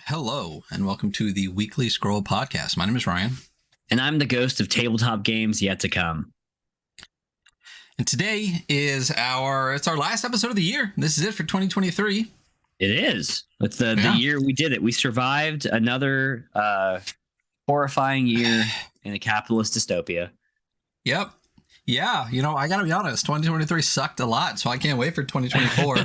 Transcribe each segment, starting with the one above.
Hello, and welcome to the Weekly Scroll Podcast. My name is Ryan. And I'm the ghost of tabletop games yet to come. And today is our last episode of the year. This is it for 2023. It is. It's the year we did it. We survived another horrifying year in a capitalist dystopia. Yep. Yeah, I gotta be honest, 2023 sucked a lot, so I can't wait for 2024.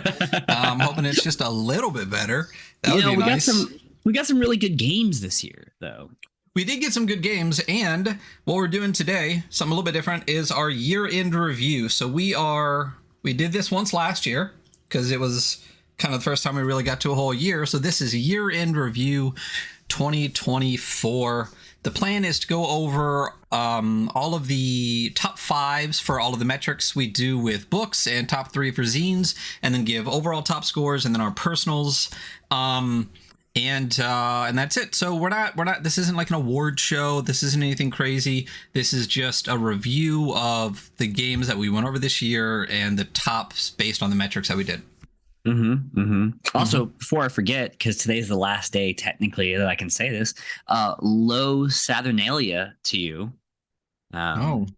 I'm hoping it's just a little bit better. That would be nice. We got some really good games this year, though. We did get some good games, and what we're doing today, something a little bit different, is our year-end review. So we did this once last year, because it was kind of the first time we really got to a whole year. So this is year-end review 2024. The plan is to go over all of the top fives for all of the metrics we do with books and top three for zines, and then give overall top scores and then our personals. And that's it. So we're not, this isn't like an award show. This isn't anything crazy. This is just a review of the games that we went over this year and the tops based on the metrics that we did. Also, before I forget, because today's the last day technically that I can say this, low Saturnalia to you. And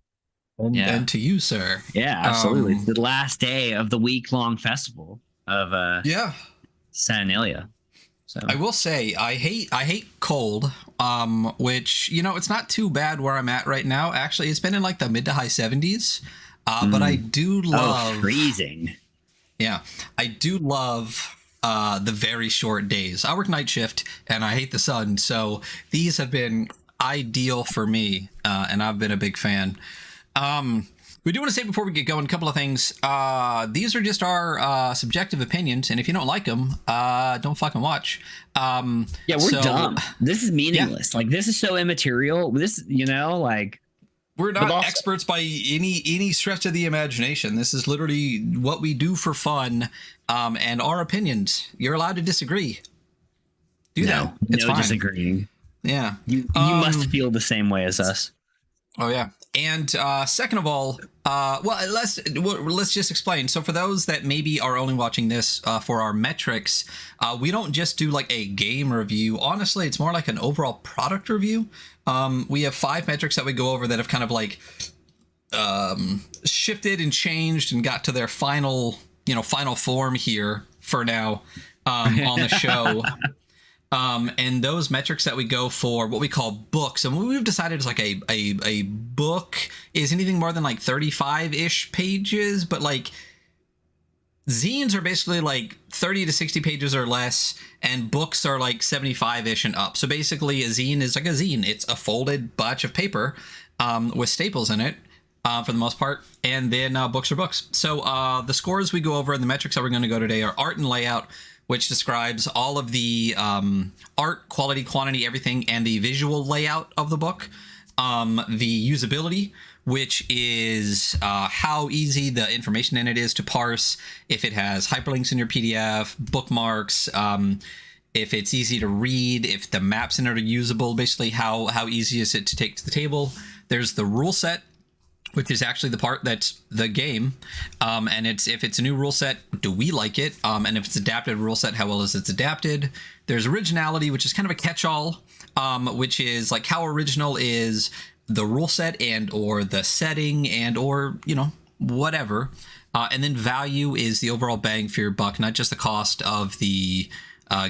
to you, sir. Yeah, absolutely. It's the last day of the week-long festival of Saturnalia. So I will say I hate cold, which it's not too bad where I'm at right now. Actually, it's been in like the mid to high 70s, but I do love freezing. Yeah, I do love the very short days. I work night shift and I hate the sun, so these have been ideal for me, and I've been a big fan. We do want to say before we get going a couple of things. These are just our subjective opinions, and if you don't like them, don't fucking watch. We're dumb. This is meaningless. Yeah. Like, this is so immaterial. This, we're not experts by any stretch of the imagination. This is literally what we do for fun, and our opinions. You're allowed to disagree. It's fine. Disagreeing. Yeah, you must feel the same way as us. Oh yeah. And second of all, let's just explain. So for those that maybe are only watching this for our metrics, we don't just do like a game review. Honestly, it's more like an overall product review. We have 5 metrics that we go over that have kind of like shifted and changed and got to their final form here for now on the show. And those metrics that we go for, what we call books, and what we've decided is like a book is anything more than like 35-ish pages, but like zines are basically like 30 to 60 pages or less, and books are like 75-ish and up. So basically a zine is like a zine. It's a folded batch of paper with staples in it. For the most part, and then books are books. So the scores we go over and the metrics that we're going to go today are art and layout, which describes all of the art, quality, quantity, everything, and the visual layout of the book. The usability, which is how easy the information in it is to parse, if it has hyperlinks in your PDF, bookmarks, if it's easy to read, if the maps in it are usable, basically how easy is it to take to the table. There's the rule set, which is actually the part that's the game, and if it's a new rule set, do we like it? And if it's adapted rule set, how well is it adapted? There's originality, which is kind of a catch-all, which is like how original is the rule set and or the setting and or whatever. And then value is the overall bang for your buck, not just the cost of the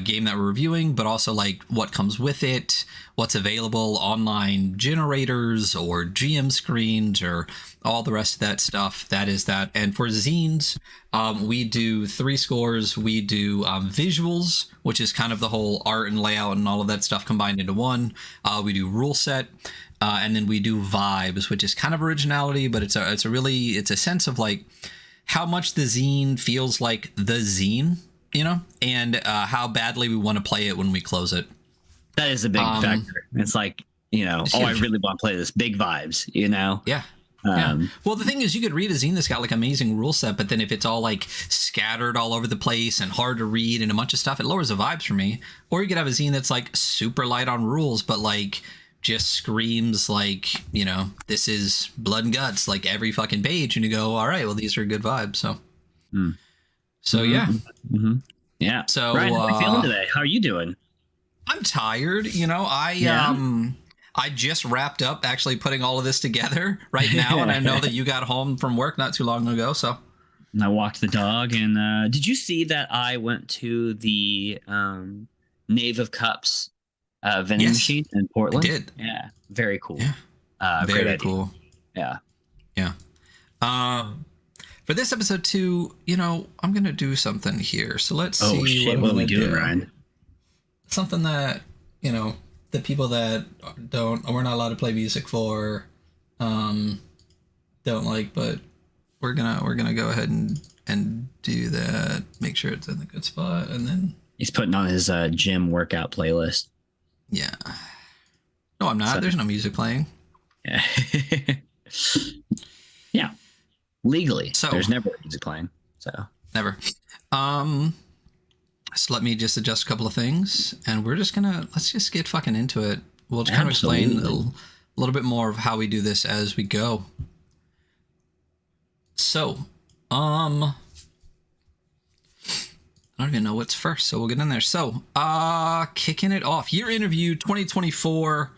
game that we're reviewing, but also like what comes with it, what's available, online generators or GM screens or all the rest of that stuff. That is that. And for zines, we do 3 scores. We do visuals, which is kind of the whole art and layout and all of that stuff combined into one. We do rule set, and then we do vibes, which is kind of originality, but it's a sense of like how much the zine feels like the zine, and how badly we want to play it when we close it. That is a big factor. It's like, I really want to play this. Big vibes, Yeah. Well, the thing is, you could read a zine that's got like amazing rule set, but then if it's all like scattered all over the place and hard to read and a bunch of stuff, it lowers the vibes for me. Or you could have a zine that's like super light on rules, but like just screams like, this is blood and guts, like every fucking page, and you go, all right, well, these are good vibes. So, yeah. Yeah. So, Ryan, how are you feeling today? How are you doing? I'm tired. I just wrapped up actually putting all of this together right now, and I know that you got home from work not too long ago, so. And I walked the dog, and did you see that I went to the Knave of Cups vending machine in Portland? I did. Yeah, very cool. Yeah. Very cool. Yeah. Yeah. For this episode 2, I'm gonna do something here. So let's see. Shit, what are we doing, Ryan? Something that the people that we're not allowed to play music for, don't like, but we're gonna go ahead and do that. Make sure it's in the good spot, and then he's putting on his gym workout playlist. Yeah. No, I'm not. There's no music playing. Yeah. Yeah. Legally. So there's never music playing. So never. So let me just adjust a couple of things, and let's just get fucking into it. We'll just kind of explain a little bit more of how we do this as we go. So, I don't even know what's first, so we'll get in there. So, kicking it off. Year interview 2024.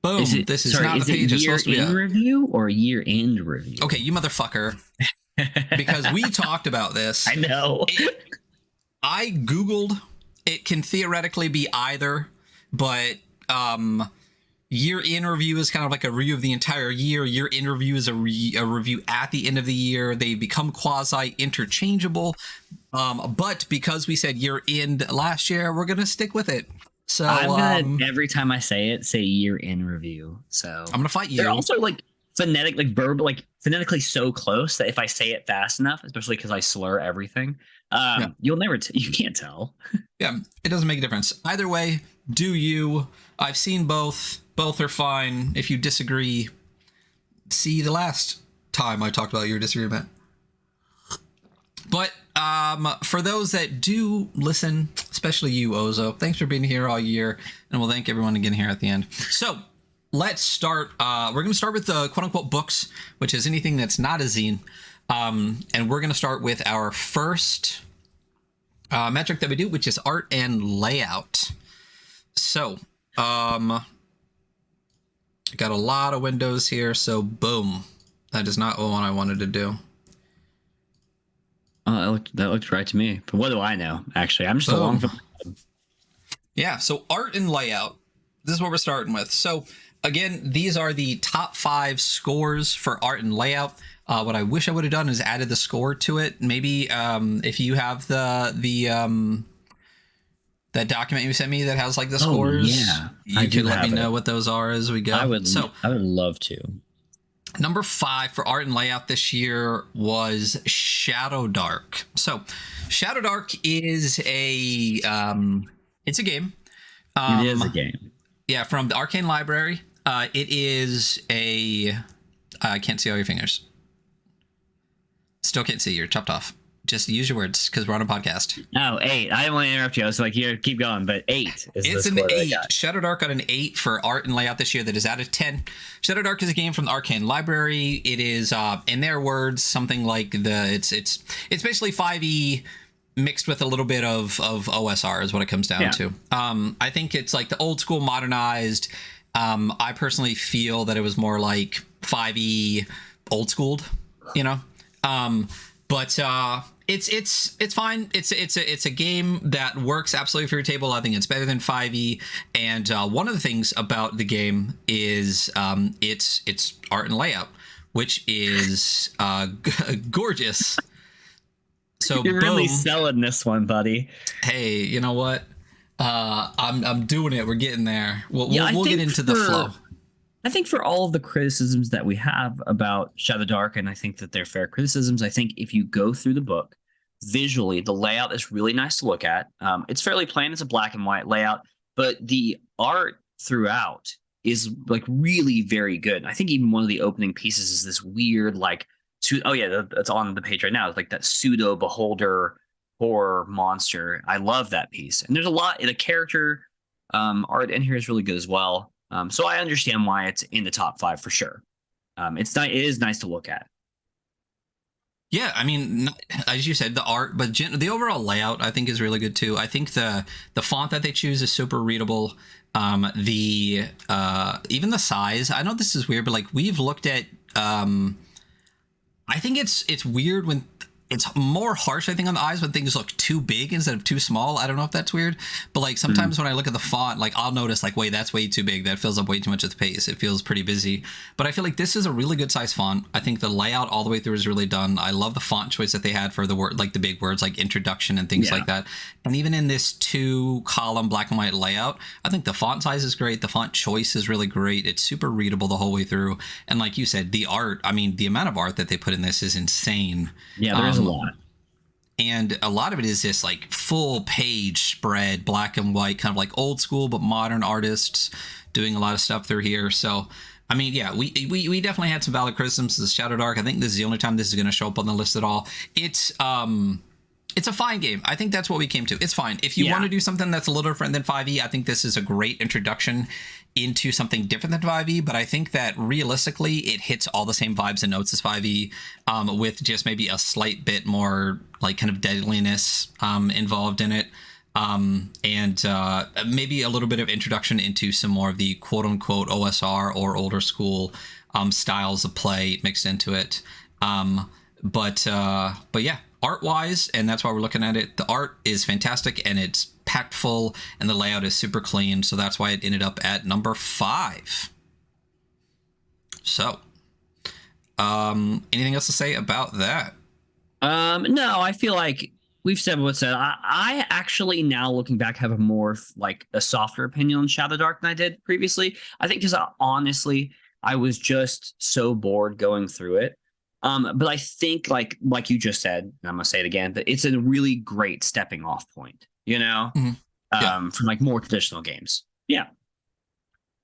Boom. This is not the page it's supposed to be. Year in review or year end review? Okay, you motherfucker. Because we talked about this. I know. I Googled, it can theoretically be either, but year in review is kind of like a review of the entire year. Year in review is a review at the end of the year. They become quasi interchangeable. But because we said year end last year, we're going to stick with it. So I'm gonna every time I say it, say year in review. So I'm gonna fight you. They're also like phonetic, like verb, like phonetically so close that if I say it fast enough, especially because I slur everything, you'll never you can't tell. Yeah, it doesn't make a difference either way. Do you? I've seen both. Both are fine. If you disagree, see the last time I talked about your disagreement. But for those that do listen, especially you, Ozo, thanks for being here all year, and we'll thank everyone again here at the end. So let's start. We're going to start with the quote-unquote books, which is anything that's not a zine. And we're going to start with our first metric that we do, which is art and layout. So I got a lot of windows here, so boom. That is not the one I wanted to do. Oh, that looked right to me. But what do I know? Actually, I'm just along for. Yeah. So art and layout. This is what we're starting with. So again, these are the top 5 scores for art and layout. What I wish I would have done is added the score to it. Maybe if you have that document you sent me that has like the scores, you could let me know what those are as we go. I would love to. Number 5 for art and layout this year was Shadow Dark. So Shadow Dark is it's a game. It is a game. Yeah, from the Arcane Library. It is I can't see all your fingers. Still can't see. You're chopped off. Just use your words because we're on a podcast. Oh, 8. I didn't want to interrupt you. I was like, here, keep going. But 8 is it's an 8. Shadow Dark got an 8 for art and layout this year. That is out of 10. Shadow Dark is a game from the Arcane Library. It is, in their words, something like it's basically 5e mixed with a little bit of OSR is what it comes down to. I think it's like the old school modernized. I personally feel that it was more like 5e old schooled, but it's fine. It's a game that works absolutely for your table. I think it's better than 5e. And one of the things about the game is its art and layout, which is gorgeous. So you're really selling this one, buddy. Hey, you know what? I'm doing it. We're getting there. We'll get into the flow. I think for all of the criticisms that we have about Shadow Dark, and I think that they're fair criticisms, I think if you go through the book, visually, the layout is really nice to look at. It's fairly plain. It's a black and white layout, but the art throughout is like really very good. I think even one of the opening pieces is this weird, like, that's on the page right now. It's like that pseudo beholder horror monster. I love that piece. And there's a lot, the character art in here is really good as well. So I understand why it's in the top 5 for sure. It is nice to look at. Yeah, I mean, as you said, the art, but the overall layout I think is really good too. I think the font that they choose is super readable. The even the size. I know this is weird, but like we've looked at. I think it's weird when it's more harsh, I think, on the eyes when things look too big instead of too small. I don't know if that's weird, but like sometimes when I look at the font, like I'll notice like, wait, that's way too big. That fills up way too much of the pace. It feels pretty busy. But I feel like this is a really good size font. I think the layout all the way through is really done. I love the font choice that they had for the word, like the big words like introduction and things like that. And even in this 2-column black and white layout, I think the font size is great. The font choice is really great. It's super readable the whole way through. And like you said, the art, I mean, the amount of art that they put in this is insane. Yeah, there is a lot. And a lot of it is this like full page spread, black and white, kind of like old school but modern artists doing a lot of stuff through here. So I mean, yeah, we definitely had some valid criticisms of the Shadow Dark. I think this is the only time this is going to show up on the list at all. It's a fine game. I think that's what we came to. It's fine. If you want to do something that's a little different than 5e, I think this is a great introduction into something different than 5e. But I think that realistically, it hits all the same vibes and notes as 5e, with just maybe a slight bit more like kind of deadliness involved in it. And maybe a little bit of introduction into some more of the quote unquote OSR or older school styles of play mixed into it. But yeah, art wise, and that's why we're looking at it, the art is fantastic and it's packed full and the layout is super clean. So that's why it ended up at number 5. So, anything else to say about that? No, I feel like we've said what's said. I actually, now looking back, have a more like a softer opinion on Shadow Dark than I did previously. I think because honestly, I was just so bored going through it. But I think like you just said, and I'm gonna say it again, that it's a really great stepping off point, you know, from like more traditional games. Yeah.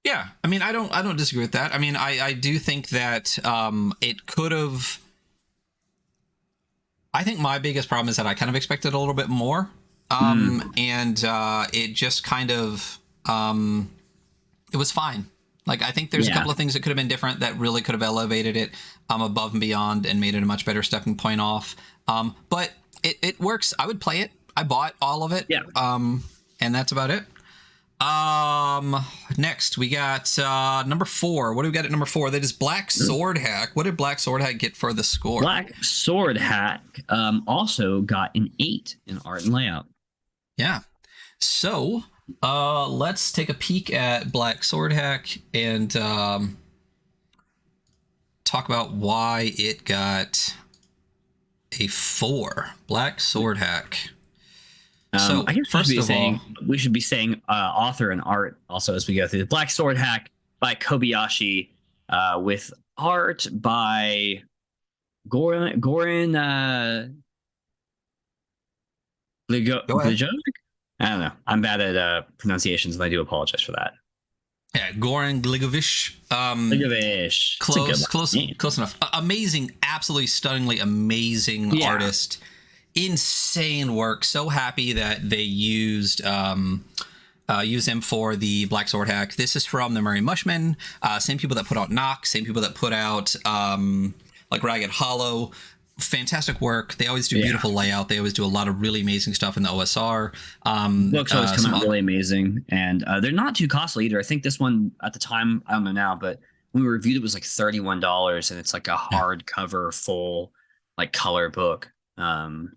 Yeah, I mean, I don't disagree with that. I mean, I do think that it could have. I think my biggest problem is that I kind of expected a little bit more, and it just kind of it was fine. Like I think there's a couple of things that could have been different that really could have elevated it above and beyond and made it a much better stepping point off. But it works. I would play it. I bought all of it. Yeah. And that's about it. Next we got number 4. What do we got at number 4? That is Black Sword Hack. What did Black Sword Hack get for the score? Black Sword Hack also got an 8 in art and layout. Yeah. So let's take a peek at Black Sword Hack and talk about why it got a 4. Black Sword Hack. So I guess first of all, we should be saying author and art also as we go through the Black Sword Hack by Kobayashi, with art by Goran Blijovic? I don't know. I'm bad at pronunciations, and I do apologize for that. Yeah, Goran Gligovic. Gligovic. Close enough. Amazing, absolutely stunningly amazing artist. Insane work. So happy that they used him for the Black Sword Hack. This is from the Murray Mushmen, same people that put out Nox, same people that put out like Ragged Hollow. Fantastic work. They always do beautiful layout. They always do a lot of really amazing stuff in the OSR. Books always come out really amazing, and they're not too costly either. I think this one at the time, I don't know now, but when we reviewed it was like $31, and it's like a hardcover full like color book. And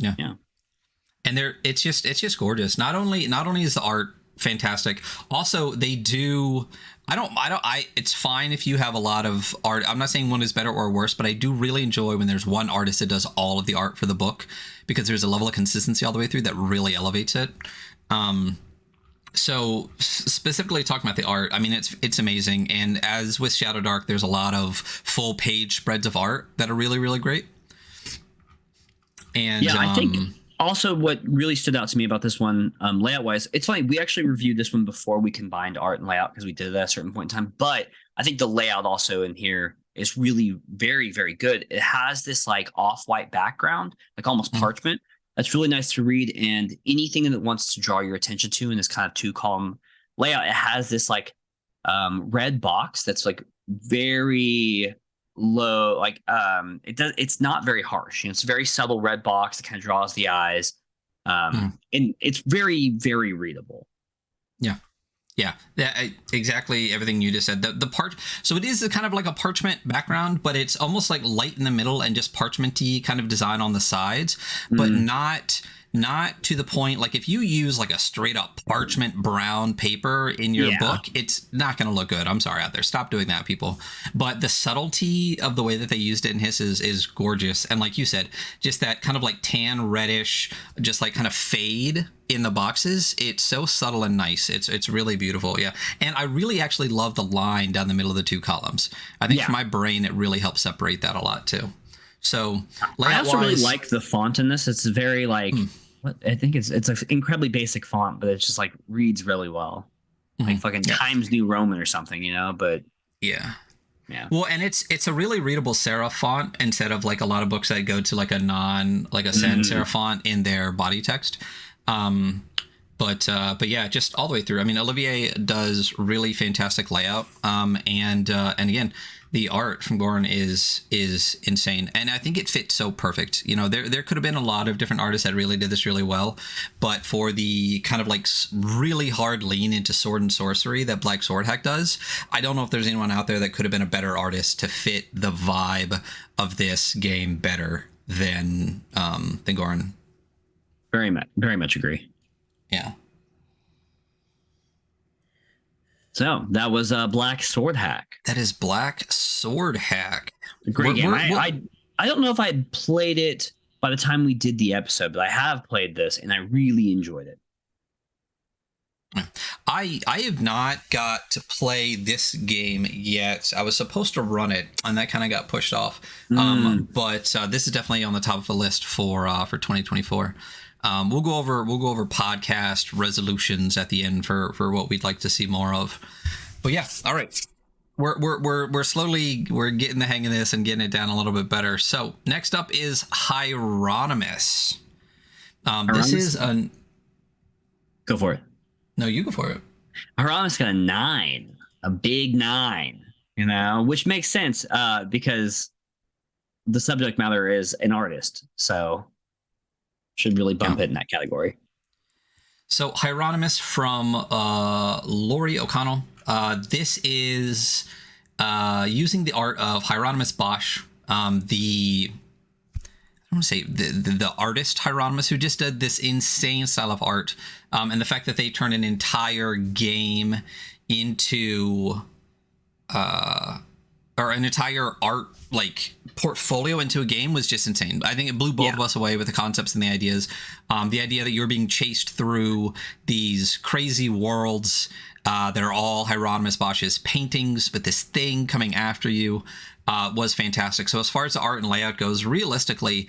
it's just gorgeous. Not only is the art fantastic, also they do. It's fine if you have a lot of art. I'm not saying one is better or worse, but I do really enjoy when there's one artist that does all of the art for the book, because there's a level of consistency all the way through that really elevates it. So specifically talking about the art, I mean, it's amazing. And as with Shadow Dark, there's a lot of full page spreads of art that are really, really great. And I think also what really stood out to me about this one, layout wise, it's funny, we actually reviewed this one before we combined art and layout because we did it at a certain point in time. But I think the layout also in here is really very, very good. It has this like off-white background, like almost parchment. That's really nice to read. And anything that it wants to draw your attention to in this kind of 2-column layout, it has this like red box that's like very low, like it's not very harsh. It's a very subtle red box that kind of draws the eyes. And it's very, very readable. Yeah. Yeah, exactly everything you just said. The part, so it is kind of like a parchment background, but it's almost like light in the middle and just parchmenty kind of design on the sides, but not to the point. Like if you use like a straight up parchment brown paper in your book, it's not going to look good. I'm sorry out there. Stop doing that, people. But the subtlety of the way that they used it in his is gorgeous. And like you said, just that kind of like tan reddish, just like kind of fade in the boxes. It's so subtle and nice. It's really beautiful. Yeah. And I really actually love the line down the middle of the two columns. I think for my brain, it really helps separate that a lot too. So I also really like the font in this. It's very like, I think it's an incredibly basic font, but it's just like reads really well, like fucking Times New Roman or something, you know. But yeah. Well, and it's a really readable serif font instead of like a lot of books that go to like a sans serif font in their body text. But yeah, just all the way through. I mean, Olivier does really fantastic layout. And again, the art from Goran is insane, and I think it fits so perfect. You know, there could have been a lot of different artists that really did this really well, but for the kind of like really hard lean into sword and sorcery that Black Sword Hack does, I don't know if there's anyone out there that could have been a better artist to fit the vibe of this game better than Goran. Very much agree. Yeah. So that was Black Sword Hack. That is Black Sword Hack. Great game. I don't know if I had played it by the time we did the episode, but I have played this and I really enjoyed it. I have not got to play this game yet. I was supposed to run it, and that kind of got pushed off. But this is definitely on the top of the list for 2024. We'll go over podcast resolutions at the end for what we'd like to see more of. But yeah, all right. We're slowly getting the hang of this and getting it down a little bit better. So next up is Hieronymus. This is Go for it. No, you go for it. Hieronymus got a 9, a big 9. You know, which makes sense because the subject matter is an artist, so should really bump it in that category. So Hieronymus from Laurie O'Connell. This is using the art of Hieronymus Bosch, the artist Hieronymus, who just did this insane style of art, and the fact that they turned an entire game into or an entire art like portfolio into a game was just insane. I think it blew both of us away with the concepts and the ideas. The idea that you're being chased through these crazy worlds that are all Hieronymus Bosch's paintings, but this thing coming after you was fantastic. So as far as the art and layout goes, realistically,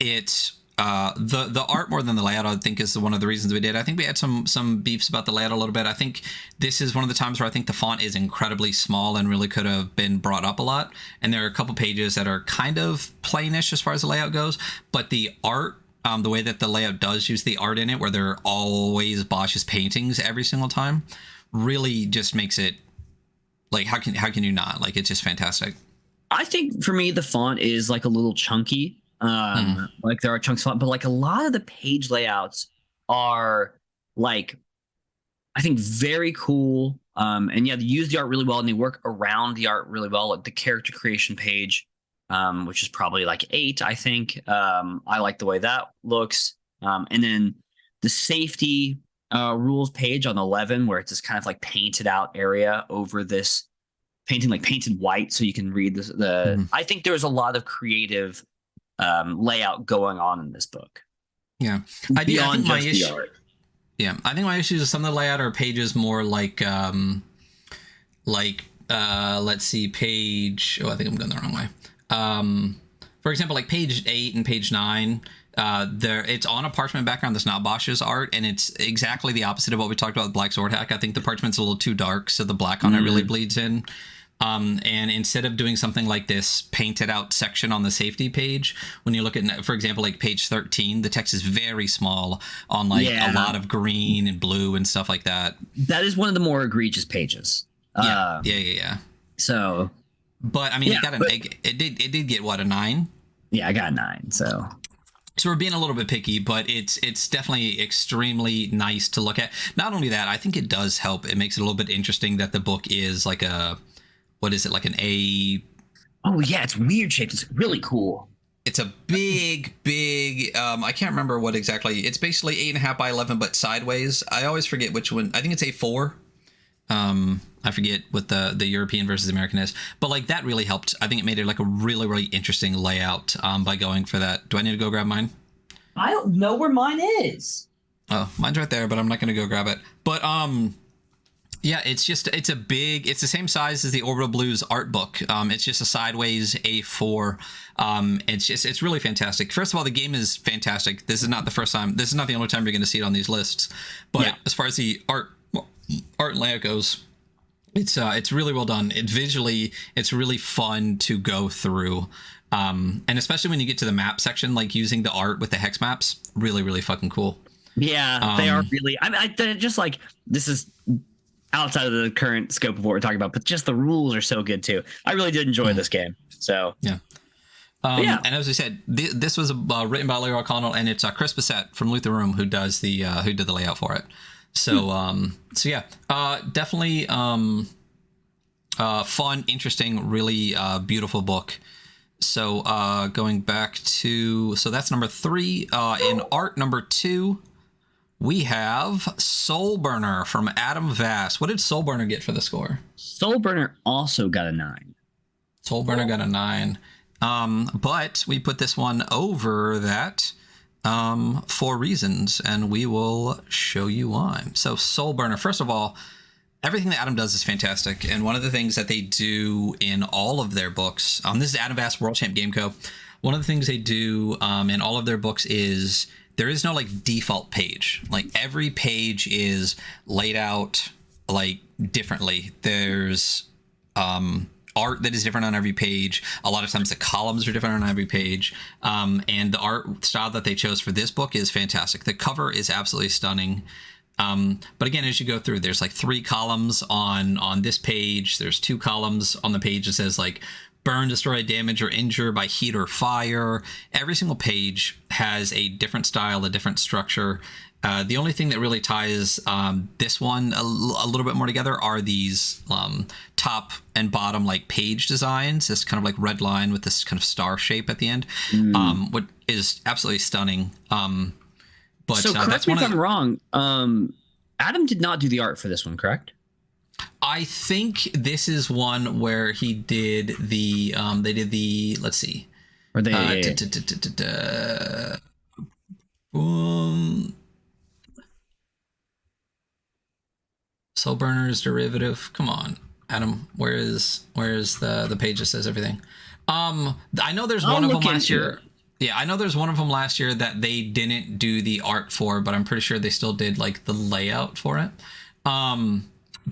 it's the art more than the layout, I think, is one of the reasons we did. I think we had some beefs about the layout a little bit. I think this is one of the times where I think the font is incredibly small and really could have been brought up a lot. And there are a couple pages that are kind of plainish as far as the layout goes, but the art, the way that the layout does use the art in it, where they're always Bosch's paintings every single time, really just makes it like, how can you not? Like, it's just fantastic. I think for me, the font is like a little chunky. Like there are chunks of font, but like a lot of the page layouts are like, I think, very cool. And yeah, they use the art really well and they work around the art really well. Like the character creation page, which is probably like 8, I think. I like the way that looks. And then the safety rules page on 11, where it's this kind of like painted out area over this painting, like painted white, so you can read the I think there's a lot of creative layout going on in this book. Yeah, I think my issue. Yeah, I think my issues with some of the layout are pages more like let's see, page. Oh, I think I'm going the wrong way. For example, like page 8 and page 9. It's on a parchment background that's not Bosch's art, and it's exactly the opposite of what we talked about with Black Sword Hack. I think the parchment's a little too dark, so the black on it really bleeds in. And instead of doing something like this painted out section on the safety page, when you look at, for example, like page 13, the text is very small on like a lot of green and blue and stuff like that. That is one of the more egregious pages. Yeah. So But I mean, Yeah, it got an egg. It did get what, a 9? yeah, I got 9. So So we're being a little bit picky, but it's definitely extremely nice to look at. Not only that, I think it does help. It makes it a little bit interesting that the book is like a, what is it, like an A. oh yeah, it's weird shaped. It's really cool. It's a big. I can't remember what exactly. It's basically 8.5 by 11, but sideways. I always forget which one. I think it's A4. I forget what the European versus American is, but like that really helped. I think it made it like a really interesting layout by going for that. Do I need to go grab mine? I don't know where mine is. Oh, mine's right there, but I'm not going to go grab it. But yeah, it's the same size as the Orbital Blues art book. It's just a sideways A4. It's really fantastic. First of all, the game is fantastic. This is not the only time you're going to see it on these lists. But as far as the art and layout goes, it's really well done. It's really fun to go through. And especially when you get to the map section, like using the art with the hex maps, really fucking cool. Yeah, they are really. They're just like, this is outside of the current scope of what we're talking about, but just the rules are so good too. I really did enjoy this game. So yeah. And as we said, this was written by Larry O'Connell, and it's Chris Bissett from Luther Room who did the layout for it. So yeah, definitely fun, interesting, really beautiful book. So going back to, so that's number 3. In art, number 2, we have Soulburner from Adam Vass. What did Soulburner get for the score? Soulburner also got a 9. Soulburner got a 9. But we put this one over that for reasons, and we will show you why. So Soulburner, first of all, everything that Adam does is fantastic, and one of the things that they do in all of their books, this is Adam Vass, World Champ Game Co. One of the things they do in all of their books is there is no like default page. Like every page is laid out like differently. There's art that is different on every page. A lot of times the columns are different on every page. And the art style that they chose for this book is fantastic. The cover is absolutely stunning. But again, as you go through, there's like 3 columns on this page. There's 2 columns on the page that says like burn, destroy, damage, or injure by heat or fire. Every single page has a different style, a different structure. The only thing that really ties this one a little bit more together are these top and bottom like page designs. This kind of like red line with this kind of star shape at the end, what is absolutely stunning. But so correct me if I'm wrong. Adam did not do the art for this one, correct? I think this is one where he did they did the, let's see. Or they Soulburner's derivative. Come on, Adam. Where is the page that says everything? I know there's one of them last year. Yeah, I know there's one of them last year that they didn't do the art for, but I'm pretty sure they still did like the layout for it.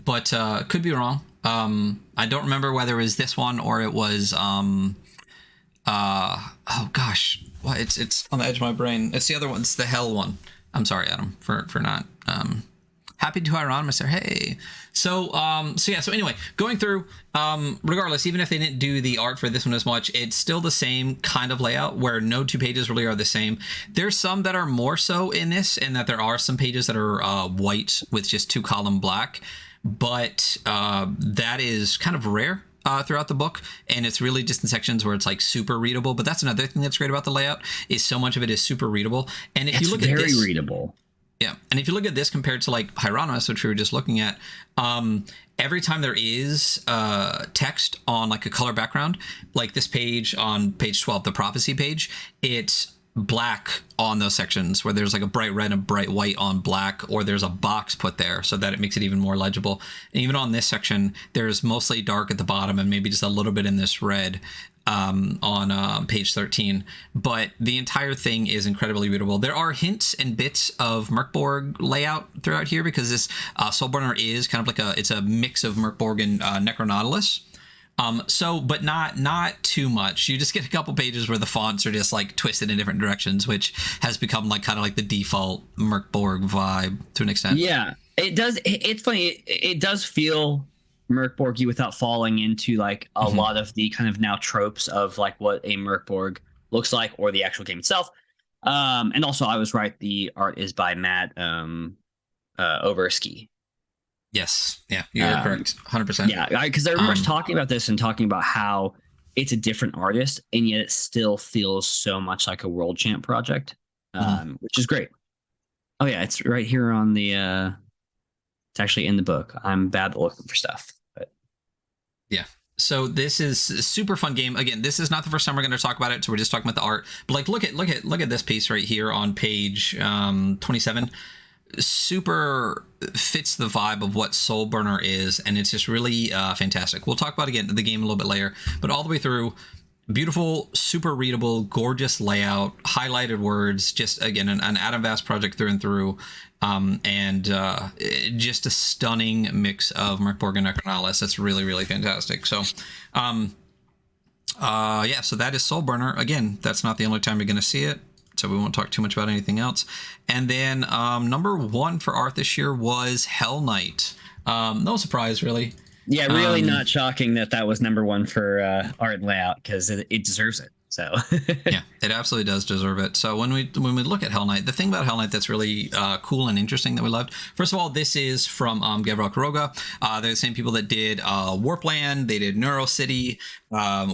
But could be wrong. I don't remember whether it was this one or it was oh gosh, well, it's on the edge of my brain. It's the other one. It's the hell one. I'm sorry, Adam, for not happy to Hieronymus there. Hey. So anyway, going through, regardless, even if they didn't do the art for this one as much, it's still the same kind of layout where no 2 pages really are the same. There's some that are more so in this, and that there are some pages that are white with just 2 column black, but that is kind of rare throughout the book, and it's really just in sections where it's like super readable. But that's another thing that's great about the layout, is so much of it is super readable. And if you look at this, very readable. Yeah, and if you look at this compared to like Hieronymus, which we were just looking at, every time there is text on like a color background, like this page on page 12, the prophecy page, it's black on those sections where there's like a bright red and bright white on black, or there's a box put there so that it makes it even more legible. And even on this section, there's mostly dark at the bottom and maybe just a little bit in this red on page 13, but the entire thing is incredibly readable. There are hints and bits of Merkborg layout throughout here, because this Soulburner is kind of like it's a mix of Merkborg and Necronautilus. But not too much. You just get a couple pages where the fonts are just like twisted in different directions, which has become like kind of like the default Merkborg vibe to an extent. Yeah, it does. It's funny. It does feel Merkborgy without falling into like a lot of the kind of now tropes of like what a Merkborg looks like or the actual game itself. And also, I was right. The art is by Matt Overski. Yes. Yeah, you're correct. 100%. Yeah, because I remember us talking about this and talking about how it's a different artist, and yet it still feels so much like a World Champ project, which is great. Oh yeah, it's right here on the. It's actually in the book. I'm bad at looking for stuff, but yeah. So this is a super fun game. Again, this is not the first time we're going to talk about it, so we're just talking about the art. But like, look at this piece right here on page 27. Super fits the vibe of what Soulburner is, and it's just really fantastic. We'll talk about again the game a little bit later, but all the way through, beautiful, super readable, gorgeous layout, highlighted words. Just again an Adam Vast project through and through, and just a stunning mix of Merkborg and Necronalis. That's really, really fantastic. So, yeah. So that is Soulburner. Again, that's not the only time you're going to see it, so we won't talk too much about anything else. And then number 1 for art this year was Hell Knight. No surprise, really. Yeah, really not shocking that was number 1 for art and layout, because it deserves it. So yeah, it absolutely does deserve it. So when we look at Hell Knight, the thing about Hell Knight that's really cool and interesting that we loved, first of all, this is from Gabriel Quiroga. They're the same people that did Warpland. They did NeuroCity.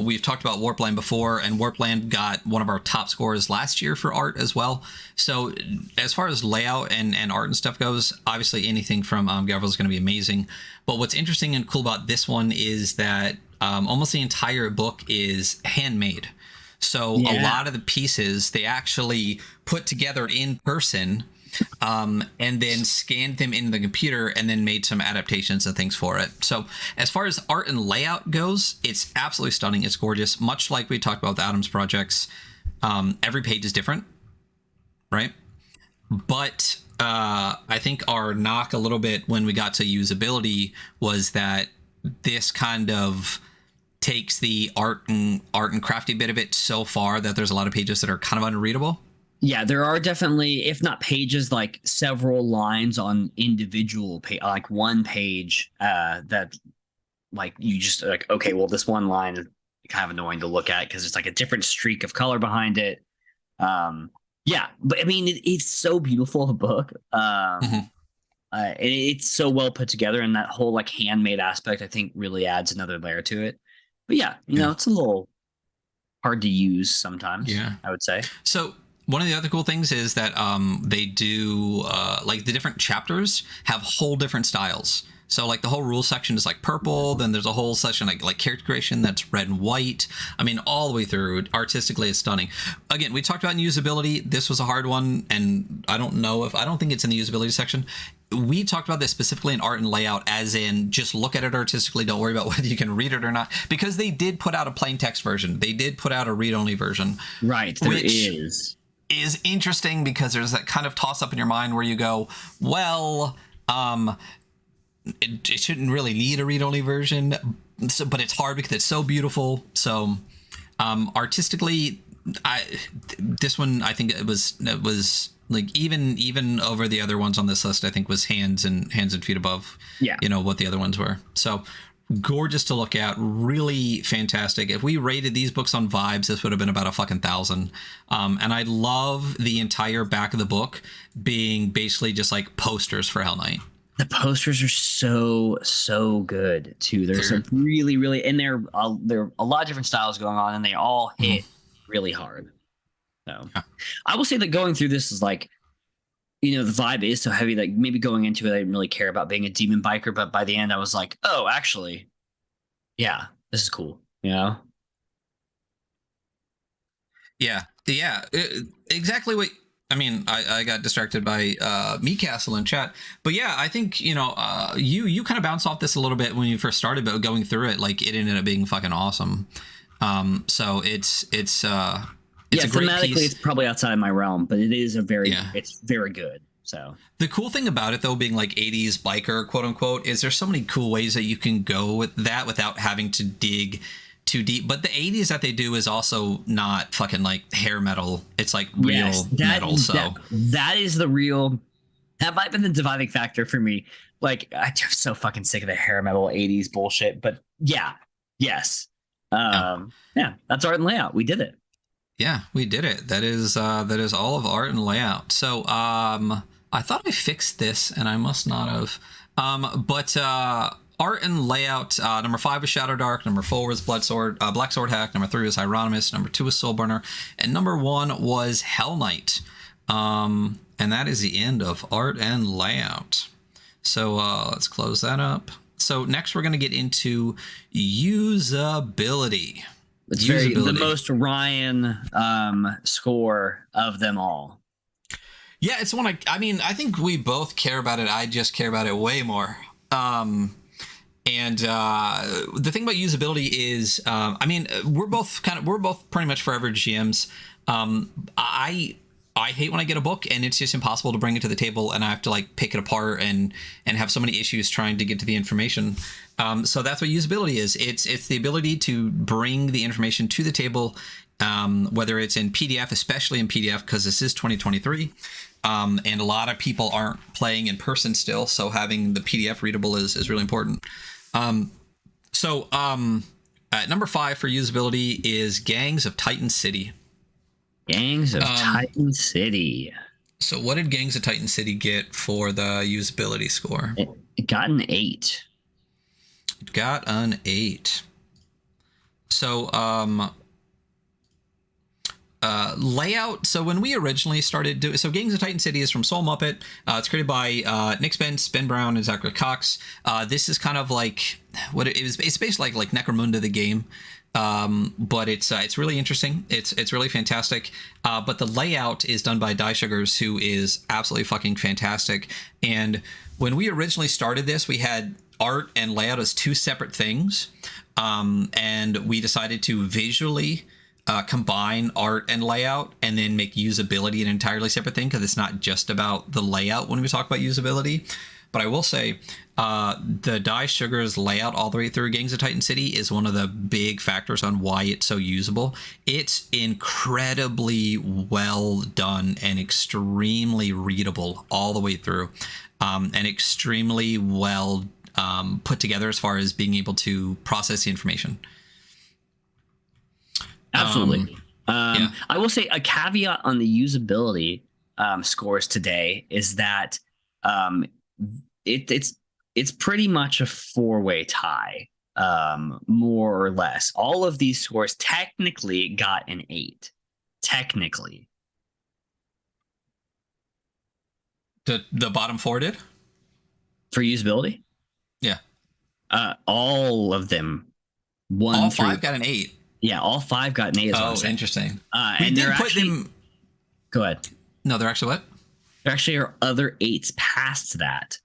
We've talked about Warpland before, and Warpland got one of our top scores last year for art as well. So as far as layout and art and stuff goes, obviously anything from Gabriel is going to be amazing. But what's interesting and cool about this one is that almost the entire book is handmade. So a lot of the pieces they actually put together in person, and then scanned them into the computer and then made some adaptations and things for it. So as far as art and layout goes, it's absolutely stunning. It's gorgeous. Much like we talked about with Adam's projects, every page is different, right? But I think our knock a little bit when we got to usability was that this kind of takes the art and crafty bit of it so far that there's a lot of pages that are kind of unreadable. Yeah, there are definitely, if not pages, like several lines on individual like one page that like you just like, okay, well, this one line is kind of annoying to look at because it's like a different streak of color behind it. Yeah, but I mean, it's so beautiful, a book. It's so well put together, and that whole like handmade aspect, I think, really adds another layer to it. But yeah, you know, it's a little hard to use sometimes. Yeah, I would say. So one of the other cool things is that they do like the different chapters have whole different styles. So like the whole rule section is like purple, then there's a whole section like character creation that's red and white. I mean, all the way through, artistically it's stunning. Again, we talked about usability. This was a hard one, and I don't think it's in the usability section. We talked about this specifically in art and layout, as in just look at it artistically. Don't worry about whether you can read it or not, because they did put out a plain text version. They did put out a read-only version. Right, which is interesting because there's that kind of toss-up in your mind where you go, well, it shouldn't really need a read-only version, but it's hard because it's so beautiful. So artistically, this one, I think it was like even over the other ones on this list, I think was hands and feet above, you know, what the other ones were. So gorgeous to look at, really fantastic. If we rated these books on vibes, this would have been about a fucking 1,000. And I love the entire back of the book being basically just like posters for Hell Knight. The posters are so good too. There's some really, and there are a lot of different styles going on, and they all hit really hard. So I will say that going through this is like, you know, the vibe is so heavy that maybe going into it, I didn't really care about being a demon biker, but by the end I was like, oh, actually, yeah, this is cool. You know? Yeah. Exactly what. I mean, I got distracted by Me Castle in chat, but yeah, I think, you know, you kind of bounced off this a little bit when you first started, but going through it, like it ended up being fucking awesome. So it's a great thematically piece. It's probably outside of my realm, but it is it's very good. So the cool thing about it, though, being like 80s biker, quote unquote, is there's so many cool ways that you can go with that without having to dig too deep. But the 80s that they do is also not fucking like hair metal. It's like real metal. So that is the real That might have been the dividing factor for me. Like, I'm so fucking sick of the hair metal 80s bullshit. But yeah, yes. Yeah. Yeah, that's art and layout. We did it. Yeah, we did it. That is all of art and layout. So I thought I fixed this, and I must not have. But art and layout. Number 5 was Shadow Dark. Number 4 was Black Sword Hack. Number 3 was Hieronymus. Number 2 was Soulburner, and number 1 was Hell Knight. And that is the end of art and layout. So let's close that up. So next we're going to get into usability. It's very the most Ryan score of them all. Yeah, it's one I mean, I think we both care about it. I just care about it way more. And the thing about usability is, I mean, we're both pretty much forever GMs. I hate when I get a book and it's just impossible to bring it to the table, and I have to like pick it apart and have so many issues trying to get to the information. So that's what usability is. It's the ability to bring the information to the table, whether it's in PDF, especially in PDF, because this is 2023. And a lot of people aren't playing in person still, so having the PDF readable is really important. At number 5 for usability is Gangs of Titan City. Gangs of Titan City. So what did Gangs of Titan City get for the usability score? It got an 8. It got an 8. So layout. So when we originally started doing, so Gangs of Titan City is from Soul Muppet. It's created by Nick Spence, Ben Brown, and Zachary Cox. This is kind of like what it was. It's basically like Necromunda the game. But it's really interesting. It's really fantastic. But the layout is done by Die Sugars, who is absolutely fucking fantastic. And when we originally started this, we had art and layout as 2 separate things. And we decided to visually combine art and layout and then make usability an entirely separate thing, because it's not just about the layout when we talk about usability. But I will say, the Die Sugars layout all the way through Gangs of Titan City is one of the big factors on why it's so usable. It's incredibly well done and extremely readable all the way through, and extremely well put together as far as being able to process the information. Absolutely. Yeah. I will say a caveat on the usability scores today is that it's pretty much a 4-way tie, more or less. All of these scores technically got an 8. Technically. The bottom 4 did? For usability? Yeah. All of them. All 5 got an 8. Yeah, all 5 got an 8. Oh, interesting. And they're actually... Go ahead. No, they're actually what? There actually are other 8s past that.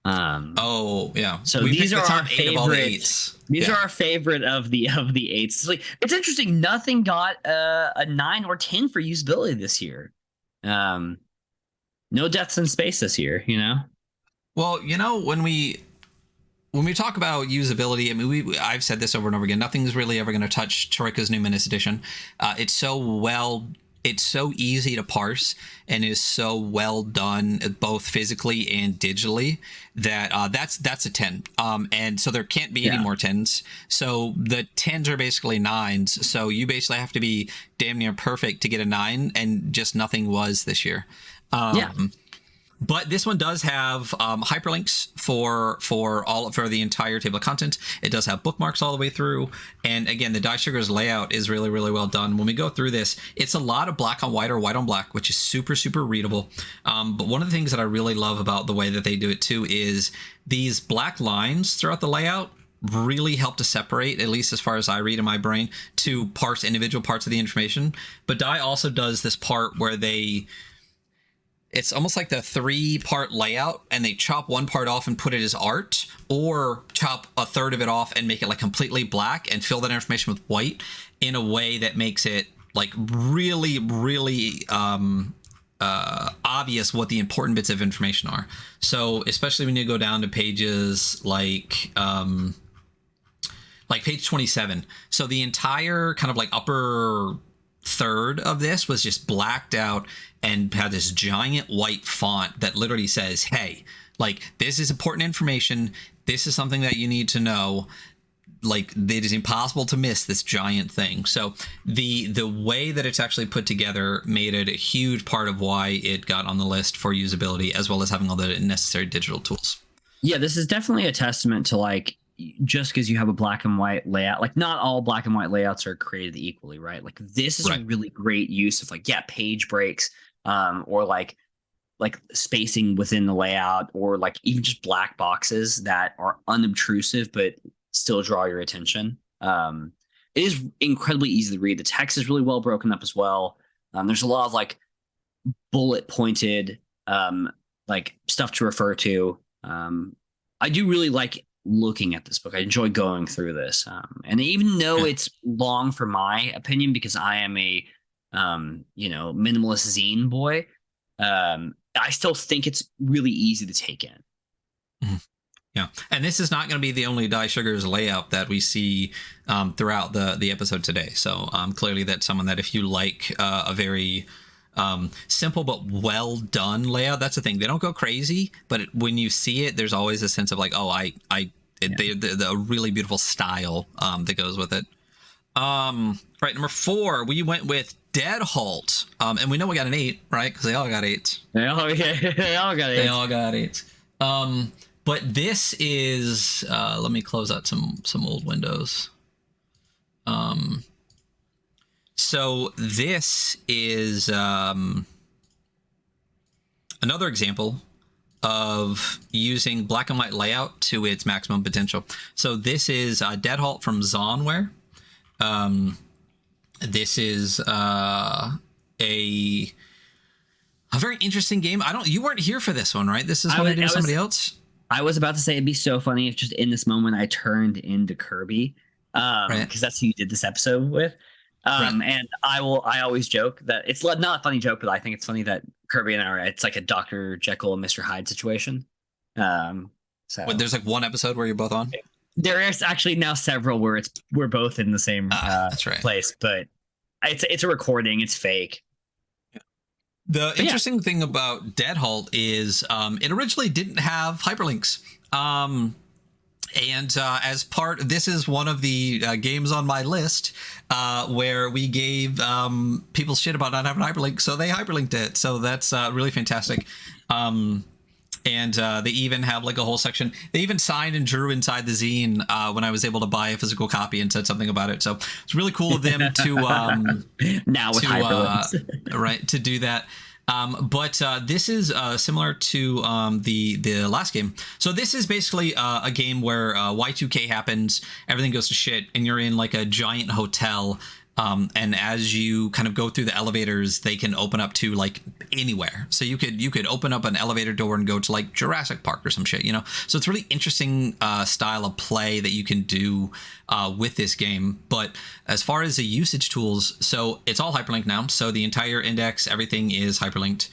Yeah. So these are our favorites. These are our favorite of the 8s. It's interesting. Nothing got a 9 or 10 for usability this year. No Deaths in Space this year, you know? Well, you know, when we talk about usability, I mean, I've said this over and over again, nothing's really ever going to touch Troika's New Menace Edition. It's so easy to parse and is so well done, both physically and digitally, that that's a 10. And so there can't be any more 10s. So the 10s are basically 9s. So you basically have to be damn near perfect to get a 9, and just nothing was this year. But this one does have hyperlinks for the entire table of content. It does have bookmarks all the way through, and again, the Die Sugars layout is really, really well done. When we go through this, it's a lot of black on white or white on black, which is super, super readable. But one of the things that I really love about the way that they do it too is these black lines throughout the layout really help to separate, at least as far as I read in my brain, to parse individual parts of the information. But Die also does this part where it's almost like the 3-part layout, and they chop one part off and put it as art, or chop a third of it off and make it like completely black and fill that information with white in a way that makes it like really, really obvious what the important bits of information are. So especially when you go down to pages like page 27. So the entire kind of like upper third of this was just blacked out and had this giant white font that literally says, hey, like, this is important information. This is something that you need to know. Like, it is impossible to miss this giant thing. So the way that it's actually put together made it a huge part of why it got on the list for usability, as well as having all the necessary digital tools. Yeah, this is definitely a testament to, like, just because you have a black and white layout, like, not all black and white layouts are created equally, right? Like, this is a really great use of, like, page breaks, or like spacing within the layout, or like even just black boxes that are unobtrusive but still draw your attention. It is incredibly easy to read. The text is really well broken up as well. There's a lot of like bullet pointed like stuff to refer to. I do really like looking at this book. I enjoy going through this. And even though it's long for my opinion, because I am a minimalist zine boy, I still think it's really easy to take in. Mm-hmm. Yeah, and this is not going to be the only Die Sugars layout that we see throughout the episode today. So clearly that's someone that if you like a very simple but well done layout, that's the thing. They don't go crazy, but when you see it, there's always a sense of like, oh, the really beautiful style that goes with it. Right, number 4, we went with Dead Halt, and we know we got an 8, right? Because they all got 8. They all got 8. But this is let me close out some old windows. So this is another example of using black and white layout to its maximum potential. So this is Dead Halt from Zonware. This is a very interesting game. You weren't here for this one, right? This is what I did with somebody else. I was about to say it'd be so funny if just in this moment I turned into Kirby, because that's who you did this episode with. And I always joke that it's not a funny joke, but I think it's funny that Kirby and I it's like a Dr. Jekyll and Mr. Hyde situation. So there's like one episode where you're both on. There is actually now several where we're both in the same that's right. place, but it's a recording. It's fake. The interesting thing about Dead Halt is it originally didn't have hyperlinks. And as part, this is one of the games on my list where we gave people shit about not having hyperlinks, so they hyperlinked it. So that's really fantastic. And they even have like a whole section. They even signed and drew inside the zine when I was able to buy a physical copy and said something about it. So it's really cool of them to now with hyperlinks, right, to do that. But this is similar to the last game. So this is basically a game where Y2K happens, everything goes to shit, and you're in like a giant hotel. And as you kind of go through the elevators, they can open up to like anywhere. So you could open up an elevator door and go to like Jurassic Park or some shit, you know? So it's really interesting style of play that you can do with this game. But as far as the usage tools, so it's all hyperlinked now. So the entire index, everything is hyperlinked.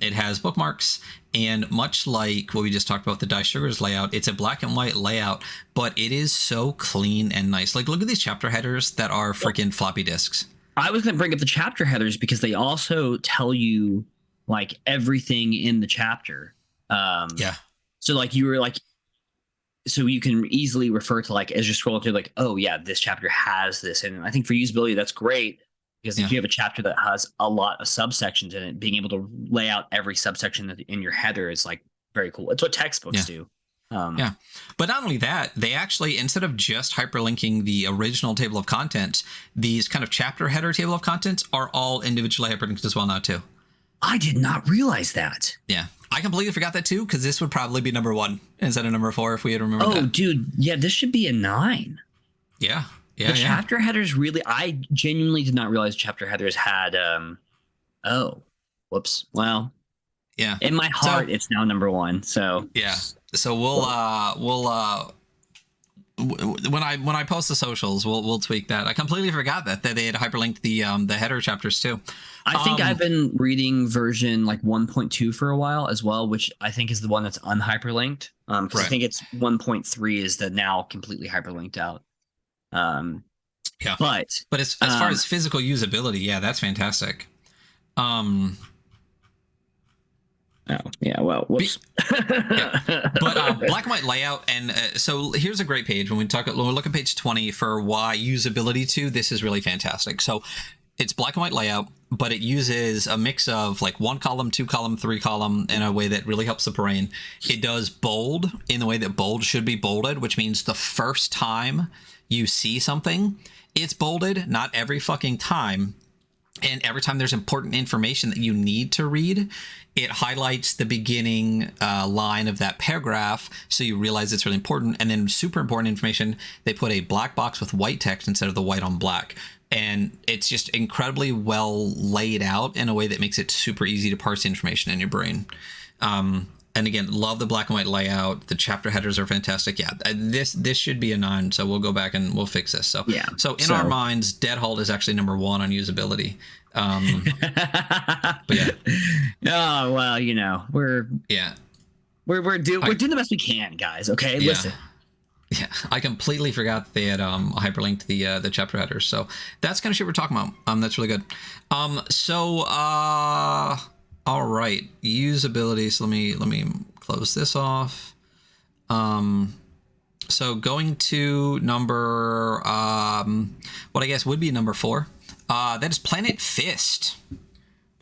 It has bookmarks. And much like what we just talked about, the Die Sugars layout, it's a black and white layout, but it is so clean and nice. Like, look at these chapter headers that are freaking floppy disks. I was going to bring up the chapter headers because they also tell you like everything in the chapter. So like you were like, so you can easily refer to like as you're scrolling through like, oh yeah, this chapter has this. And I think for usability, that's great. Because if you have a chapter that has a lot of subsections in it, being able to lay out every subsection in your header is like very cool. It's what textbooks do. But not only that, they actually, instead of just hyperlinking the original table of contents, these kind of chapter header table of contents are all individually hyperlinked as well now too. I did not realize that. Yeah. I completely forgot that too, because this would probably be number 1 instead of number 4 if we had remembered that. Oh, dude. Yeah, this should be a 9. Yeah. The chapter headers really, I genuinely did not realize chapter headers had, whoops. Well, yeah. In my heart, it's now number 1. So yeah. So we'll when I post the socials, we'll tweak that. I completely forgot that they had hyperlinked the header chapters too. I think I've been reading version like 1.2 for a while as well, which I think is the one that's unhyperlinked. Because I think it's 1.3 is the now completely hyperlinked out. Yeah. But As far as physical usability, yeah, that's fantastic. Oh, yeah, well, whoops. Yeah. But black and white layout, and so here's a great page when we look at page 20 for why usability 2, this is really fantastic. So it's black and white layout, but it uses a mix of like 1 column, 2 column, 3 column in a way that really helps the brain. It does bold in the way that bold should be bolded, which means the first time you see something, it's bolded, not every fucking time. And every time there's important information that you need to read, it highlights the beginning line of that paragraph, so you realize it's really important. And then super important information, they put a black box with white text instead of the white on black. And it's just incredibly well laid out in a way that makes it super easy to parse information in your brain. And again, love the black and white layout. The chapter headers are fantastic. Yeah, this should be a 9, so we'll go back and we'll fix this. So yeah. So in our minds, Dead Halt is actually number 1 on usability. But yeah. Oh well, you know, we're doing the best we can, guys. Okay, yeah. Listen. Yeah, I completely forgot that they had hyperlinked the chapter headers. So that's kind of shit we're talking about. That's really good. All right, usability. So let me close this off. So going to number what I guess would be number 4. That is Planet Fist.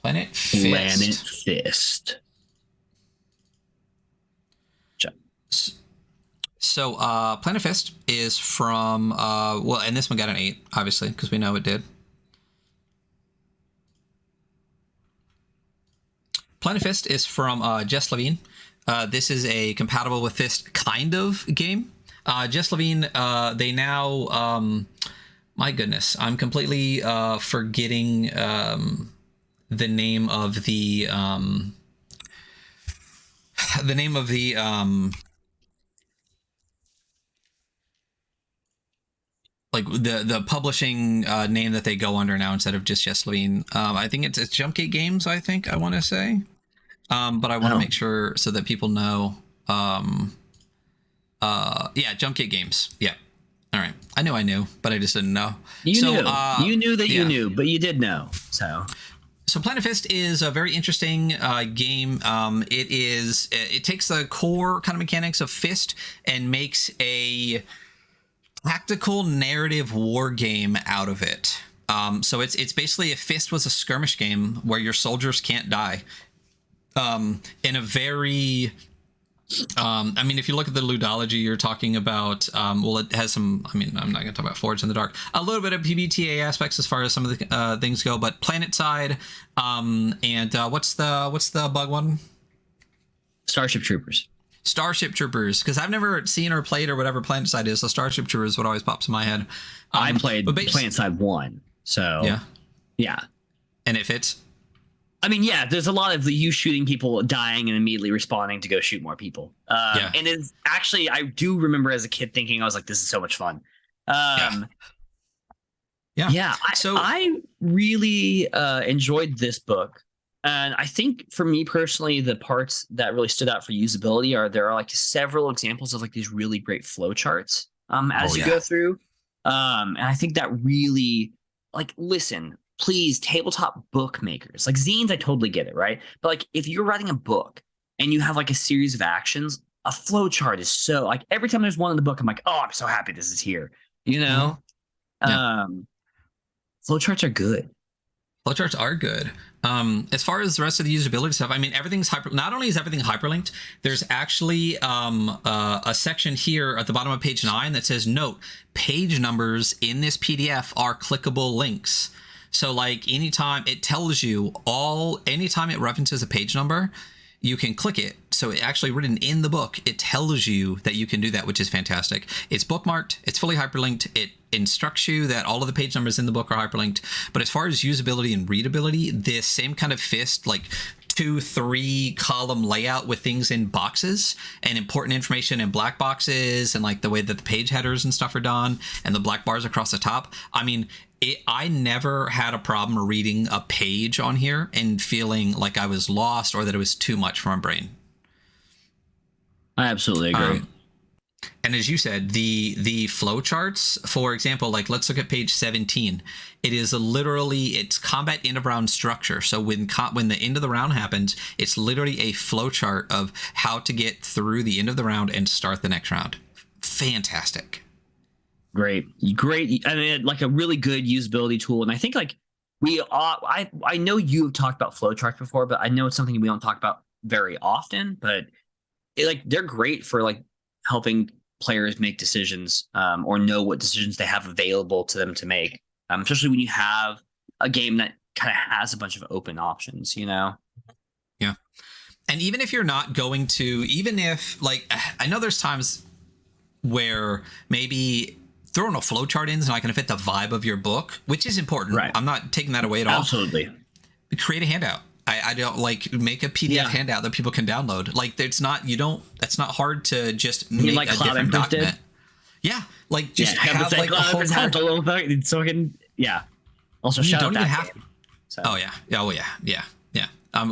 Planet Fist. So Planet Fist is from well, and this one got an 8, obviously, because we know it did. Planet Fist is from Jess Levine. This is a compatible with Fist kind of game. Jess Levine, they now, my goodness, I'm completely forgetting the name of the like the publishing name that they go under now instead of just Jess Levine. I think it's Jumpgate Games, I think I want to say. But I want to make sure so that people know. Yeah, Jumpgate Games. Yeah. All right. I knew, but I just didn't know. You knew that you knew, but you did know. So Planet Fist is a very interesting game. It takes the core kind of mechanics of Fist and makes a tactical narrative war game out of it. So it's basically if Fist was a skirmish game where your soldiers can't die. In a very I mean, if you look at the ludology, you're talking about well, it has some, I mean, I'm not gonna talk about Forged in the Dark, a little bit of PBTA aspects as far as some of the things go, but Planet Side, and what's the bug one? Starship Troopers, because I've never seen or played or whatever Planet Side is, so Starship Troopers is what always pops in my head. I played Planet Side 1, so yeah, and it fits. I mean, yeah, there's a lot of you shooting people, dying, and immediately respawning to go shoot more people. And it's actually, I do remember as a kid thinking, I was like, this is so much fun. I really enjoyed this book. And I think for me personally, the parts that really stood out for usability there are like several examples of like these really great flow charts as you go through. And I think that really, like, listen, please, tabletop bookmakers, like zines, I totally get it, right? But like if you're writing a book and you have like a series of actions, a flow chart is so, like, every time there's one in the book, I'm like, oh, I'm so happy this is here, you know? Flow charts are good. Flowcharts are good. As far as the rest of the usability stuff, I mean, everything's not only is everything hyperlinked, there's actually a section here at the bottom of page 9 that says, note, page numbers in this PDF are clickable links. So like anytime it tells you anytime it references a page number, you can click it. So it actually written in the book, it tells you that you can do that, which is fantastic. It's bookmarked, it's fully hyperlinked. It instructs you that all of the page numbers in the book are hyperlinked. But as far as usability and readability, this same kind of Fist, like 2-3 column layout with things in boxes and important information in black boxes, and like the way that the page headers and stuff are done and the black bars across the top. I mean, I never had a problem reading a page on here and feeling like I was lost or that it was too much for my brain. I absolutely agree. And as you said, the flow charts, for example, like let's look at page 17. It is literally, it's combat end of round structure. So when the end of the round happens, it's literally a flow chart of how to get through the end of the round and start the next round. Fantastic. Great. I mean, like a really good usability tool. And I think like I know you've talked about flowcharts before, but I know it's something we don't talk about very often, but they're great for like helping players make decisions, or know what decisions they have available to them to make. Especially when you have a game that kind of has a bunch of open options, you know? Yeah. And even if you're not going to, even if like, I know there's times where maybe throwing a flowchart in is not going to fit the vibe of your book, which is important. Right. I'm not taking that away at all. Absolutely. Create a handout. I don't like make a PDF handout that people can download. Like it's not, that's not hard to just make like a different document. Yeah. Like just have like a whole so I can, also you shout don't out even that have. game, so. Oh yeah. Oh yeah.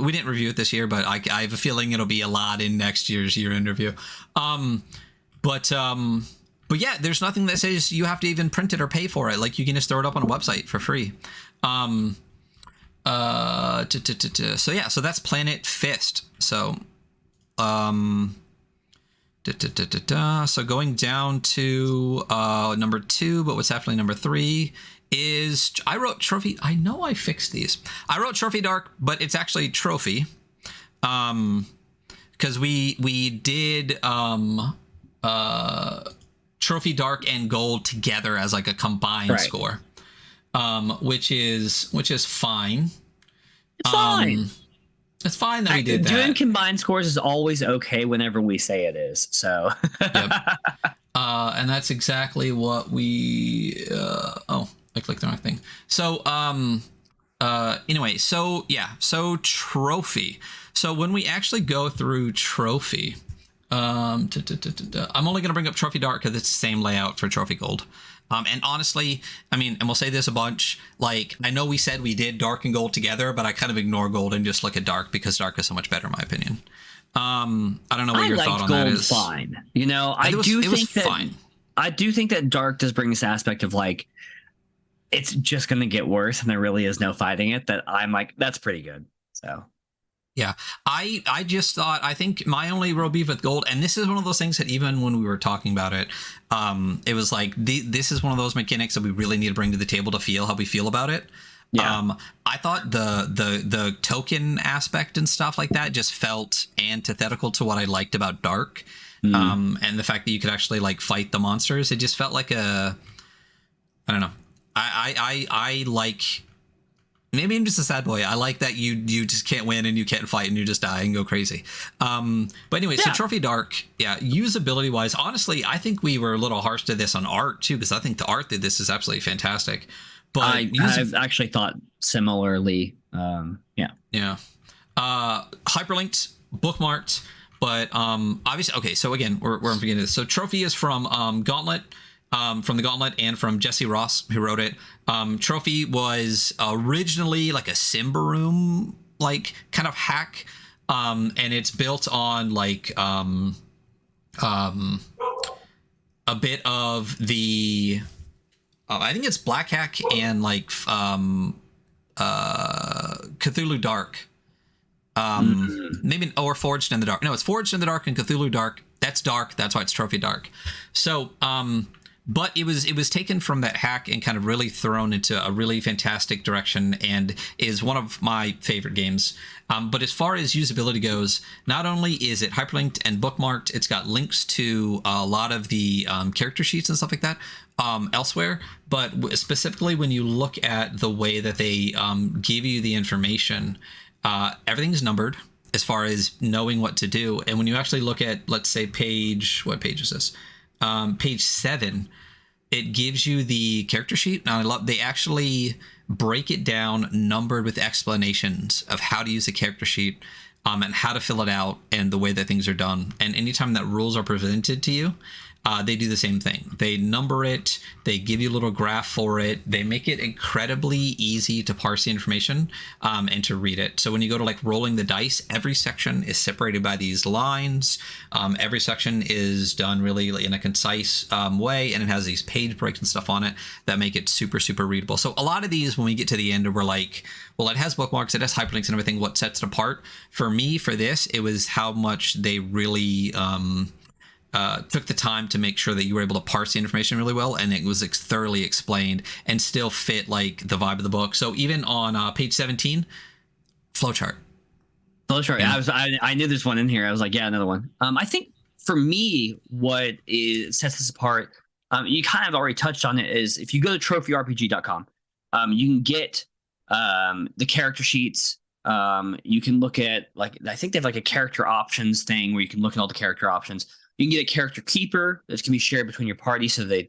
We didn't review it this year, but I have a feeling it'll be a lot in next year's year-end review. But yeah, there's nothing that says you have to even print it or pay for it. Like you can just throw it up on a website for free. So yeah, so that's Planet Fist. So so going down to number 2, but what's actually number 3 is I wrote Trophy. I know I fixed these. I wrote Trophy Dark, but it's actually Trophy. Because we did Trophy Dark and Gold together as like a combined score. Which is fine. It's fine. It's fine that we did that. Doing combined scores is always okay whenever we say it is. So. Yep. And that's exactly what we. I clicked the wrong thing. So anyway, so yeah, so Trophy. So when we actually go through Trophy, I'm only going to bring up Trophy Dark because it's the same layout for Trophy Gold. And honestly, I mean, and we'll say this a bunch, like, I know we said we did Dark and Gold together, but I kind of ignore Gold and just look at Dark because Dark is so much better in my opinion. I don't know what your thought on that is. Fine. You know, I do think that Dark does bring this aspect of like, it's just going to get worse and there really is no fighting it, that I'm like, that's pretty good. So. Yeah, I just thought, I think my only real beef with Gold, and this is one of those things that even when we were talking about it, it was like, this is one of those mechanics that we really need to bring to the table to feel how we feel about it. Yeah. I thought the token aspect and stuff like that just felt antithetical to what I liked about Dark. And the fact that you could actually like fight the monsters, it just felt like I don't know. I like... Maybe I'm just a sad boy. I like that you just can't win and you can't fight and you just die and go crazy. But anyway, so Trophy Dark, usability wise, honestly, I think we were a little harsh to this on art too, because I think the art to this is absolutely fantastic. But I've actually thought similarly. Yeah. Hyperlinked, bookmarked, but obviously, okay. So again, we're forgetting this. So Trophy is from Gauntlet. From the Gauntlet and from Jesse Ross, who wrote it. Trophy was originally like a Simba Room like kind of hack, and it's built on like a bit of the I think it's Black Hack and like Cthulhu Dark. Maybe, or Forged in the Dark. No, it's Forged in the Dark and Cthulhu Dark. That's Dark. That's why it's Trophy Dark. So but it was taken from that hack and kind of really thrown into a really fantastic direction and is one of my favorite games. But as far as usability goes, not only is it hyperlinked and bookmarked, it's got links to a lot of the character sheets and stuff like that elsewhere. But specifically when you look at the way that they give you the information, everything's numbered as far as knowing what to do. And when you actually look at, let's say what page is this? Page 7, it gives you the character sheet. Now they actually break it down numbered with explanations of how to use a character sheet, and how to fill it out and the way that things are done. And anytime that rules are presented to you, they do the same thing. They number it, they give you a little graph for it, they make it incredibly easy to parse the information and to read it. So when you go to like rolling the dice, every section is separated by these lines. Every section is done really in a concise way, and it has these page breaks and stuff on it that make it super, super readable. So a lot of these, when we get to the end, we're like, well, it has bookmarks, it has hyperlinks and everything. What sets it apart? For me, for this, it was how much they really took the time to make sure that you were able to parse the information really well, and it was thoroughly explained and still fit like the vibe of the book. So even on page 17, flowchart. Flowchart. Yeah. I knew there's one in here. I was like, yeah, another one. I think for me, what sets this apart, you kind of already touched on it, is if you go to trophrpg.com, you can get the character sheets. You can look at, like, I think they have like a character options thing where you can look at all the character options. You can get a character keeper that can be shared between your party. So the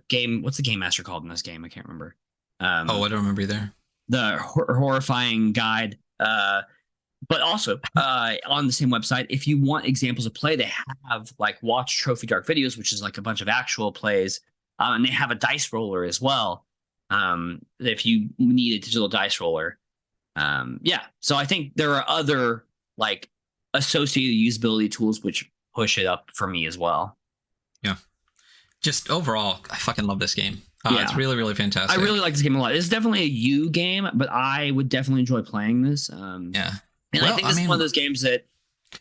game, what's the game master called in this game? I can't remember. I don't remember either. The horrifying guide. But also on the same website, if you want examples of play, they have like Watch Trophy Dark videos, which is like a bunch of actual plays, and they have a dice roller as well. If you need a digital dice roller, yeah. So I think there are other like associated usability tools which push it up for me as well. Yeah. Just overall, I fucking love this game. It's really, really fantastic. I really like this game a lot. It's definitely a you game, but I would definitely enjoy playing this. Yeah. And I think this is one of those games that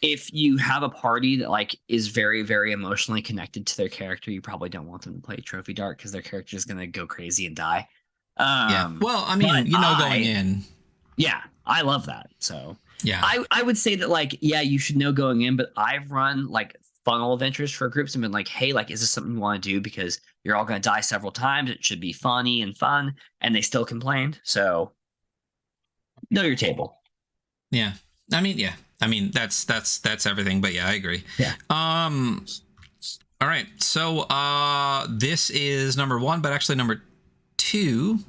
if you have a party that like is very, very emotionally connected to their character, you probably don't want them to play Trophy Dark because their character is going to go crazy and die. Yeah. Well, I mean, going in. Yeah, I love that. So yeah, I would say that like, yeah, you should know going in, but I've run like funnel adventures for groups and been like, hey, like, is this something you want to do? Because you're all going to die several times. It should be funny and fun. And they still complained. So know your table. Yeah. I mean, that's everything. But yeah, I agree. Yeah. All right. So this is number 1, but actually number 2,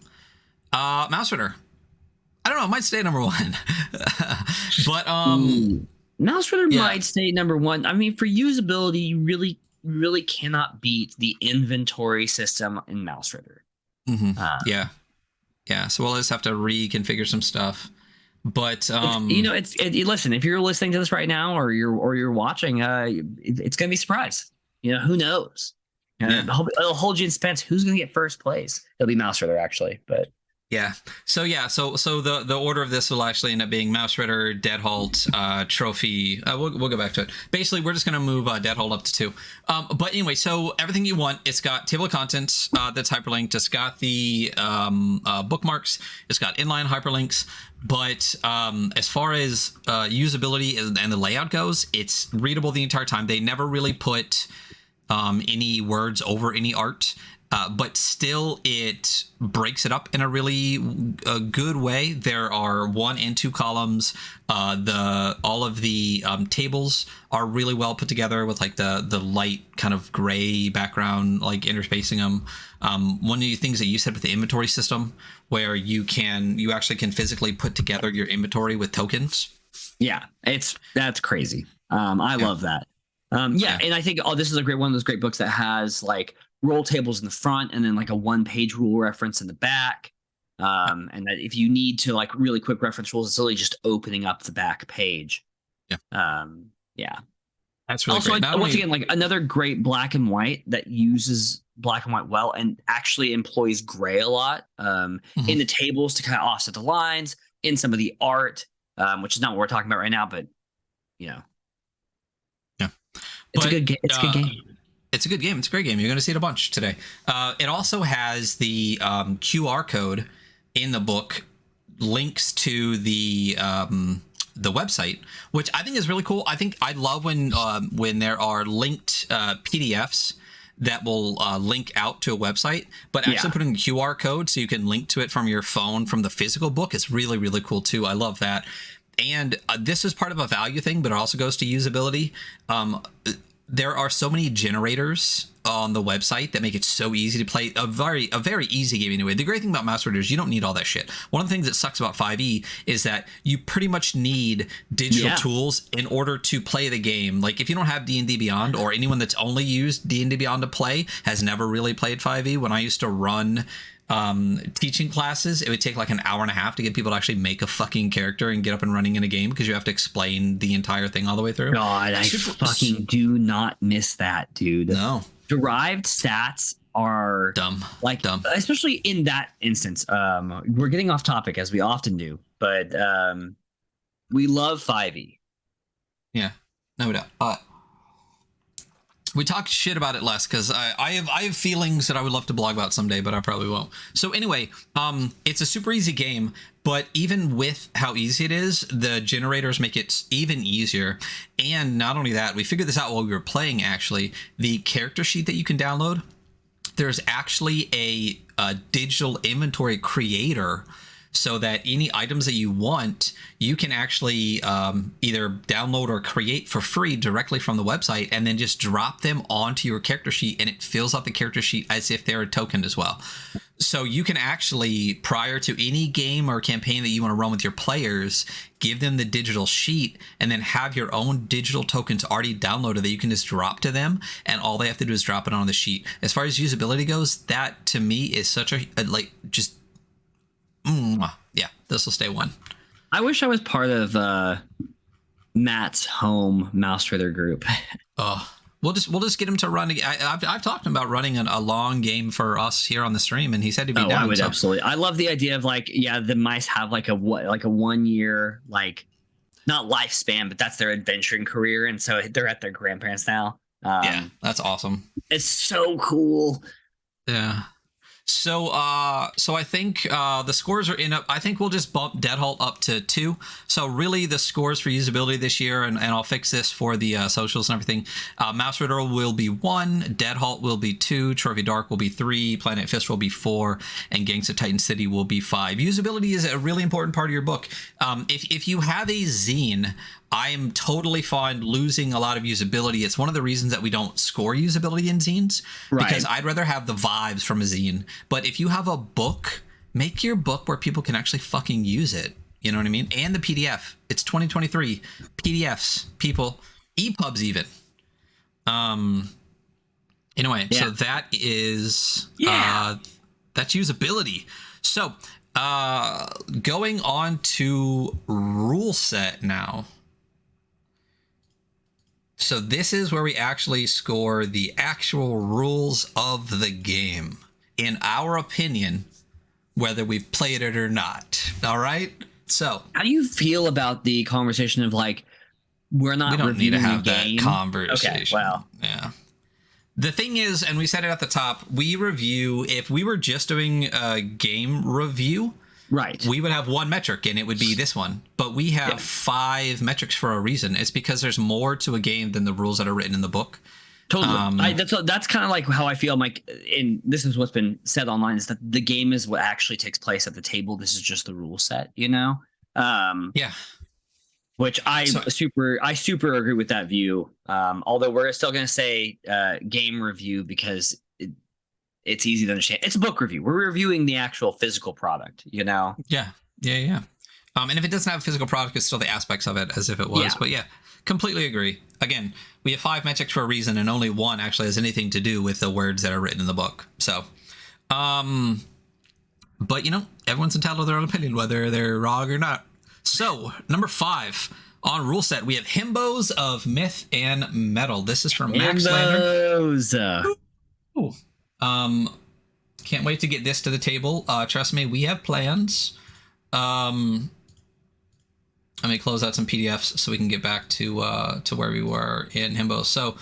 Mouse Ritter. I don't know. It might stay number 1. But Mouse Ritter might stay number 1. I mean, for usability, you really, really cannot beat the inventory system in Mouse Ritter. Mm-hmm. Yeah. So we'll just have to reconfigure some stuff. But listen, if you're listening to this right now or you're watching, it's gonna be a surprise. Who knows? It'll hold you in suspense. Who's gonna get first place? It'll be Mouse Ritter, actually, but. Yeah. So the order of this will actually end up being Mouse Ritter, Dead Halt, Trophy. We'll go back to it. Basically, we're just going to move Dead Halt up to 2. But anyway, so everything you want, it's got table of contents that's hyperlinked. It's got the bookmarks. It's got inline hyperlinks. But as far as usability and the layout goes, it's readable the entire time. They never really put any words over any art. But still, it breaks it up in a really good way. There are 1 and 2 columns. All of the tables are really well put together with like the light kind of gray background, like interspacing them. One of the things that you said with the inventory system, where you actually can physically put together your inventory with tokens. Yeah, that's crazy. I love that. And I think this is one of those great books that has like roll tables in the front and then like a 1-page rule reference in the back. And that if you need to like really quick reference rules, it's really just opening up the back page. Yeah. That's really also great. Once again, like another great black and white that uses black and white well and actually employs gray a lot in the tables to kind of offset the lines, in some of the art, which is not what we're talking about right now, but it's a good game. It's a good game. It's a good game. It's a great game. You're going to see it a bunch today. It also has the QR code in the book, links to the website, which I think is really cool. I love when there are linked PDFs that will link out to a website, but actually putting a QR code so you can link to it from your phone from the physical book is really, really cool too. I love that. And this is part of a value thing, but it also goes to usability. There are so many generators on the website that make it so easy to play. A very easy game anyway. The great thing about Mouse Rider is you don't need all that shit. One of the things that sucks about 5e is that you pretty much need digital tools in order to play the game. Like if you don't have D&D Beyond, or anyone that's only used D&D Beyond to play has never really played 5e. When I used to run teaching classes, it would take like an hour and a half to get people to actually make a fucking character and get up and running in a game, because you have to explain the entire thing all the way through. God, I fucking do not miss that, dude. No. Derived stats are dumb, especially in that instance. We're getting off topic as we often do, but we love 5e. Yeah, no doubt. We talk shit about it less because I have feelings that I would love to blog about someday, but I probably won't. So anyway, it's a super easy game, but even with how easy it is, the generators make it even easier. And not only that, we figured this out while we were playing, actually. The character sheet that you can download, there's actually a digital inventory creator, so that any items that you want, you can actually either download or create for free directly from the website, and then just drop them onto your character sheet, and it fills out the character sheet as if they're a token as well. So you can actually, prior to any game or campaign that you want to run with your players, give them the digital sheet and then have your own digital tokens already downloaded that you can just drop to them, and all they have to do is drop it on the sheet. As far as usability goes, that to me is such a just yeah, this will stay one. I wish I was part of Matt's home Mouse Rider group. We'll just get him to run. I've talked about running a long game for us here on the stream, and he said he'd be down. I would absolutely. I love the idea of the mice have like a 1 year, like, not lifespan, but that's their adventuring career, and so they're at their grandparents now. Yeah, that's awesome. It's so cool. Yeah. So I think the scores are in up. I think we'll just bump Dead Halt up to 2. So really the scores for usability this year, and I'll fix this for the socials and everything. Mouse Rider will be 1, Dead Halt will be 2, Trophy Dark will be 3, Planet Fist will be 4, and Gangs of Titan City will be 5. Usability is a really important part of your book. If you have a zine, I am totally fine losing a lot of usability. It's one of the reasons that we don't score usability in zines, because I'd rather have the vibes from a zine. But if you have a book, make your book where people can actually fucking use it. You know what I mean? And the PDF. It's 2023. PDFs, people, EPUBs even. Anyway, so that is that's usability. So going on to Ruleset now. So this is where we actually score the actual rules of the game, in our opinion, whether we've played it or not. All right. So how do you feel about the conversation of like, we don't need to have that conversation? Okay, well, yeah. The thing is, and we said it at the top, we review, if we were just doing a game review, right, we would have one metric, and it would be this one. But we have 5 metrics for a reason. It's because there's more to a game than the rules that are written in the book. Totally. That's kind of like how I feel. Like, this is what's been said online, is that the game is what actually takes place at the table. This is just the rule set, you know? Yeah. Which I super agree with that view. Although we're still going to say game review, because it's easy to understand. It's a book review. We're reviewing the actual physical product, you know? Yeah. And if it doesn't have a physical product, it's still the aspects of it as if it was. Yeah. But yeah, completely agree. Again, we have 5 metrics for a reason, and only one actually has anything to do with the words that are written in the book. So, but you know, everyone's entitled to their own opinion, whether they're wrong or not. So, number 5 on Ruleset, we have Himbos of Myth and Metal. This is from Max Lander. Can't wait to get this to the table. Trust me, we have plans. Let me close out some PDFs so we can get back to where we were in Himbos. So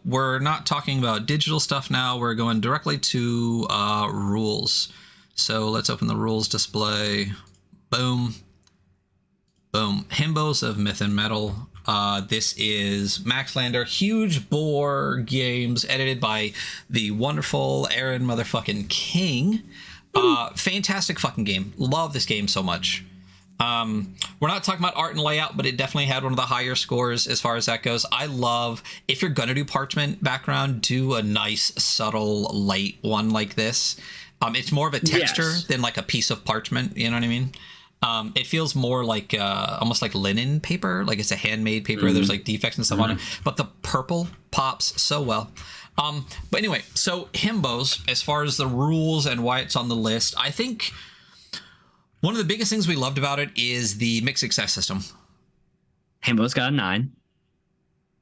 we're not talking about digital stuff now. We're going directly to rules. So let's open the rules display. Boom. Himbos of Myth and Metal. This is Max Lander, huge bore games, edited by the wonderful Aaron motherfucking King. Fantastic fucking game. Love this game so much. We're not talking about art and layout, but it definitely had one of the higher scores as far as that goes. I love, if you're gonna do parchment background, do a nice subtle light one like this. It's more of a texture than like a piece of parchment, you know what I mean? It feels more like almost like linen paper, like it's a handmade paper. There's like defects and stuff on it, but the purple pops so well. But anyway, so himbos, as far as the rules and why it's on the list, I think one of the biggest things we loved about it is the mixed success system. Himbo's got a 9.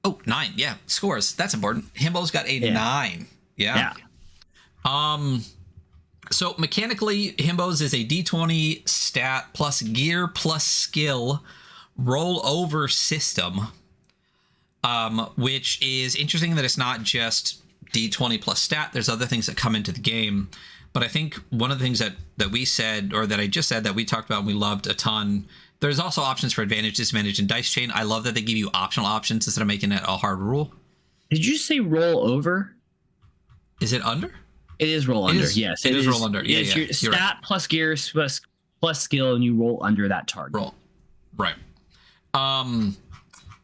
Oh, 9. Yeah, scores. That's important. Himbo's got a 9. Yeah. So mechanically, Himbos is a D20 stat plus gear plus skill rollover system, which is interesting that it's not just D20 plus stat. There's other things that come into the game. But I think one of the things that we said, or that I just said, that we talked about and we loved a ton, there's also options for advantage, disadvantage, and dice chain. I love that they give you optional options instead of making it a hard rule. Did you say roll over? Is it under? It is roll under. Yes, it is roll under. Yeah, it's your stat right. Plus gear plus skill, and you roll under that target. Roll. Right. And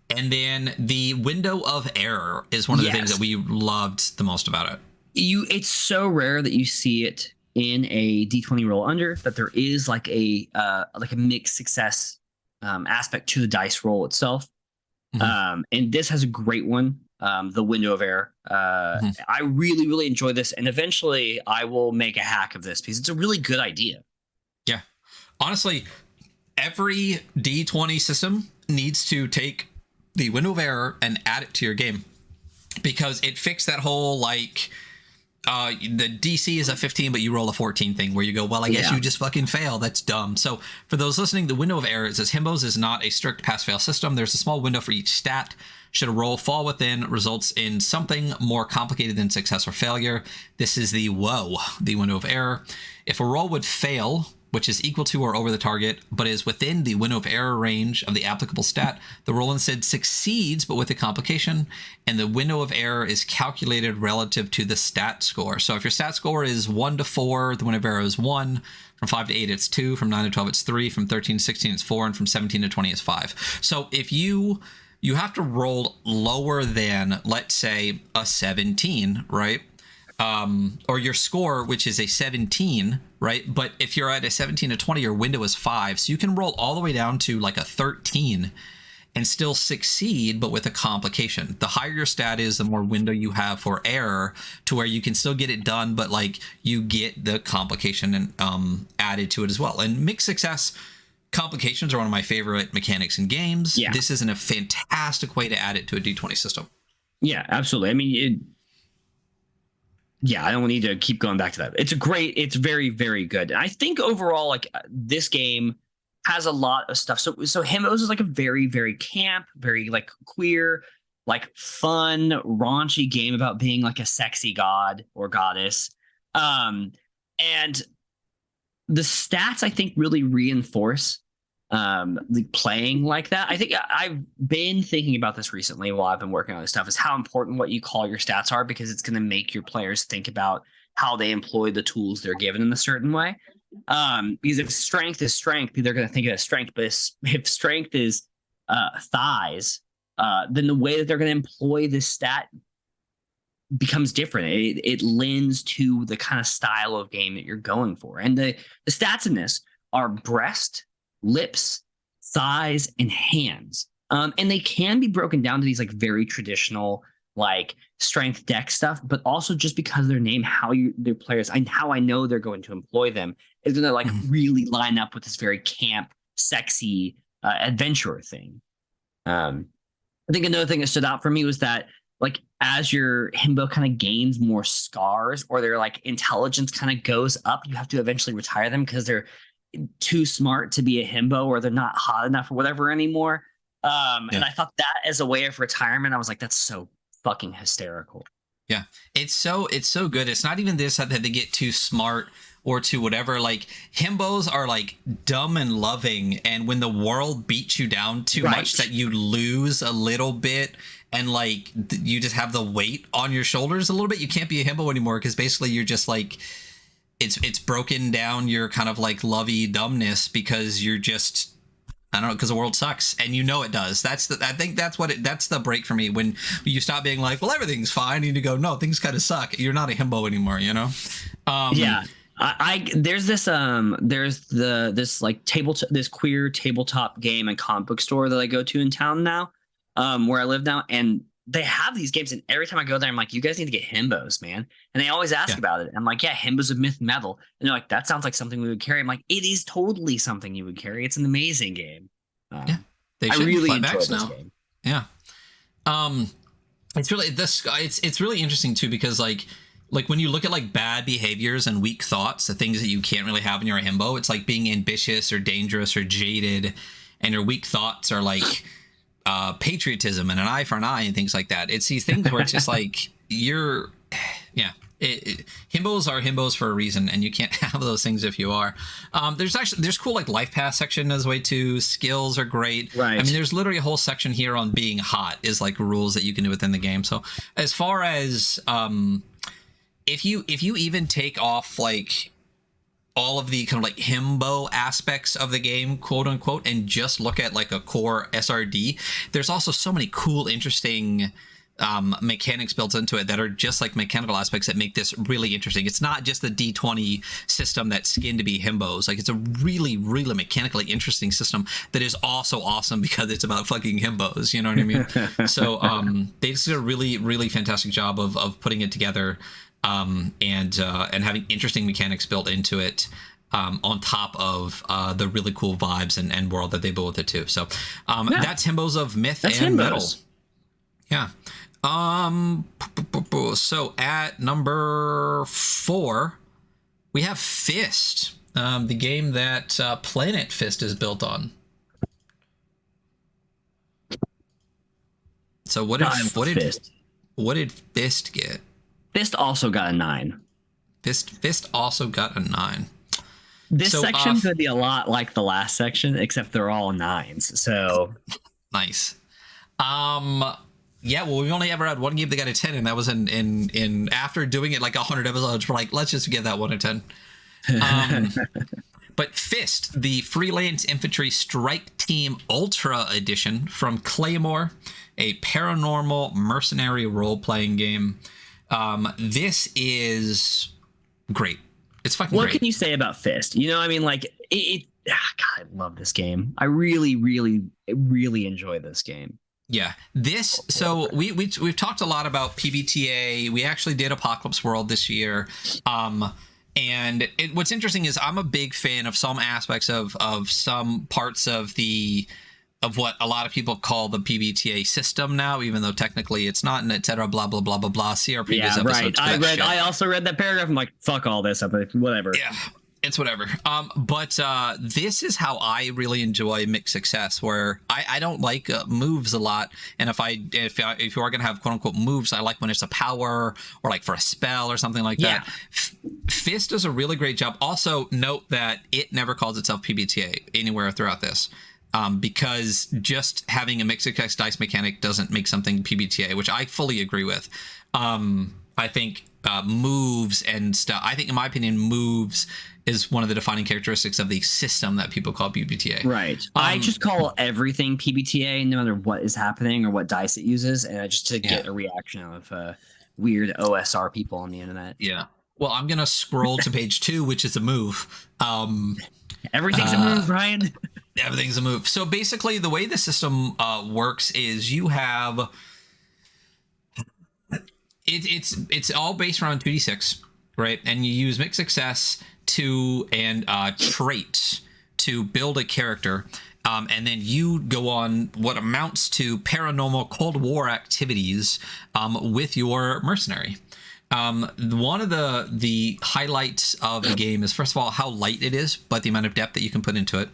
then the window of error is one of the things that we loved the most about it. It's so rare that you see it in a D20 roll under, that there is like a mixed success aspect to the dice roll itself. And this has a great one. The window of error. I really, really enjoy this, and eventually I will make a hack of this because it's a really good idea. Yeah. Honestly, every D20 system needs to take the window of error and add it to your game, because it fixed that whole like the DC is a 15 but you roll a 14 thing, where you go, well, I guess you just fucking fail. That's dumb. So for those listening, the window of error, it says Himbos is not a strict pass-fail system. There's a small window for each stat. Should a roll fall within, results in something more complicated than success or failure. This is the window of error. If a roll would fail, which is equal to or over the target, but is within the window of error range of the applicable stat, the roll instead succeeds, but with a complication, and the window of error is calculated relative to the stat score. So if your stat score is 1 to 4, the window of error is 1. From 5 to 8, it's 2. From 9 to 12, it's 3. From 13 to 16, it's 4. And from 17 to 20, it's 5. So if you have to roll lower than, let's say, a 17, right? Or your score, which is a 17, right? But if you're at a 17 to 20, your window is 5. So you can roll all the way down to like a 13 and still succeed, but with a complication. The higher your stat is, the more window you have for error, to where you can still get it done, but like you get the complication and added to it as well. And mixed success complications are one of my favorite mechanics in games. Yeah. This isn't a fantastic way to add it to a D20 system. Yeah, absolutely. I mean, I don't need to keep going back to that. It's very, very good. I think overall, like, this game has a lot of stuff. So Himbos is like a very, very camp, very like queer, like fun, raunchy game about being like a sexy god or goddess. And the stats, I think, really reinforce the playing like that. I think I've been thinking about this recently while I've been working on this stuff, is how important what you call your stats are, because it's going to make your players think about how they employ the tools they're given in a certain way. Because if strength is strength, they're going to think of it as strength. But if strength is thighs, then the way that they're going to employ this stat becomes different. It lends to the kind of style of game that you're going for. And the stats in this are breast, lips, thighs, and hands. And they can be broken down to these like very traditional like strength deck stuff, but also just because their name, their players, and how I know they're going to employ them is going to like really line up with this very camp, sexy adventurer thing. I think another thing that stood out for me was that, like, as your himbo kind of gains more scars, or their like intelligence kind of goes up, you have to eventually retire them because they're too smart to be a himbo, or they're not hot enough or whatever anymore. And I thought that as a way of retirement, I was like, that's so fucking hysterical. Yeah, it's so good. It's not even this that they get too smart or to whatever. Like, himbos are like dumb and loving, and when the world beats you down too much that you lose a little bit, and like you just have the weight on your shoulders a little bit, you can't be a himbo anymore, because basically you're just like, it's broken down your kind of like lovey dumbness, because you're just I don't know, because the world sucks, and you know it does. I think that's the break for me, when you stop being like, well, everything's fine, and you go, no, things kind of suck. You're not a himbo anymore, you know? Yeah. There's this this like this queer tabletop game and comic book store that I go to in town now, where I live now, and they have these games, and every time I go there, I'm like, you guys need to get himbos, man. And they always ask about it. I'm like, yeah, himbos of Myth Metal. And they're like, that sounds like something we would carry. I'm like, it is totally something you would carry. It's an amazing game. They I should really play enjoy backs this now. game. Yeah. It's really it's really interesting too, because like when you look at like bad behaviors and weak thoughts, the things that you can't really have when you're a himbo, it's like being ambitious or dangerous or jaded, and your weak thoughts are like patriotism and an eye for an eye and things like that. It's these things where it's just like himbos are himbos for a reason, and you can't have those things if you are. There's cool like life path section as way too. Skills are great. Right. I mean, there's literally a whole section here on being hot is like rules that you can do within the game. So as far as if you even take off like all of the kind of like himbo aspects of the game, quote unquote, and just look at like a core SRD, there's also so many cool, interesting mechanics built into it that are just like mechanical aspects that make this really interesting. It's not just the D20 system that's skinned to be himbos. Like, it's a really, really mechanically interesting system that is also awesome because it's about fucking himbos. You know what I mean? So they just did a really, really fantastic job of putting it together. And having interesting mechanics built into it, on top of the really cool vibes and world that they built with it too. So that's Himbos of Myth and Metal. Yeah. So at number 4, we have Fist, the game that Planet Fist is built on. So what did Fist get? Fist also got a 9. Fist also got a 9. This section could be a lot like the last section, except they're all 9s. So nice. Yeah, well, we've only ever had one game that got a 10, and that was in after doing it like 100 episodes. We're like, let's just give that one a 10. But Fist, the Freelance Infantry Strike Team Ultra Edition from Claymore, a paranormal mercenary role-playing game. This is great. It's fucking great. What can you say about Fist? You know, I mean, like, God, I love this game. I really, really, really enjoy this game. Yeah, this. So we've talked a lot about PBTA. We actually did Apocalypse World this year. And what's interesting is I'm a big fan of some aspects of some parts of what a lot of people call the PBTA system now, even though technically it's not, and et cetera, blah, blah, blah, blah, blah. See our previous episodes. Right. I also read that paragraph. I'm like, fuck all this. Whatever. Yeah, it's whatever. But this is how I really enjoy mixed success, where I don't like moves a lot. And if you are going to have quote unquote moves, I like when it's a power or like for a spell or something like that. Fist does a really great job. Also note that it never calls itself PBTA anywhere throughout this. Because just having a mixed success dice mechanic doesn't make something PBTA, which I fully agree with. I think moves and stuff. I think, in my opinion, moves is one of the defining characteristics of the system that people call PBTA. Right. I just call everything PBTA, no matter what is happening or what dice it uses, and I just to get a reaction of weird OSR people on the internet. Yeah. Well, I'm gonna scroll to page 2, which is a move. Everything's a move, Ryan. Everything's a move. So basically, the way the system works is you have it's all based around 2d6, right? And you use mixed success and traits to build a character, and then you go on what amounts to paranormal Cold War activities with your mercenary. One of the highlights of the game is, first of all, how light it is, but the amount of depth that you can put into it.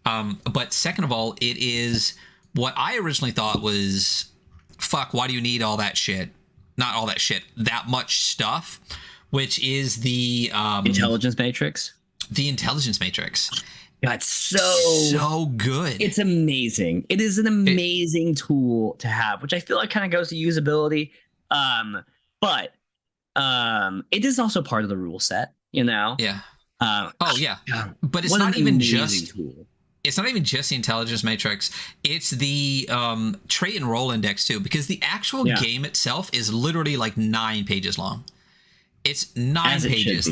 But second of all, it is what I originally thought was, fuck, why do you need all that shit? Not all that shit, that much stuff, which is the intelligence matrix. The intelligence matrix. That's so good. It's amazing. It is an amazing tool to have, which I feel like kind of goes to usability. But it is also part of the rule set, you know? Yeah. Oh yeah. But it's not even just tool. it's not even just the intelligence matrix, it's the trait and role index too, because the actual game itself is literally like 9 pages long. It's 9 pages.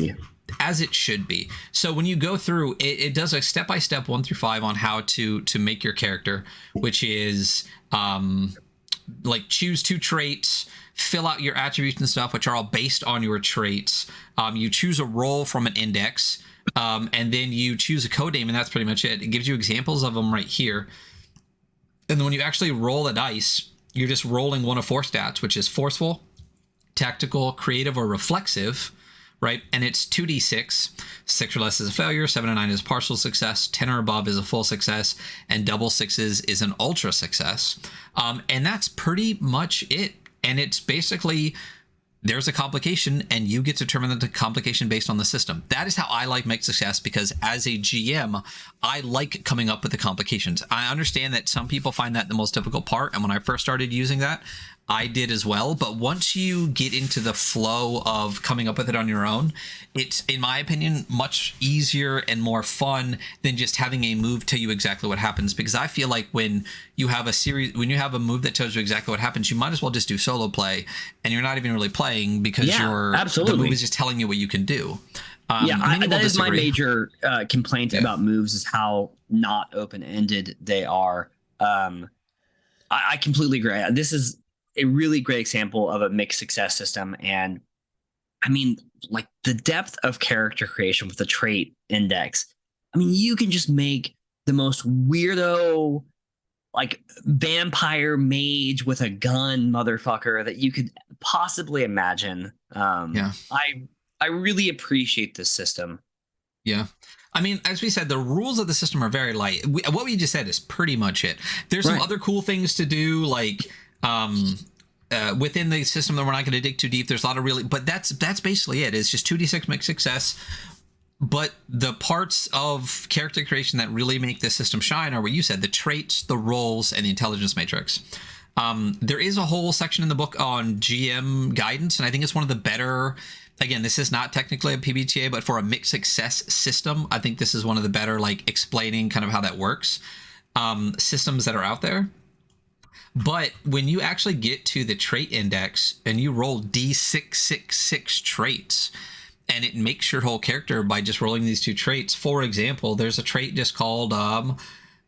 As it should be. So when you go through, it does a step-by-step 1 through 5 on how to make your character, which is like choose 2 traits, fill out your attributes and stuff, which are all based on your traits. You choose a role from an index, and then you choose a code name, and that's pretty much it. It gives you examples of them right here. And then when you actually roll a dice, you're just rolling one of 4 stats, which is forceful, tactical, creative, or reflexive. Right, and it's 2d6. 6 or less is a failure, 7 and 9 is partial success, 10 or above is a full success, and double 6s is an ultra success. And that's pretty much it. And it's basically, there's a complication, and you get to determine the complication based on the system. That is how I like make success, because as a GM, I like coming up with the complications. I understand that some people find that the most difficult part, and when I first started using that, I did as well. But once you get into the flow of coming up with it on your own, it's, in my opinion, much easier and more fun than just having a move tell you exactly what happens. Because I feel like when you have a move that tells you exactly what happens, you might as well just do solo play, and you're not even really playing, because the move is just telling you what you can do. That is my major complaint about moves, is how not open-ended they are. I completely agree. This is a really great example of a mixed success system. And I mean, like, the depth of character creation with the trait index. I mean, you can just make the most weirdo, like, vampire mage with a gun motherfucker that you could possibly imagine. I really appreciate this system. Yeah. I mean, as we said, the rules of the system are very light. What we just said is pretty much it. There's some other cool things to do, like within the system that we're not going to dig too deep. There's a lot of but that's basically it. It's just 2d6 mixed success. But the parts of character creation that really make this system shine are what you said: the traits, the roles, and the intelligence matrix. There is a whole section in the book on GM guidance, and I think it's one of the better. Again, this is not technically a PBTA, but for a mixed success system, I think this is one of the better, like, explaining kind of how that works, systems that are out there. But when you actually get to the trait index and you roll D666 traits, and it makes your whole character by just rolling these 2 traits. For example, there's a trait just called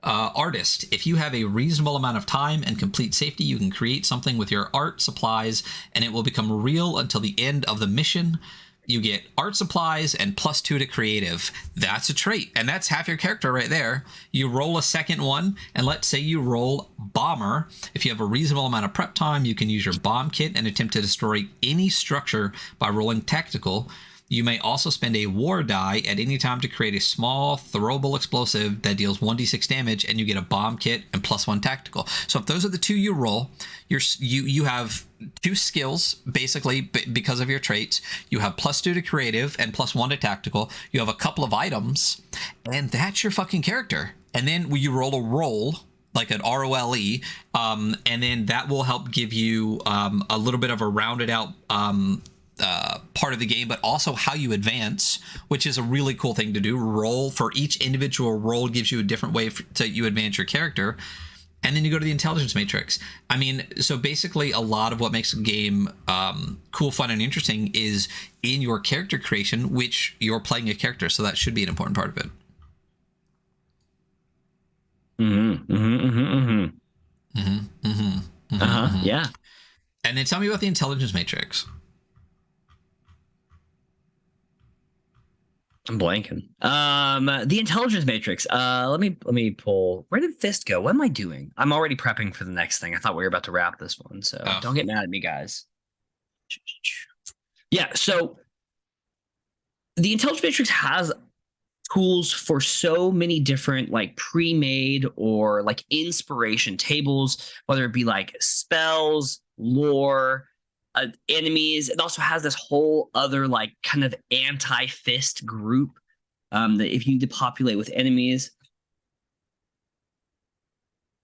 artist. If you have a reasonable amount of time and complete safety, you can create something with your art supplies, and it will become real until the end of the mission. You get art supplies and +2 to creative. That's a trait, and that's half your character right there. You roll a second one, and let's say you roll bomber. If you have a reasonable amount of prep time, you can use your bomb kit and attempt to destroy any structure by rolling tactical. You may also spend a war die at any time to create a small throwable explosive that deals 1d6 damage, and you get a bomb kit and +1 tactical. So if those are the 2 you roll, you have 2 skills, basically, because of your traits. You have +2 to creative and +1 to tactical. You have a couple of items, and that's your fucking character. And then you roll a roll, like an ROLE, and then that will help give you a little bit of a rounded out part of the game, but also how you advance, which is a really cool thing to do. Roll for each individual role gives you a different way to you advance your character. And then you go to the intelligence matrix. I mean, so basically a lot of what makes a game cool, fun, and interesting is in your character creation, which you're playing a character. So that should be an important part of it. Yeah. And then tell me about the intelligence matrix. I'm blanking. The intelligence matrix. Let me pull. Where did Fist go? What am I doing? I'm already prepping for the next thing. I thought we were about to wrap this one, so don't get mad at me, guys. Yeah. So the intelligence matrix has tools for so many different, like, pre-made or like inspiration tables, whether it be like spells, lore, enemies. It also has this whole other, like, kind of anti-fist group that if you need to populate with enemies.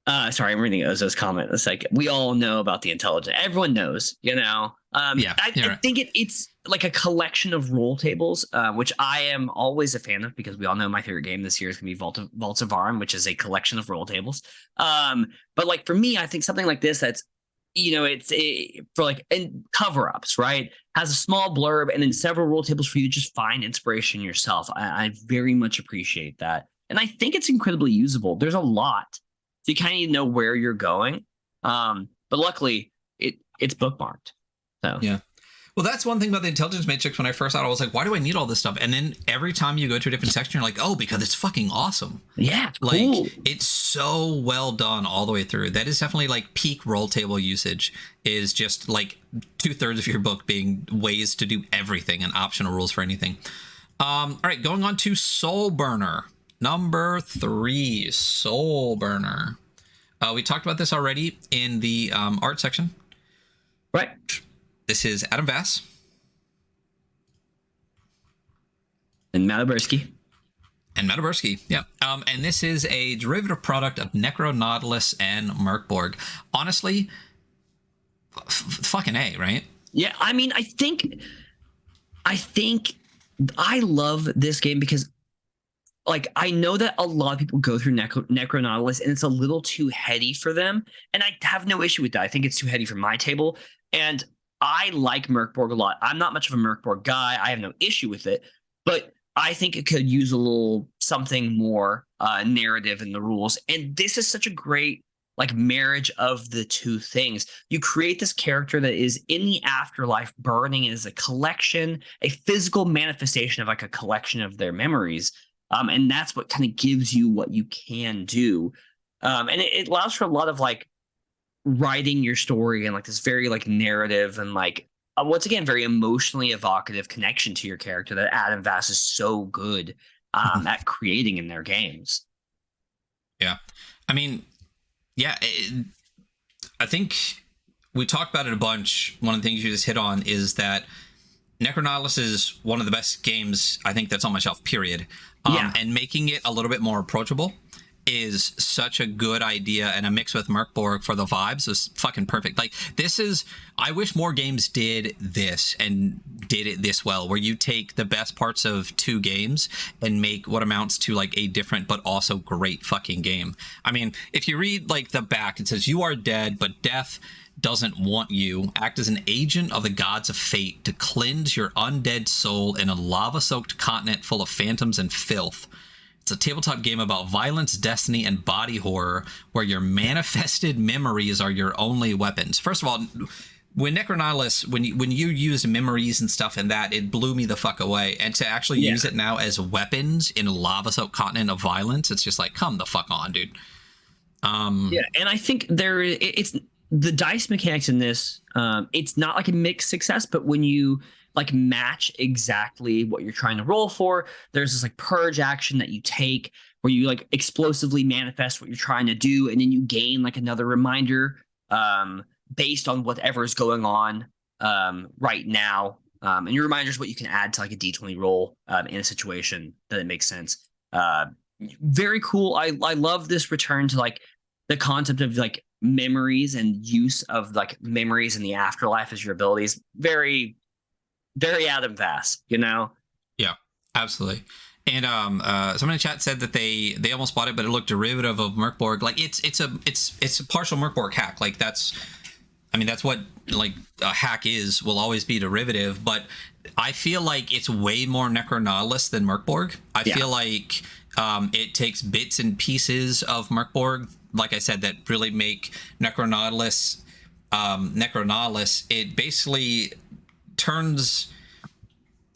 Sorry, I'm reading Ozo's comment. It's like, we all know about the intelligence. Everyone knows, you know. I think it's like a collection of rule tables, which I am always a fan of because we all know my favorite game this year is going to be Vaults of Varan, which is a collection of rule tables. But like for me, I think something like this that's, for like and cover ups, right? Has a small blurb and then several rule tables for you to just find inspiration yourself. I very much appreciate that. And I think it's incredibly usable. There's a lot. So you kind of know where you're going. But luckily, it's bookmarked. So yeah. Well, that's one thing about the intelligence matrix. When I first saw it, I was like, why do I need all this stuff? And then every time you go to a different section, you're like, oh, because it's fucking awesome. Yeah, it's like cool. It's so well done all the way through. That is definitely like peak roll table usage, is just like 2/3 of your book being ways to do everything and optional rules for anything. All right, going on to Soul Burner. Number 3, Soul Burner. We talked about this already in the art section. Right. This is Adam Vass. And Matabursky. Yeah. And this is a derivative product of Necronautilus and Merkborg. Honestly, fucking A, right? Yeah, I mean, I think I love this game because, like, I know that a lot of people go through Necronautilus and it's a little too heady for them. And I have no issue with that. I think it's too heady for my table. And I like Merkborg a lot. I'm not much of a Merkborg guy. I have no issue with it. But I think it could use a little something more narrative in the rules. And this is such a great like marriage of the two things. You create this character that is in the afterlife, burning as a collection, a physical manifestation of like a collection of their memories. And that's what kind of gives you what you can do. And it allows for a lot of like writing your story and like this very like narrative and like once again very emotionally evocative connection to your character that Adam Vass is so good at creating in their games. Yeah, I mean, yeah, I think we talked about it a bunch. One of the things you just hit on is that Necronautilus is one of the best games I think that's on my shelf, period. And making it a little bit more approachable is such a good idea, and a mix with Merkborg for the vibes is fucking perfect. Like, this is, I wish more games did this and did it this well, where you take the best parts of two games and make what amounts to like a different but also great fucking game. I mean, if you read like the back, it says you are dead, but death doesn't want you. Act as an agent of the gods of fate to cleanse your undead soul in a lava-soaked continent full of phantoms and filth. It's a tabletop game about violence, destiny, and body horror, where your manifested memories are your only weapons. First of all, when Necronautilus, when you use memories and stuff in that, it blew me the fuck away. And to actually use it now as weapons in a lava-soaked continent of violence, it's just like, come the fuck on, dude. Yeah, and I think it's the dice mechanics in this. It's not like a mixed success, but when you like match exactly what you're trying to roll for, there's this like purge action that you take where you like explosively manifest what you're trying to do, and then you gain like another reminder based on whatever is going on right now. And your reminder is what you can add to like a D20 roll in a situation that it makes sense. Very cool. I love this return to like the concept of like memories and use of like memories in the afterlife as your abilities. Very, very Adam Vass, you know? Yeah, absolutely. And someone in chat said that they almost bought it, but it looked derivative of Merkborg. Like it's a partial Merkborg hack. Like that's what like a hack is, will always be derivative. But I feel like it's way more Necronautilus than Merkborg. I feel like it takes bits and pieces of Merkborg, like I said, that really make Necronautilus. It basically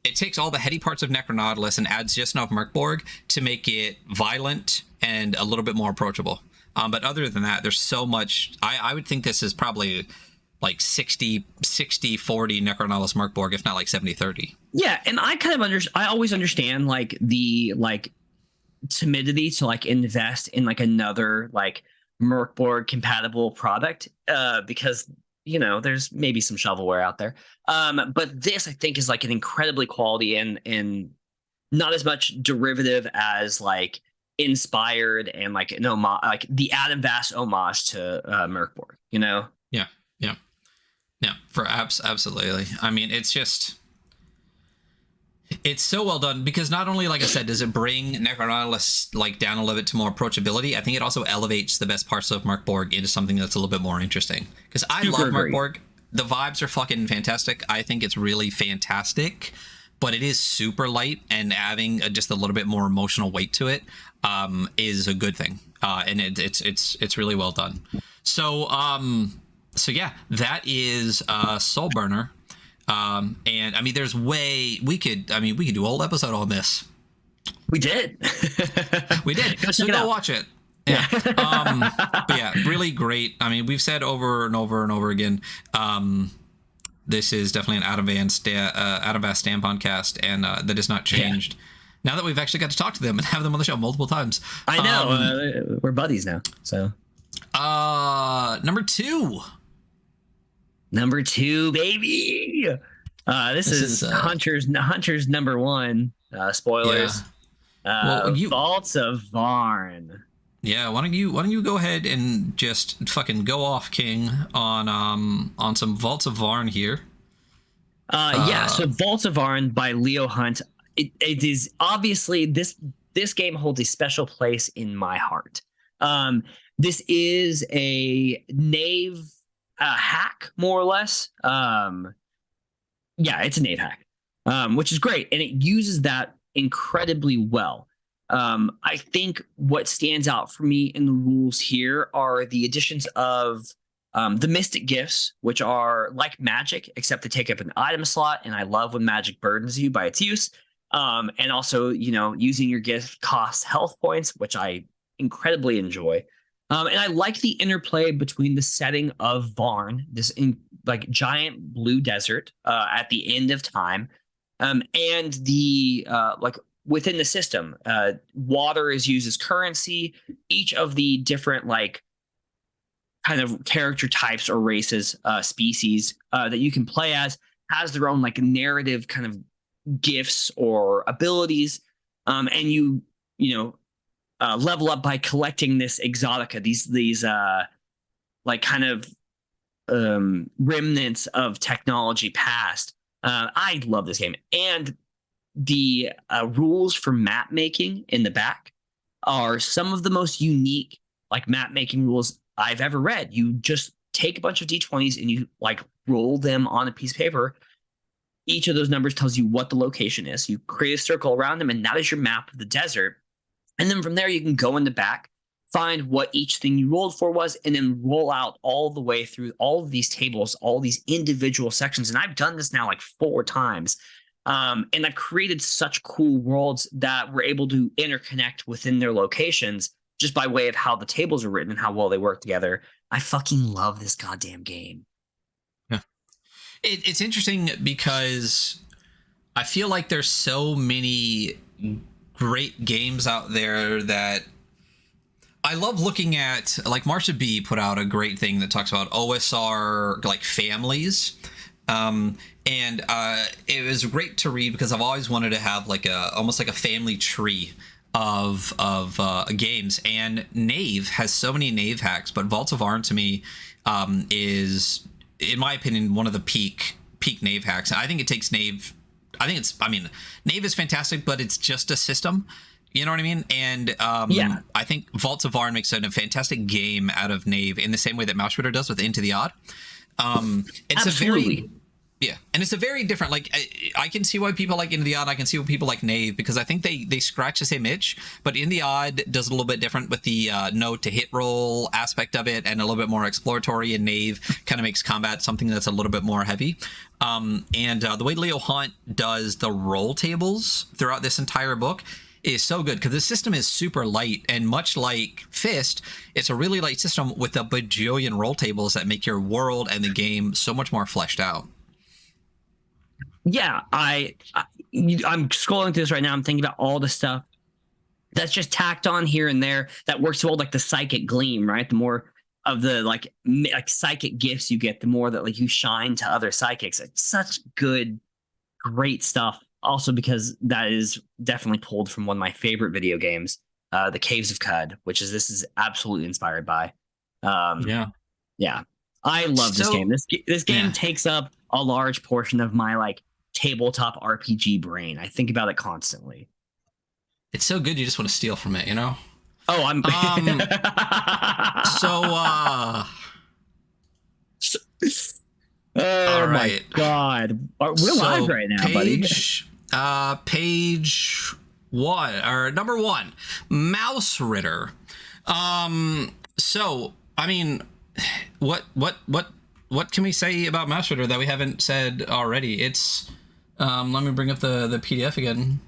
it takes all the heady parts of Necronautilus and adds just enough Merkborg to make it violent and a little bit more approachable. But other than that, there's so much. I would think this is probably like 60-40 Necronautilus Merkborg, if not like 70-30. Yeah, and I kind of I always understand like the like timidity to like invest in like another like Merkborg compatible product because you know there's maybe some shovelware out there. But this I think is like an incredibly quality and not as much derivative as like inspired and like an homage, like the Adam Vass homage to Merkborg, you know? Yeah, for absolutely. I mean, it's just It's so well done because not only, like I said, does it bring Necronautilus like down a little bit to more approachability, I think it also elevates the best parts of Mark Borg into something that's a little bit more interesting. Because I love Mark Borg. The vibes are fucking fantastic. I think it's really fantastic, but it is super light, and having just a little bit more emotional weight to it is a good thing. And it's really well done. So yeah, that is Soulburner. And I mean, there's we could do a whole episode on this. We did. We did. So go watch it. Yeah. But yeah, really great. I mean, we've said over and over and over again, this is definitely an Adam Vast Stan podcast, and that has not changed. Now that we've actually got to talk to them and have them on the show multiple times. I know. We're buddies now. So number two, baby. This is Hunter's number one. Spoilers. Yeah. Vaults of Varn. Yeah, why don't you go ahead and just fucking go off, King, on some Vaults of Varn here. So Vaults of Varn by Leo Hunt. It is obviously this game holds a special place in my heart. This is a knave hack, more or less. It's a knave hack, which is great, and it uses that incredibly well. I think what stands out for me in the rules here are the additions of the Mystic Gifts, which are like magic, except they take up an item slot, and I love when magic burdens you by its use. And also, using your gift costs health points, which I incredibly enjoy. And I like the interplay between the setting of Varn, this giant blue desert at the end of time, and the within the system, water is used as currency. Each of the different kind of character types or races, species that you can play as has their own narrative kind of gifts or abilities, and you level up by collecting this exotica, these kind of remnants of technology past. I love this game, and the rules for map making in the back are some of the most unique map making rules I've ever read. You just take a bunch of d20s and you roll them on a piece of paper. Each of those numbers tells you what the location is. You create a circle around them, and that is your map of the desert. And then from there, you can go in the back, find what each thing you rolled for was, and then roll out all the way through all of these tables, all these individual sections. And I've done this now 4 times. And I've created such cool worlds that we're able to interconnect within their locations just by way of how the tables are written and how well they work together. I fucking love this goddamn game. Yeah. It's interesting because I feel like there's so many great games out there that I love looking at. Marsha B put out a great thing that talks about OSR families. And it was great to read because I've always wanted to have almost like a family tree of games, and Knave has so many Knave hacks, but Vaults of Varn to me is, in my opinion, one of the peak Knave hacks. And I think it takes Knave. Knave is fantastic, but it's just a system. You know what I mean? And I think Vaults of Varn makes a fantastic game out of Knave in the same way that Mouse Ritter does with Into the Odd. It's Absolutely. And it's a very different, I can see why people like Into the Odd. I can see why people like Knave, because I think they scratch the same itch, but In the Odd does a little bit different with the no to hit roll aspect of it, and a little bit more exploratory, and Knave kind of makes combat something that's a little bit more heavy. And the way Leo Hunt does the roll tables throughout this entire book is so good, because the system is super light, and much like Fist, it's a really light system with a bajillion roll tables that make your world and the game so much more fleshed out. Yeah, I'm scrolling through this right now. I'm thinking about all the stuff that's just tacked on here and there that works well, the psychic gleam, right? The more of the psychic gifts you get, the more that you shine to other psychics. It's such good, great stuff. Also, because that is definitely pulled from one of my favorite video games, The Caves of Cud, this is absolutely inspired by. Yeah, I love this game. This game takes up a large portion of my tabletop RPG brain. I think about it constantly. It's so good you just want to steal from it, you know? Oh, I'm So Oh all my right. God. We're So live right now, buddy. page one, or number one, Mouse Ritter. So I mean, what can we say about Mouse Ritter that we haven't said already? It's let me bring up the PDF again.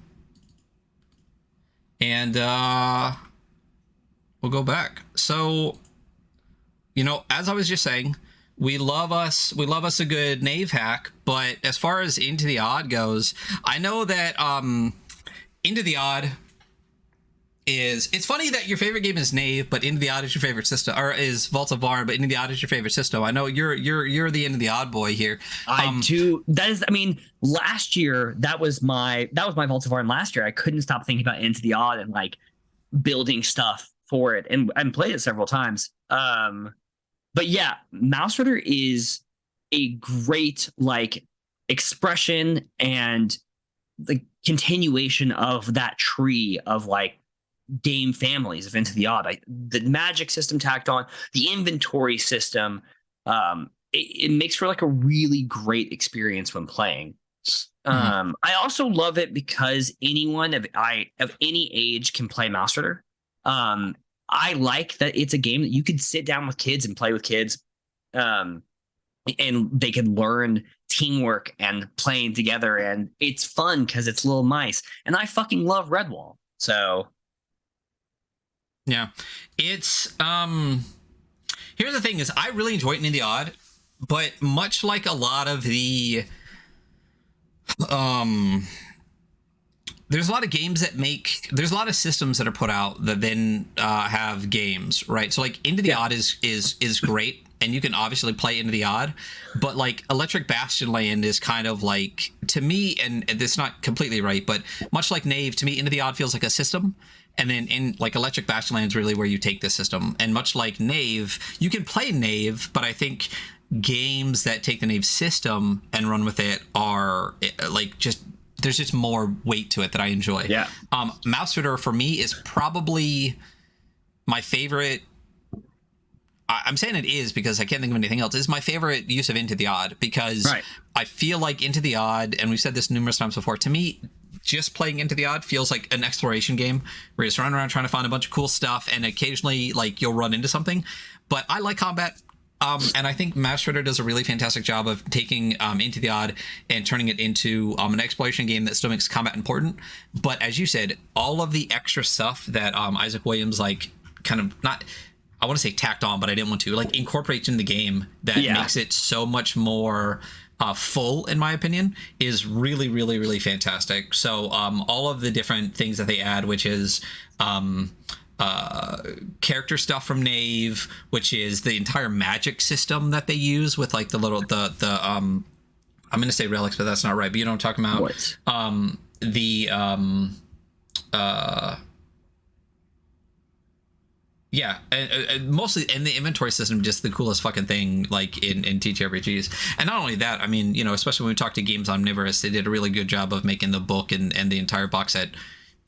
And we'll go back. So, as I was just saying, we love us a good knave hack, but as far as Into the Odd goes, I know that Into the Odd it's funny that your favorite game is Knave, but Into the Odd is your favorite system, or is Vaults of Varn, but Into the Odd is your favorite system. I know you're the Into the Odd boy here. I do. That is, I mean, last year that was my Vaults of Varn last year. I couldn't stop thinking about Into the Odd and like building stuff for it, and played it several times. But yeah, Mouse Ritter is a great like expression and the continuation of that tree of like game families of Into the Odd. The magic system tacked on, the inventory system, it makes for like a really great experience when playing. I also love it because anyone of any age can play Mouse Ritter. I like that it's a game that you could sit down with kids and play with kids, and they can learn teamwork and playing together, and it's fun because it's little mice. And I fucking love Redwall, so. Yeah, it's here's the thing: is I really enjoy it in the Odd, but much like a lot of the there's a lot of games that there's a lot of systems that are put out that then have games, right? So like Into the Odd is great, and you can obviously play Into the Odd, but like Electric Bastion Land is kind of like, to me, and it's not completely right, but much like Knave, to me Into the Odd feels like a system. And then in like Electric Bastion Land is really where you take the system. And much like Knave, you can play Knave, but I think games that take the Knave system and run with it are like there's just more weight to it that I enjoy. Yeah. Mouse Ritter for me is probably my favorite. I'm saying it is because I can't think of anything else. It's my favorite use of Into the Odd because I feel like Into the Odd, and we've said this numerous times before, to me, just playing Into the Odd feels like an exploration game where you just run around trying to find a bunch of cool stuff, and occasionally like you'll run into something. But I like combat, and I think Mouse Ritter does a really fantastic job of taking Into the Odd and turning it into an exploration game that still makes combat important. But as you said, all of the extra stuff that Isaac Williams like kind of not, I want to say tacked on, but I didn't want to, like incorporate in the game that makes it so much more full, in my opinion, is really, really, really fantastic. So all of the different things that they add, which is character stuff from Knave, which is the entire magic system that they use with like the little I'm gonna say relics, but that's not right, but you know what I'm talking about. What? Yeah, mostly, and the inventory system, just the coolest fucking thing, like in ttrpgs. And not only that, I mean, especially when we talk to Games Omnivorous, they did a really good job of making the book and the entire box set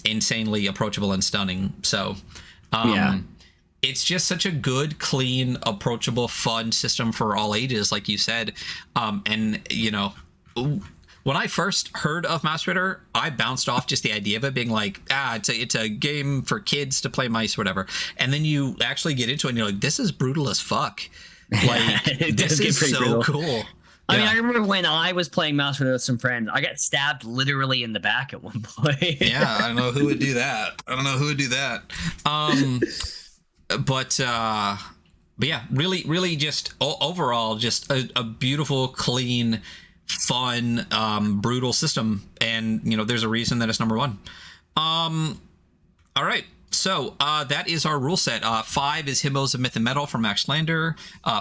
insanely approachable and stunning. So it's just such a good, clean, approachable, fun system for all ages, like you said. And when I first heard of Mouse Ritter, I bounced off just the idea of it being like, it's a game for kids to play mice or whatever. And then you actually get into it and you're like, this is brutal as fuck. Like, this is so brutal. Cool. I mean, I remember when I was playing Mouse Ritter with some friends, I got stabbed literally in the back at one point. Yeah, I don't know who would do that. But yeah, really, really just overall, just a beautiful, clean, fun, brutal system. And, there's a reason that it's number one. All right. So that is our rule set. 5 is Himmos of Myth and Metal from Max Lander.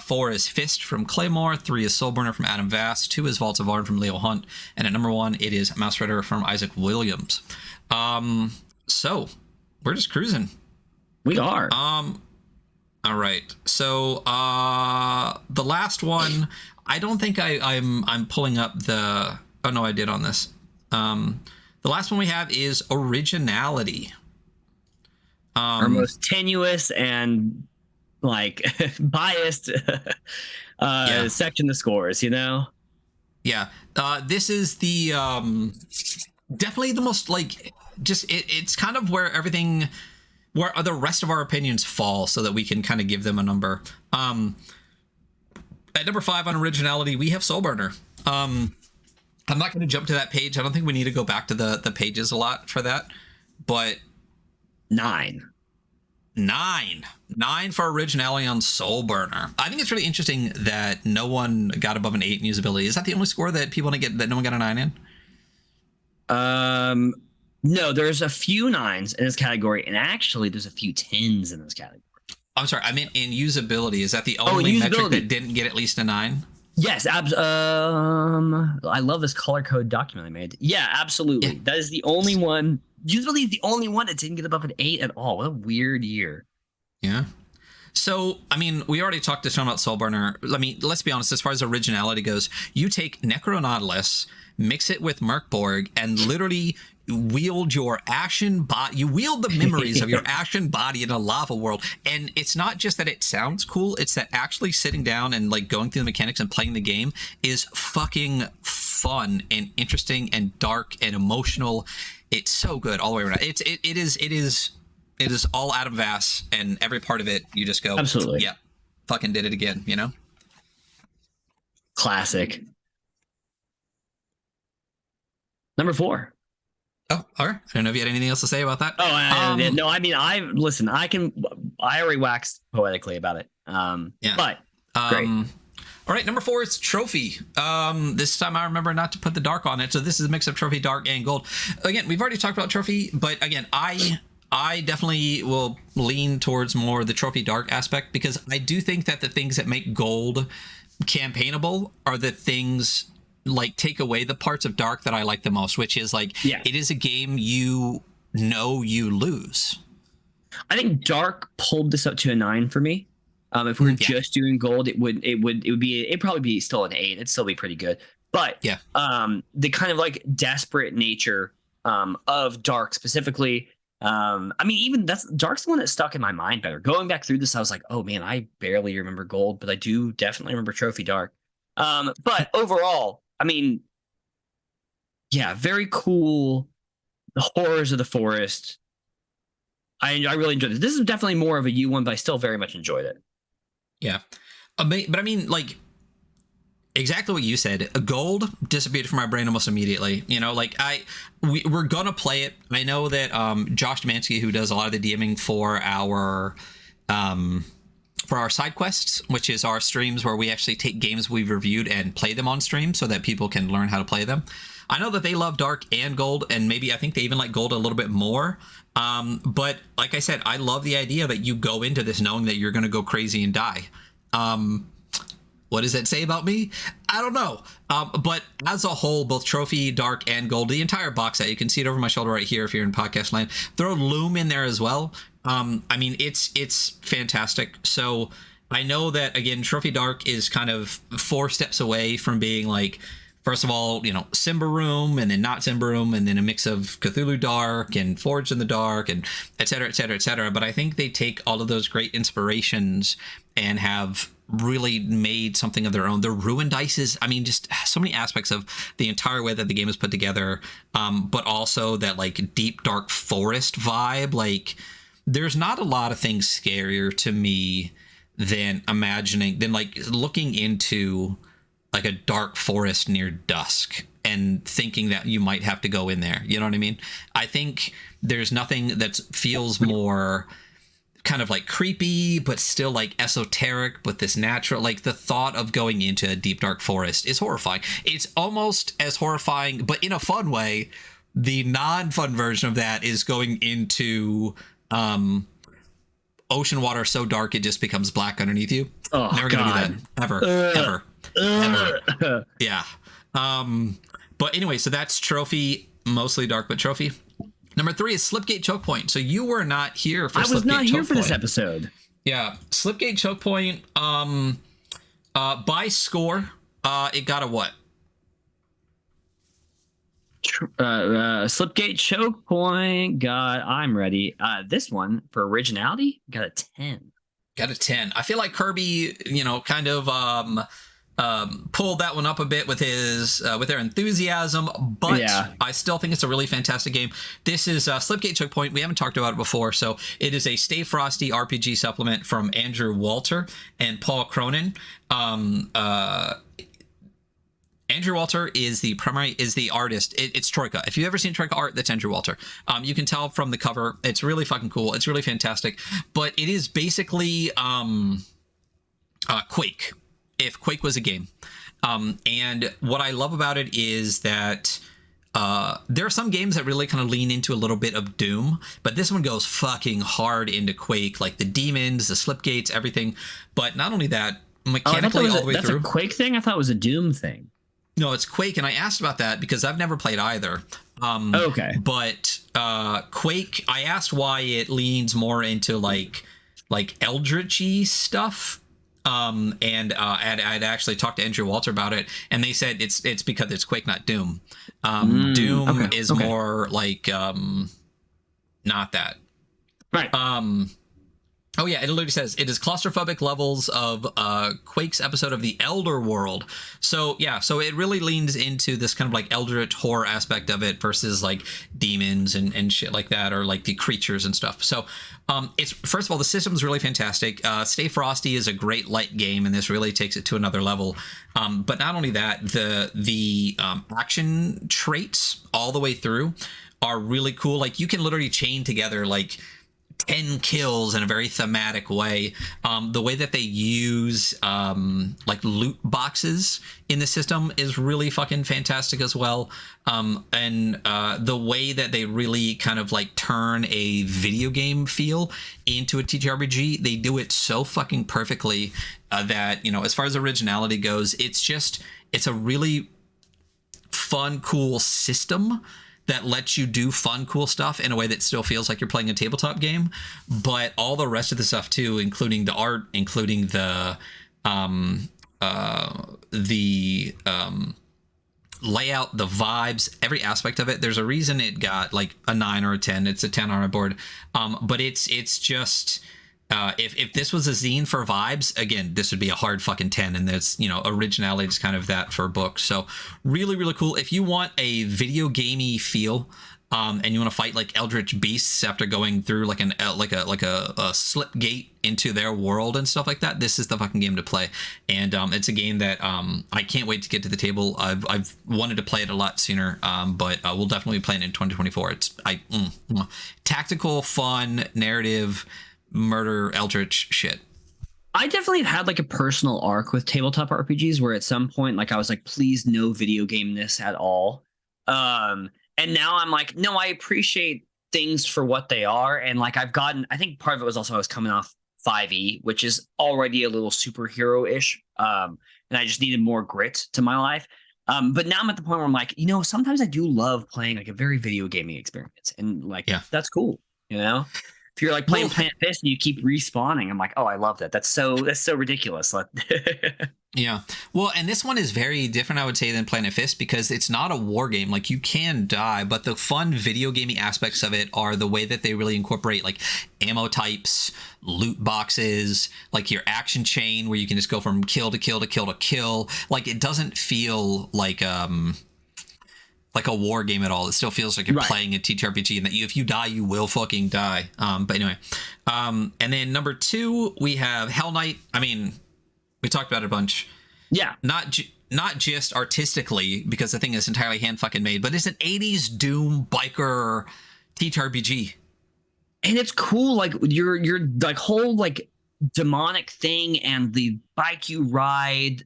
4 is Fist from Claymore. 3 is Soulburner from Adam Vass. 2 is Vaults of Varn from Leo Hunt. And at number 1, it is Mouse Ritter from Isaac Williams. So we're just cruising. We are. All right. So the last one, I don't think I'm pulling up the Oh no, I did on this. The last one we have is Originality. Our most tenuous and like biased Yeah. section of scores, you know? Yeah. This is the definitely the most like just it's kind of where everything where the rest of our opinions fall so that we can kind of give them a number. At number 5 on Originality, we have Soulburner. I'm not going to jump to that page. I don't think we need to go back to the pages a lot for that, but 9 for Originality on Soulburner. I think it's really interesting that no one got above an 8 in usability. Is that the only score that people didn't get, that no one got a 9 in? No, there's a few 9s in this category, and actually there's a few 10s in this category. I'm sorry, I meant in usability. Is that the only metric that didn't get at least a 9? Yes, I love this color code document I made. Yeah, absolutely. Yeah. That is the only one. Usability is the only one that didn't get above an 8 at all. What a weird year. Yeah. So, I mean, we already talked a ton about Soulburner. Let's be honest, as far as Originality goes, you take Necronautilus, mix it with Merkborg, and literally wield your ashen body. You wield the memories of your ashen body in a lava world. And it's not just that it sounds cool, it's that actually sitting down and like going through the mechanics and playing the game is fucking fun and interesting and dark and emotional. It's so good all the way around. It is all Adam Vass, and every part of it you just go, absolutely, yeah, fucking did it again, you know? Classic. Number 4. Oh, all right. I don't know if you had anything else to say about that. Oh, no, I mean, I already waxed poetically about it. Yeah. But great. All right, number 4 is Trophy. This time I remember not to put the dark on it, so this is a mix of Trophy, dark, and gold. Again, we've already talked about Trophy, but again, I definitely will lean towards more the Trophy dark aspect, because I do think that the things that make gold campaignable are the things like take away the parts of dark that I like the most, which is like, it is a game you lose. I think dark pulled this up to a 9 for me. If we were just doing gold, it'd probably be still an 8. It'd still be pretty good. But the kind of like desperate nature of dark specifically. I mean, even dark's the one that stuck in my mind better. Going back through this, I was like, oh man, I barely remember gold, but I do definitely remember Trophy dark. But overall, I mean, yeah, very cool. The horrors of the forest. I really enjoyed it. This is definitely more of a U1, but I still very much enjoyed it. Yeah. But I mean, like, exactly what you said. Gold disappeared from my brain almost immediately. You know, like we're gonna play it. I know that Josh Demansky, who does a lot of the DMing for our side quests, which is our streams where we actually take games we've reviewed and play them on stream so that people can learn how to play them. I know that they love dark and gold, and maybe I think they even like gold a little bit more. But like I said, I love the idea that you go into this knowing that you're going to go crazy and die. What does that say about me? I don't know. But as a whole, both Trophy, Dark, and Gold, the entire box set, you can see it over my shoulder right here if you're in podcast land. Throw Loom in there as well. I mean, it's fantastic. So I know that, again, Trophy Dark is kind of 4 steps away from being like, first of all, you know, Symbaroum, and then not Symbaroum, and then a mix of Cthulhu Dark and Forged in the Dark, and et cetera, et cetera, et cetera. But I think they take all of those great inspirations and have really made something of their own. The Ruin Dice is, I mean, just so many aspects of the entire way that the game is put together, but also that, like, deep, dark forest vibe. Like, there's not a lot of things scarier to me than like, looking into like a dark forest near dusk and thinking that you might have to go in there. You know what I mean? I think there's nothing that feels more kind of like creepy, but still like esoteric, but this natural, like the thought of going into a deep, dark forest is horrifying. It's almost as horrifying, but in a fun way. The non-fun version of that is going into ocean water so dark it just becomes black underneath you. Oh, never gonna God. do that. Ever. Ever. Yeah. But anyway, so that's Trophy, mostly dark, but Trophy. Number 3 is Slipgate Choke Point. So you were not here for Slipgate Choke Point. I was not here for this episode. Yeah. Slipgate Choke Point, by score, it got a what? Slipgate choke point. God, I'm ready. This one for originality got a 10. Got a 10. I feel like Kirby, kind of pulled that one up a bit with with their enthusiasm, but yeah. I still think it's a really fantastic game. This is Slipgate Choke Point. We haven't talked about it before, so it is a Stay Frosty RPG supplement from Andrew Walter and Paul Cronin. Andrew Walter is the artist. It's Troika. If you've ever seen Troika art, that's Andrew Walter. You can tell from the cover. It's really fucking cool. It's really fantastic. But it is basically Quake, if Quake was a game. And what I love about it is that there are some games that really kind of lean into a little bit of Doom, but this one goes fucking hard into Quake, like the demons, the slipgates, everything. But not only that, mechanically all the way through. That's a Quake thing? I thought it was a Doom thing. No, it's Quake, and I asked about that because I've never played either. Okay. But Quake, I asked why it leans more into like Eldritch-y stuff. And I'd actually talked to Andrew Walter about it, and they said it's because it's Quake, not Doom. Doom is more like not that. Right. Oh yeah, it literally says it is claustrophobic levels of Quake's episode of the Elder World. So yeah, so it really leans into this kind of like eldritch horror aspect of it versus like demons and shit like that, or like the creatures and stuff. So it's, first of all, the system's really fantastic. Stay Frosty is a great light game, and this really takes it to another level. But not only that, the action traits all the way through are really cool. Like you can literally chain together like 10 kills in a very thematic way. The way that they use like loot boxes in the system is really fucking fantastic as well. And the way that they really kind of like turn a video game feel into a TTRPG, they do it so fucking perfectly that, as far as originality goes, it's a really fun, cool system that lets you do fun, cool stuff in a way that still feels like you're playing a tabletop game. But all the rest of the stuff too, including the art, including the layout, the vibes, every aspect of it. There's a reason it got like a 9 or a 10. It's a 10 on our board. But it's just, if this was a zine for vibes, again, this would be a hard fucking 10, and there's, originality is kind of that for books. So really, really cool. If you want a video gamey feel, and you want to fight like eldritch beasts after going through like a slip gate into their world and stuff like that, this is the fucking game to play. And it's a game that I can't wait to get to the table. I've wanted to play it a lot sooner, but we'll definitely be playing it in 2024. It's tactical, fun, narrative, murder, eldritch shit. I definitely had like a personal arc with tabletop RPGs where at some point, like I was like, please no video game this at all. And now I'm like, no, I appreciate things for what they are. And like I think part of it was also I was coming off 5e, which is already a little superhero-ish. And I just needed more grit to my life. But now I'm at the point where I'm like, sometimes I do love playing like a very video gaming experience. And like, that's cool, If you're like playing Planet Fist and you keep respawning, I'm like, oh, I love that. That's so ridiculous. Yeah. Well, and this one is very different, I would say, than Planet Fist because it's not a war game. Like you can die, but the fun video gaming aspects of it are the way that they really incorporate like ammo types, loot boxes, like your action chain where you can just go from kill to kill to kill to kill. Like it doesn't feel like a war game at all. It still feels like you're playing a TTRPG, and that if you die, you will fucking die. But anyway, and then number 2, we have Hell Knight. I mean, we talked about it a bunch. Yeah. Not just artistically, because the thing is entirely hand fucking made, but it's an 80s Doom biker TTRPG. And it's cool. Like your like whole like demonic thing and the bike you ride,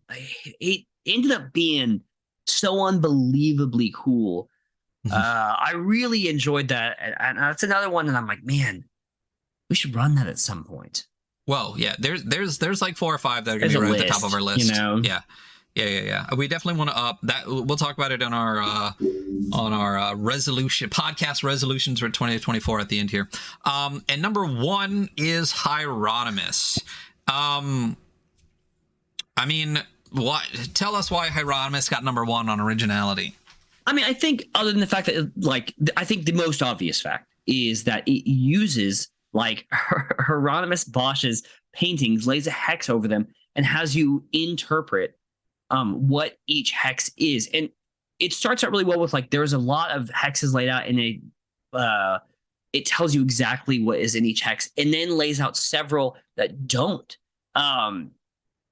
it ended up being so unbelievably cool. I really enjoyed that, and that's another one that I'm like, man, we should run that at some point. Well, yeah, there's like 4 or 5 that are going to be right at the top of our list. Yeah. We definitely want to up that. We'll talk about it on our resolution podcast resolutions for 2024 at the end here. And number 1 is Hieronymus. I mean, what? Tell us why Hieronymus got number 1 on originality. I mean, I think other than the fact that, like, I think the most obvious fact is that it uses like Hieronymus Bosch's paintings, lays a hex over them, and has you interpret what each hex is. And it starts out really well with like there's a lot of hexes laid out in a. It tells you exactly what is in each hex, and then lays out several that don't, and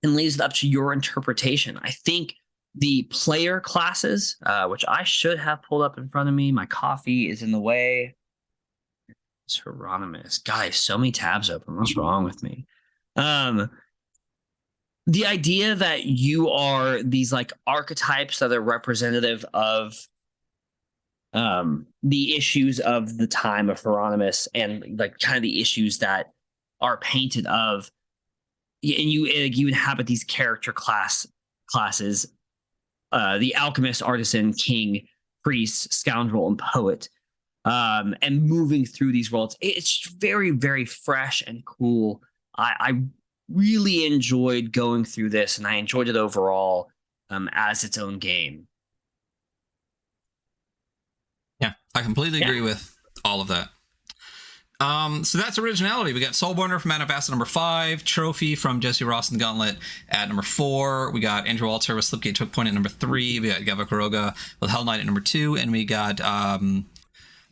leaves it up to your interpretation. I think the player classes, which I should have pulled up in front of me. My coffee is in the way. It's Hieronymus. Guys, so many tabs open. What's wrong with me? The idea that you are these like archetypes that are representative of the issues of the time of Hieronymus, and like kind of the issues that are painted of, and you inhabit these character classes, the alchemist, artisan, king, priest, scoundrel, and poet, and moving through these worlds. It's very, very fresh and cool. I really enjoyed going through this, and I enjoyed it overall as its own game. Yeah, I completely agree with all of that. So that's Originality. We got Soulburner from Manifest number 5, Trophy from Jesse Ross and the Gauntlet at number 4. We got Andrew Walter with Slipgate Took Point at number 3. We got Gava Kuroga with Hell Knight at number 2, and we got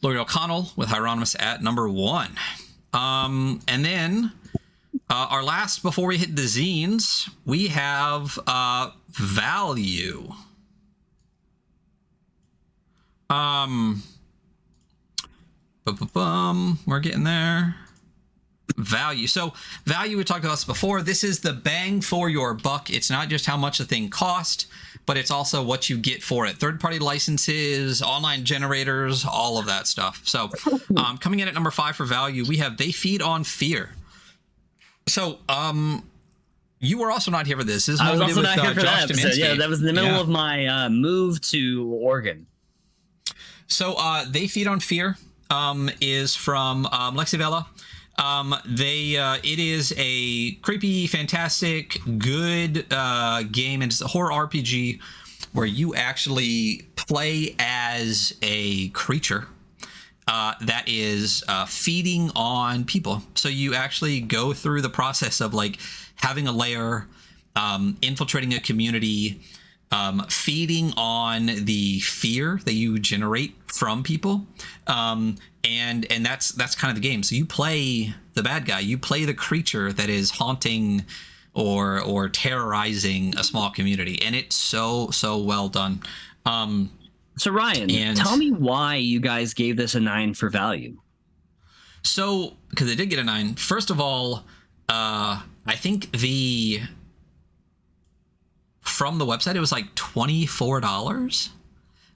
Laurie O'Connell with Hieronymus at number 1. And then our last before we hit the zines, we have Value. We're getting there. Value. So Value, we talked about this before. This is the bang for your buck. It's not just how much the thing cost, but it's also what you get for it. Third-party licenses, online generators, all of that stuff. So coming in at number 5 for Value, we have They Feed on Fear. So you were also not here for this. This is I was also with, not here for Josh that episode. Deminsky. Yeah, that was in the middle of my move to Oregon. So They Feed on Fear is from Lexi Vela. It is a creepy, fantastic, good game, and it's a horror RPG where you actually play as a creature that is feeding on people. So you actually go through the process of like having a lair, infiltrating a community, feeding on the fear that you generate from people, and that's kind of the game. So you play the bad guy, you play the creature that is haunting or terrorizing a small community, and it's so well done. So Ryan, tell me why you guys gave this a 9 for Value. So because it did get a 9. First of all, I think from the website, it was like $24.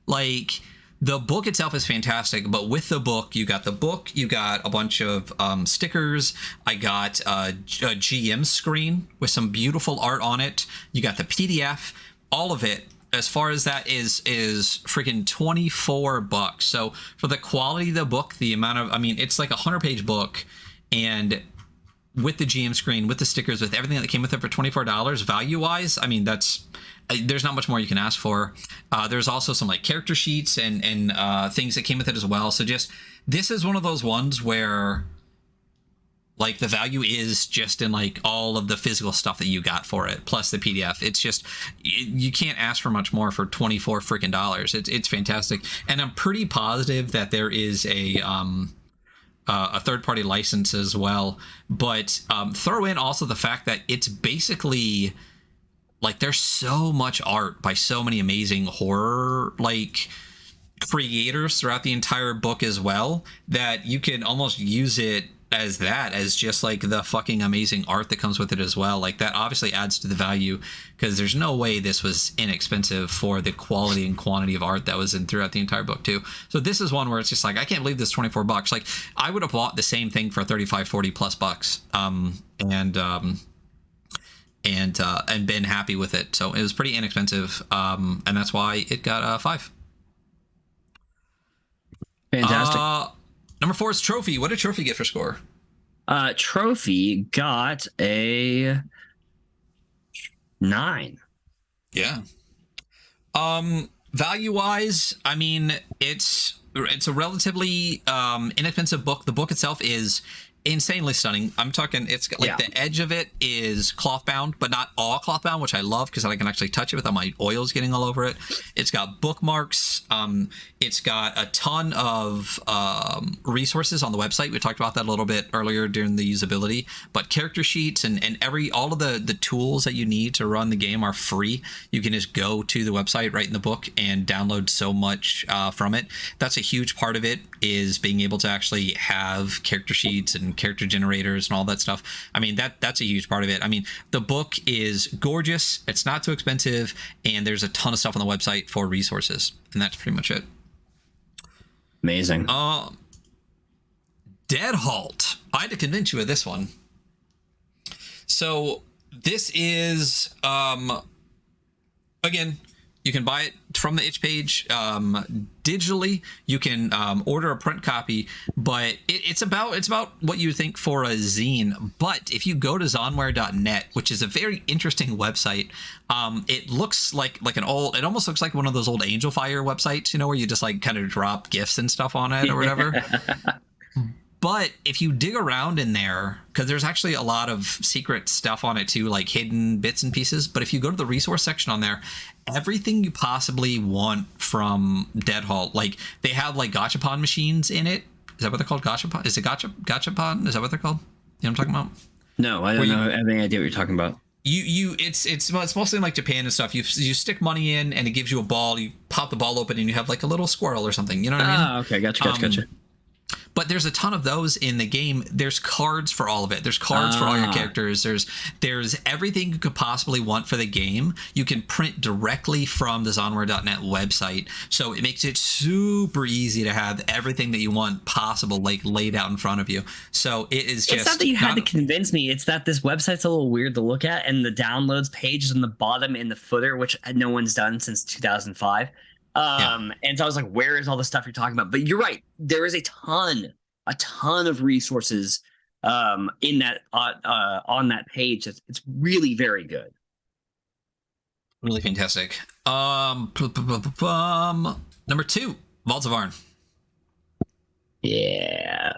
Like, the book itself is fantastic, but with the book, you got a bunch of stickers. I got a GM screen with some beautiful art on it. You got the PDF, all of it. As far as that is freaking $24. So for the quality of the book, the amount of, I mean, it's like a 100-page book, and with the GM screen, with the stickers, with everything that came with it for $24, value-wise, I mean, there's not much more you can ask for. There's also some like character sheets and things that came with it as well. So just, this is one of those ones where like the value is just in like all of the physical stuff that you got for it, plus the PDF. It's just, you can't ask for much more for $24 freaking dollars. It's fantastic. And I'm pretty positive that there is a third-party license as well, but throw in also the fact that it's basically like there's so much art by so many amazing horror like creators throughout the entire book as well, that you can almost use it as just like the fucking amazing art that comes with it as well. Like that obviously adds to the value, because there's no way this was inexpensive for the quality and quantity of art that was in throughout the entire book too. So this is one where it's just like, I can't believe this $24. Like I would have bought the same thing for 35, 40 plus bucks. And been happy with it. So it was pretty inexpensive. And that's why it got a 5. Fantastic. Number 4 is Trophy. What did Trophy get for score? Trophy got a 9. Yeah. Value wise, I mean, it's a relatively inexpensive book. The book itself is insanely stunning. I'm talking, it's got, like, the edge of it is cloth bound, but not all cloth bound, which I love because I can actually touch it without my oils getting all over it. It's got bookmarks. It's got a ton of resources on the website. We talked about that a little bit earlier during the usability, but character sheets and all of the tools that you need to run the game are free. You can just go to the website right in the book and download so much from it. That's a huge part of it, is being able to actually have character sheets and character generators and all that stuff. I mean, that's a huge part of it. I mean, the book is gorgeous, it's not too expensive, and there's a ton of stuff on the website for resources, and that's pretty much it. Amazing. Dead Halt. I had to convince you of this one. So this is again, you can buy it from the itch page digitally. You can order a print copy, but it's about what you think for a zine. But if you go to zonware.net, which is a very interesting website, it looks like an old, it almost looks like one of those old Angel Fire websites, you know, where you just like kind of drop GIFs and stuff on it or whatever. But if you dig around in there, because there's actually a lot of secret stuff on it too, like hidden bits and pieces. But if you go to the resource section on there, everything you possibly want from Dead Halt, like they have like gachapon machines in it. Is that what they're called? Gachapon? Is it gachapon? Is that what they're called? You know what I'm talking about? No, I don't know. I have any idea what you're talking about. It's mostly like Japan and stuff. You stick money in and it gives you a ball. You pop the ball open and you have like a little squirrel or something. You know what I mean? Ah, okay, gotcha. But there's a ton of those in the game. There's cards for all of it. There's cards for all your characters. There's everything you could possibly want for the game. You can print directly from the zonware.net website. So it makes it super easy to have everything that you want possible, like laid out in front of you. So it is just... It's not that you had to convince me. It's that this website's a little weird to look at, and the downloads page is on the bottom in the footer, which no one's done since 2005. And so I was like, where is all the stuff you're talking about? But you're right, there is a ton of resources in that on that page. It's really very good, really fantastic. Number 2, Vaults of Arn. Yeah,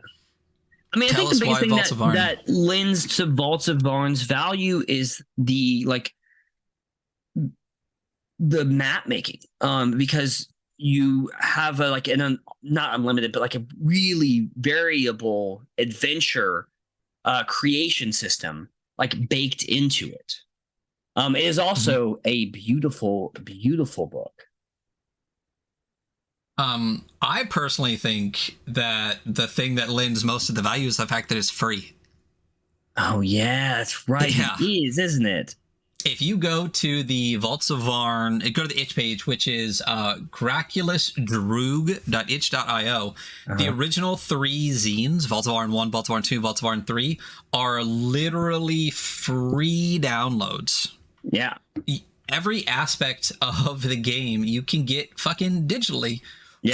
I mean, I think the biggest thing that lends to Vaults of Arn's value is the map making, because you have not unlimited, but like a really variable adventure creation system like baked into it. It is also a beautiful book. I personally think that the thing that lends most of the value is the fact that it's free. Oh yeah, that's right. Yeah. It is, isn't it? If you go to the Vaults of Arn, go to the itch page, which is graculusdroog.itch.io. The original 3 zines, Vaults of Arn 1, Vaults of Arn 2, Vaults of Arn 3, are literally free downloads. Yeah. Every aspect of the game you can get fucking digitally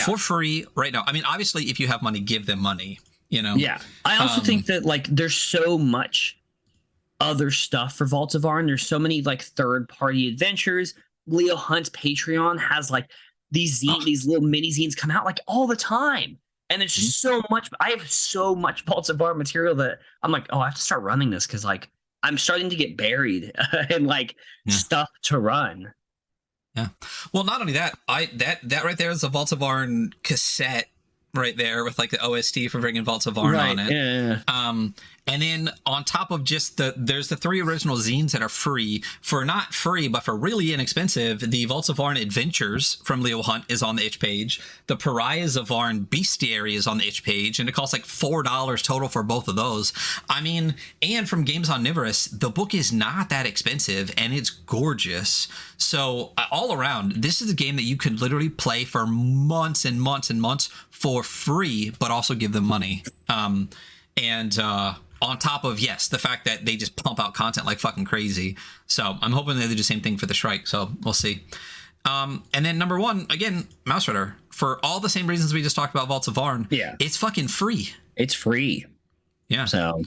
for free right now. I mean, obviously, if you have money, give them money, you know? Yeah. I also think that like there's so much other stuff for Vaults of Arn. There's so many like third-party adventures. Leo Hunt's Patreon has like these little mini zines come out like all the time, and it's just so much. I have so much Vaults of Arn material that I'm like, oh, I have to start running this because like I'm starting to get buried in like stuff to run. Yeah. Well, not only that, that right there is a Vaults of Arn cassette right there with like the OST for bringing Vaults of Arn on it. Yeah. And then on top of just there's the 3 original zines that are free. For not free, but for really inexpensive, the Vaults of Arn Adventures from Leo Hunt is on the itch page. The Pariahs of Arn Bestiary is on the itch page, and it costs like $4 total for both of those. I mean, and from Games Omnivorous, the book is not that expensive, and it's gorgeous. So all around, this is a game that you could literally play for months and months and months for free, but also give them money. On top of, the fact that they just pump out content like fucking crazy. So I'm hoping they do the same thing for the Shrike. So we'll see. And then number 1, again, Mouse Rider. For all the same reasons we just talked about Vaults of Arn. Yeah. It's fucking free. It's free. Yeah. So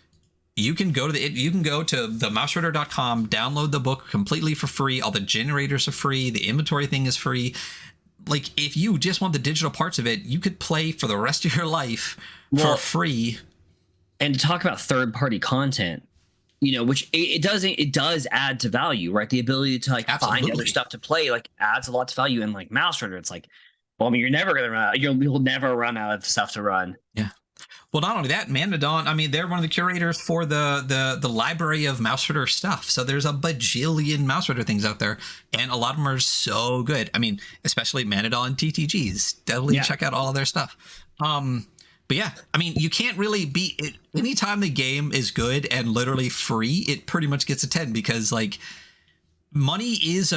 you can go to themouserider.com, download the book completely for free. All the generators are free. The inventory thing is free. like if you just want the digital parts of it, you could play for the rest of your life Well, for free. And to talk about third-party content, which it does add to value, right? The ability to like find other Absolutely. stuff to play like adds a lot to value. And like Mouse Runner, it's like, well, I mean, you're never gonna run out. You'll never run out of stuff to run. Yeah. Well, not only that, Manadon, I mean, they're one of the curators for the library of Mouse Ritter stuff. So there's a bajillion Mouse Ritter things out there, and a lot of them are so good. I mean, especially Manadon TTGs. Definitely check out all of their stuff. But yeah, I mean, you can't really beat it. Anytime the game is good and literally free, it pretty much gets a 10 because like money is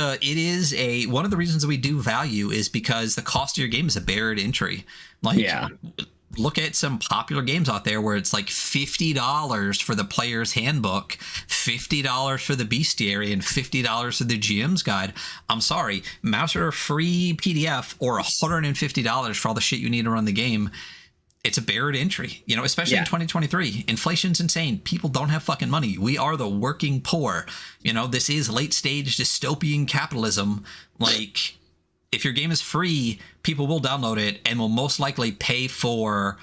one of the reasons that we do value is because the cost of your game is a barrier to entry. Like, look at some popular games out there where it's like $50 for the player's handbook, $50 for the bestiary, and $50 for the GM's guide. I'm sorry, Mouse Ritter free PDF or $150 for all the shit you need to run the game. It's a barrier to entry, especially in 2023. Inflation's insane. People don't have fucking money. We are the working poor. This is late stage dystopian capitalism. Like, if your game is free, people will download it and will most likely pay for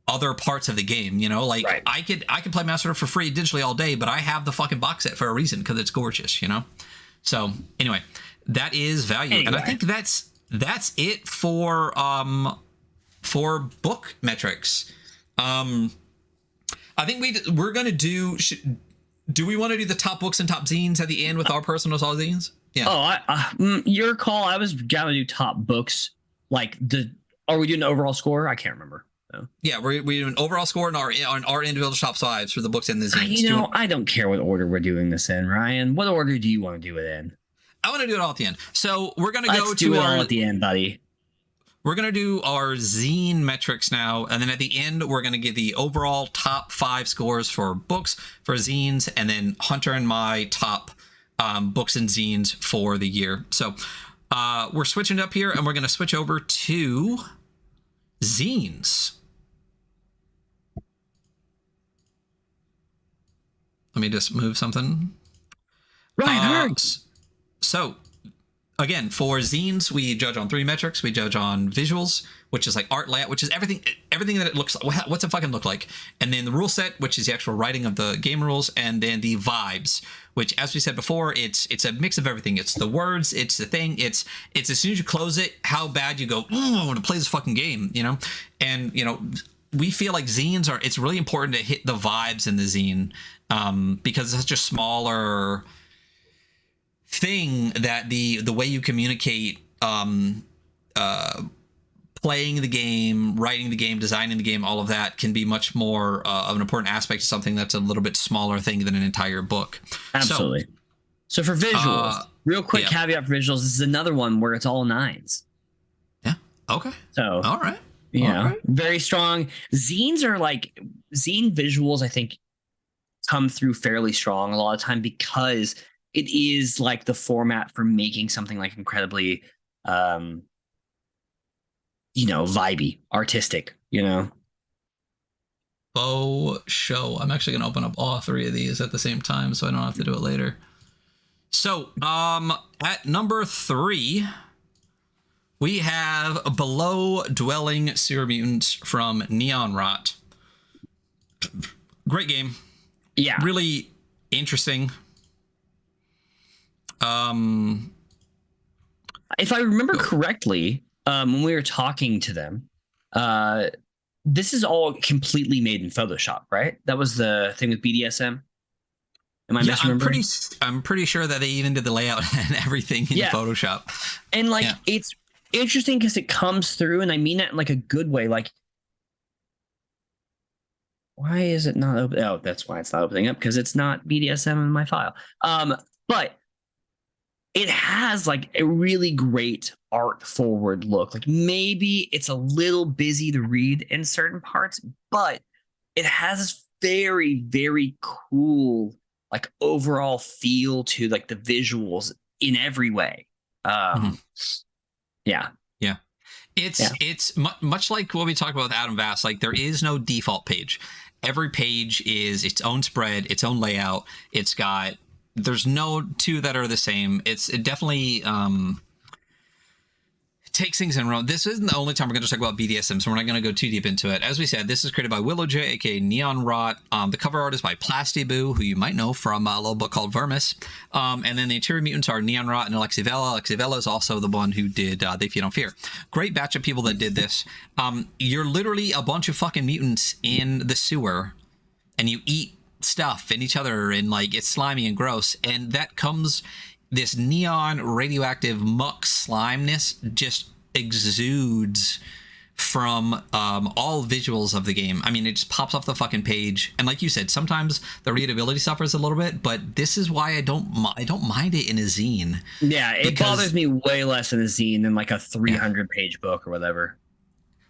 other parts of the game. Right. I could play Mouse Ritter for free digitally all day, but I have the fucking box set for a reason because it's gorgeous. So anyway, that is value, and I think that's it for book metrics. I think we're gonna do. Do we want to do the top books and top zines at the end with our personal zines? Yeah. Oh, your call. I was gonna do top books. Like are we doing an overall score? I can't remember. No. Yeah, we're doing an overall score on our individual top fives for the books and the zines. I don't care what order we're doing this in, Ryan. What order do you want to do it in? I want to do it all at the end. So we're gonna Let's do it all at the end, buddy. We're going to do our zine metrics now, and then at the end, we're going to give the overall top 5 scores for books, for zines, and then Hunter and my top books and zines for the year. So we're switching it up here, and we're going to switch over to zines. Let me just move something. Ryan, so again, for zines, we judge on 3 metrics. We judge on visuals, which is like art layout, which is everything that it looks like. What's it fucking look like? And then the rule set, which is the actual writing of the game rules, and then the vibes, which, as we said before, it's a mix of everything. It's the words, it's the thing, it's as soon as you close it, how bad you go, I want to play this fucking game, And we feel like zines it's really important to hit the vibes in the zine, because it's such a smaller thing that the way you communicate playing the game, writing the game, designing the game, all of that can be much more of an important aspect of something that's a little bit smaller thing than an entire book. Absolutely. So for visuals, real quick caveat for visuals, this is another one where it's all 9s. Yeah. Okay. So all right. Very strong. Zines are like zine visuals, I think, come through fairly strong a lot of time because it is like the format for making something like incredibly, vibey, artistic, Show. I'm actually going to open up all 3 of these at the same time so I don't have to do it later. So, at number 3, we have Below Dwelling Sewer Mutants from Neon Rot. Great game. Yeah. Really interesting. If I remember correctly, when we were talking to them, this is all completely made in Photoshop, right? That was the thing with BDSM. Am I misremembering? I'm pretty sure that they even did the layout and everything in Photoshop. And it's interesting because it comes through, and I mean that in like a good way. Like, why is it not open? Oh, that's why it's not opening up, because it's not BDSM in my file. But it has like a really great art forward look. Like maybe it's a little busy to read in certain parts, but it has this very, very cool like overall feel to like the visuals in every way. Yeah. It's much like what we talked about with Adam Vass. Like there is no default page. Every page is its own spread, its own layout. There's no 2 that are the same. It definitely takes things in wrong. This isn't the only time we're going to talk about BDSM, so we're not going to go too deep into it. As we said, this is created by Willow J, aka Neon Rot. The cover art is by Plastiboo, who you might know from a little book called Vermis. And then the interior mutants are Neon Rot and Alexi Vela. Alexi Vela is also the one who did They Feed on Fear. Great batch of people that did this. You're literally a bunch of fucking mutants in the sewer, and you eat stuff and each other, and like it's slimy and gross, and that comes this neon radioactive muck slimeness just exudes from all visuals of the game. I mean, it just pops off the fucking page, and like you said, sometimes the readability suffers a little bit, but this is why I don't mind it in a zine. Yeah, it bothers me way less in a zine than like a 300 page book or whatever.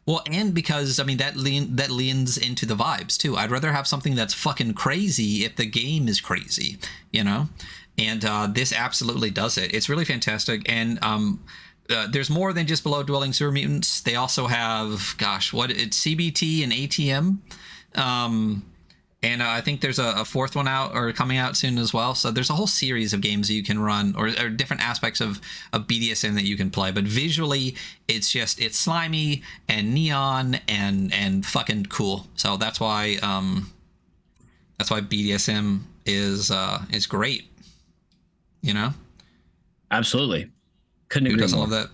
Well, and because, I mean, that leans into the vibes, too. I'd rather have something that's fucking crazy if the game is crazy, you know? And this absolutely does it. It's really fantastic. And there's more than just below dwelling sewer mutants. They also have, it's CBT and ATM. And I think there's a fourth one out or coming out soon as well. So there's a whole series of games that you can run, or different aspects of BDSM that you can play. But visually, it's slimy and neon and fucking cool. So that's why BDSM is great. You know? Absolutely. Couldn't agree more. Who doesn't love that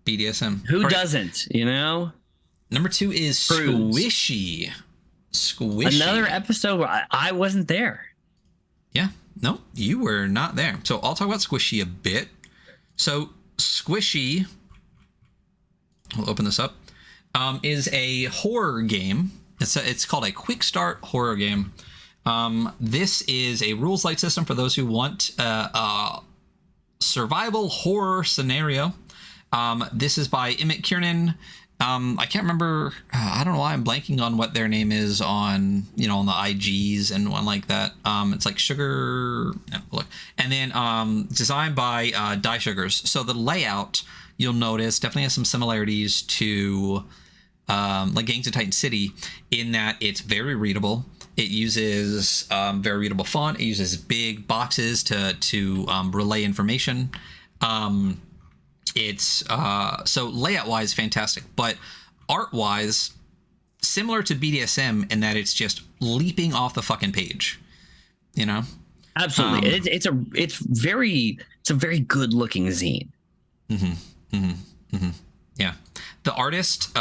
BDSM? Who doesn't? You know. Number 2 is Squishy. Another episode where I wasn't there. Yeah, no, you were not there. So I'll talk about Squishy a bit. So Squishy, we'll open this up, is a horror game. It's called a quick start horror game. This is a rules light system for those who want a survival horror scenario. This is by Emmett Kiernan. I can't remember. I don't know why I'm blanking on what their name is on the IGs and one like that. It's like Sugar. No, look, and then designed by Die Sugars. So the layout, you'll notice, definitely has some similarities to like Gangs of Titan City, in that it's very readable. It uses very readable font. It uses big boxes to relay information. It's so layout wise fantastic, but art wise similar to BDSM in that it's just leaping off the fucking page, you know. Absolutely. It's a very good looking zine. Yeah, the artist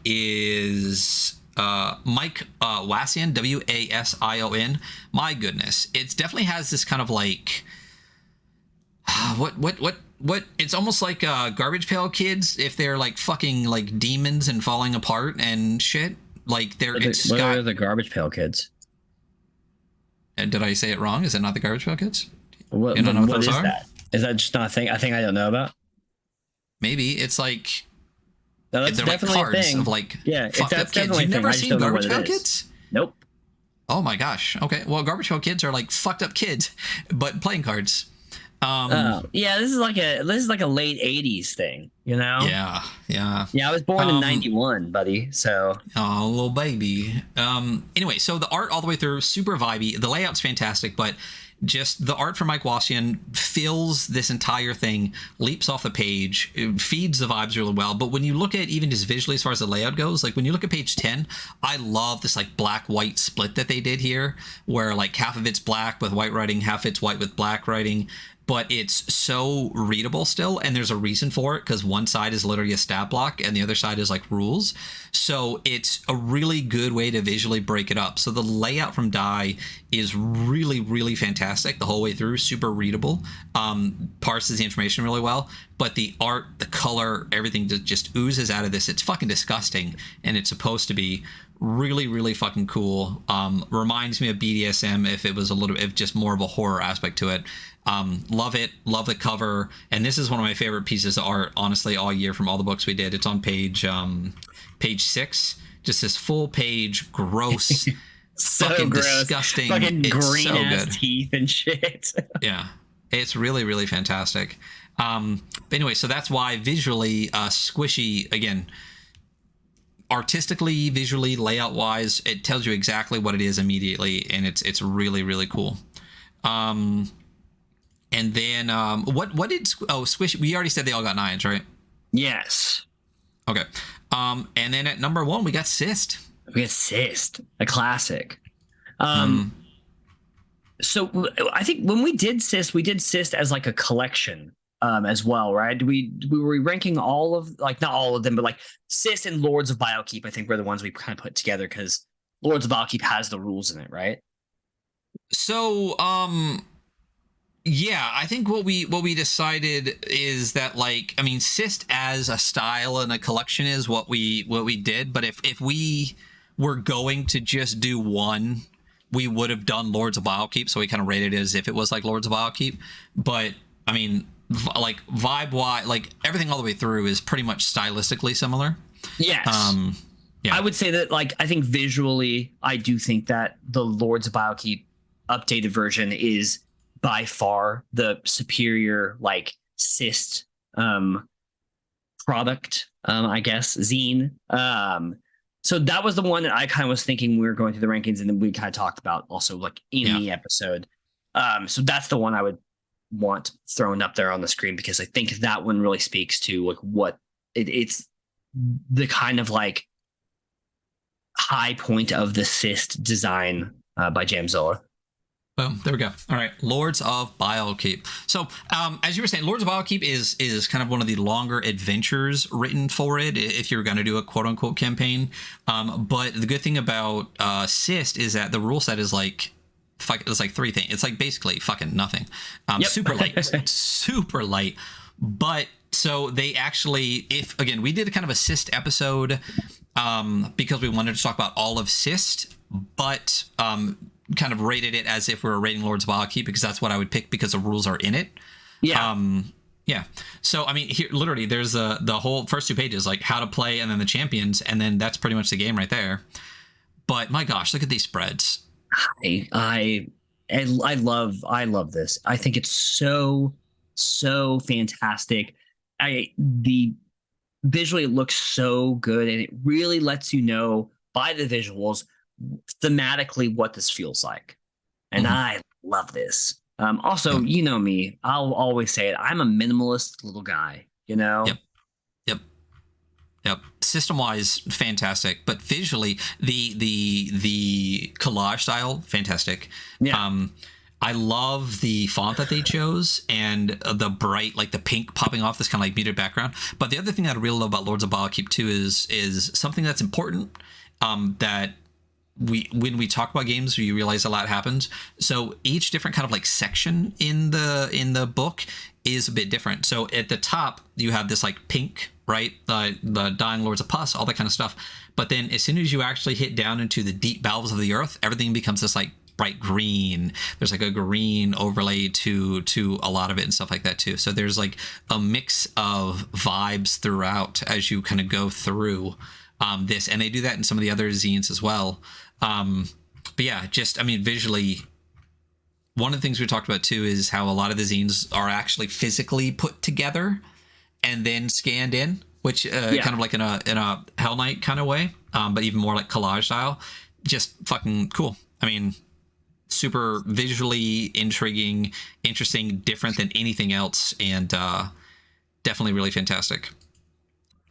is Mike Wasion, Wasion. My goodness, it definitely has this kind of like what it's almost like Garbage Pail Kids if they're like fucking like demons and falling apart and shit. Like they're what are the Garbage Pail Kids? Did I say it wrong? Is it not the Garbage Pail Kids? What is that? Is that just not a thing? I think I don't know about. Maybe it's like that's definitely like cards a thing. Of like that's kids. Definitely You've never seen Garbage Pail Kids? Kids? Nope. Oh my gosh. Okay. Well, Garbage Pail Kids are like fucked up kids, but playing cards. Yeah, this is like a late 80s thing, you know? Yeah. I was born in 91, buddy. So little baby. Anyway, so the art all the way through, super vibey. The layout's fantastic, but just the art from Mike Wasion fills this entire thing, leaps off the page, it feeds the vibes really well. But when you look at even just visually as far as the layout goes, like when you look at page 10, I love this like black white split that they did here, where like half of it's black with white writing, half it's white with black writing. But it's so readable still, and there's a reason for it, because one side is literally a stat block and the other side is like rules. So it's a really good way to visually break it up. So the layout from Die is really, really fantastic the whole way through, super readable, parses the information really well. But the art, the color, everything just oozes out of this. It's fucking disgusting, and it's supposed to be really, really fucking cool. Reminds me of BDSM if just more of a horror aspect to it. Love it, love the cover, and this is one of my favorite pieces of art, honestly, all year from all the books we did. It's on page 6, just this full page, gross, so fucking gross. Disgusting, fucking it's green so ass good. Teeth and shit. Yeah, it's really, really fantastic. But anyway, so that's why visually, Squishy, again, artistically, visually, layout wise, it tells you exactly what it is immediately, and it's really, really cool. And then what did Squishy? We already said they all got 9s, right? Yes. Okay. And then at number 1 we got Cyst. We had Cyst, a classic. Mm. So I think when we did Cyst as like a collection as well, right? We were ranking all of, like, not all of them, but like Cyst and Lords of Biokeep, I think were the ones we kind of put together because Lords of Biokeep has the rules in it, right? So yeah, I think what we decided is that, like, I mean, Cyst as a style and a collection is what we did, but if we were going to just do one, we would have done Lords of Biokeep, so we kind of rated it as if it was like Lords of Biokeep. But I mean, like vibe wise, like everything all the way through is pretty much stylistically similar. Yes. Yeah. I would say that, like, I think visually, I do think that the Lords of Biokeep updated version is by far the superior, like, Cyst product, I guess, zine. So that was the one that I kind of was thinking we were going through the rankings, and then we kind of talked about also, like, in the episode. So that's the one I would want thrown up there on the screen, because I think that one really speaks to, like, what it's the kind of, like, high point of the Cyst design by Jamzilla. Boom, there we go. All right, Lords of Biokeep. So, as you were saying, Lords of Biokeep is kind of one of the longer adventures written for it, if you're going to do a quote unquote campaign. But the good thing about Cyst is that the rule set is like, it's like 3 things. It's like basically fucking nothing. Super light, super light. But so they actually, if again, we did kind of a Cyst episode because we wanted to talk about all of Cyst, but kind of rated it as if we were rating Lords of Biokeep, because that's what I would pick because the rules are in it. Yeah. Yeah. So, I mean, here, literally, there's the whole first 2 pages, like how to play and then the champions, and then that's pretty much the game right there. But my gosh, look at these spreads. I love this. I think it's so fantastic. Visually, it looks so good, and it really lets you know by the visuals thematically what this feels like. And I love this. Also, you know me, I'll always say it, I'm a minimalist little guy, you know? Yep. System wise, fantastic, but visually, the collage style, fantastic. Yeah. I love the font that they chose and the bright, like the pink popping off this kind of like muted background. But the other thing that I really love about Lords of Biokeep too is something that's important, that when we talk about games, you realize a lot happens. So each different kind of like section in the book is a bit different. So at the top you have this like pink, right, the dying lords of pus, all that kind of stuff. But then as soon as you actually hit down into the deep bowels of the earth, everything becomes this like bright green. There's like a green overlay to a lot of it and stuff like that too. So there's like a mix of vibes throughout as you kind of go through this, and they do that in some of the other zines as well. But yeah, just, I mean, visually, one of the things we talked about too is how a lot of the zines are actually physically put together and then scanned in, which kind of like in a Hell Knight kind of way, but even more like collage style. Just fucking cool. I mean, super visually intriguing, interesting, different than anything else, and definitely really fantastic.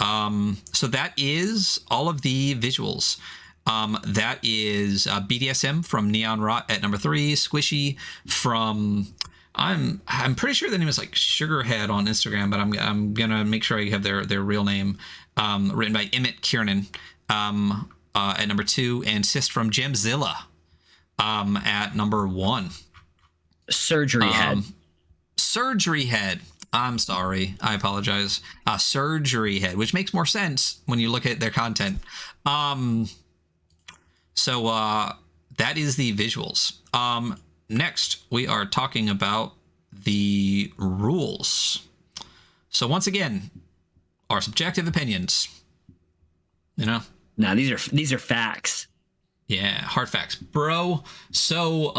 So that is all of the visuals. That is BDSM from Neon Rot at number 3, Squishy from I'm pretty sure the name is like Sugarhead on Instagram, but I'm gonna make sure I have their real name, written by Emmett Kiernan, at number 2, and Cyst from Gemzilla at number 1. Surgery Head. I'm sorry. I apologize. Surgery Head, which makes more sense when you look at their content. So that is the visuals. Next, we are talking about the rules. So once again, our subjective opinions. You know? Now these are facts. Yeah, hard facts, bro. So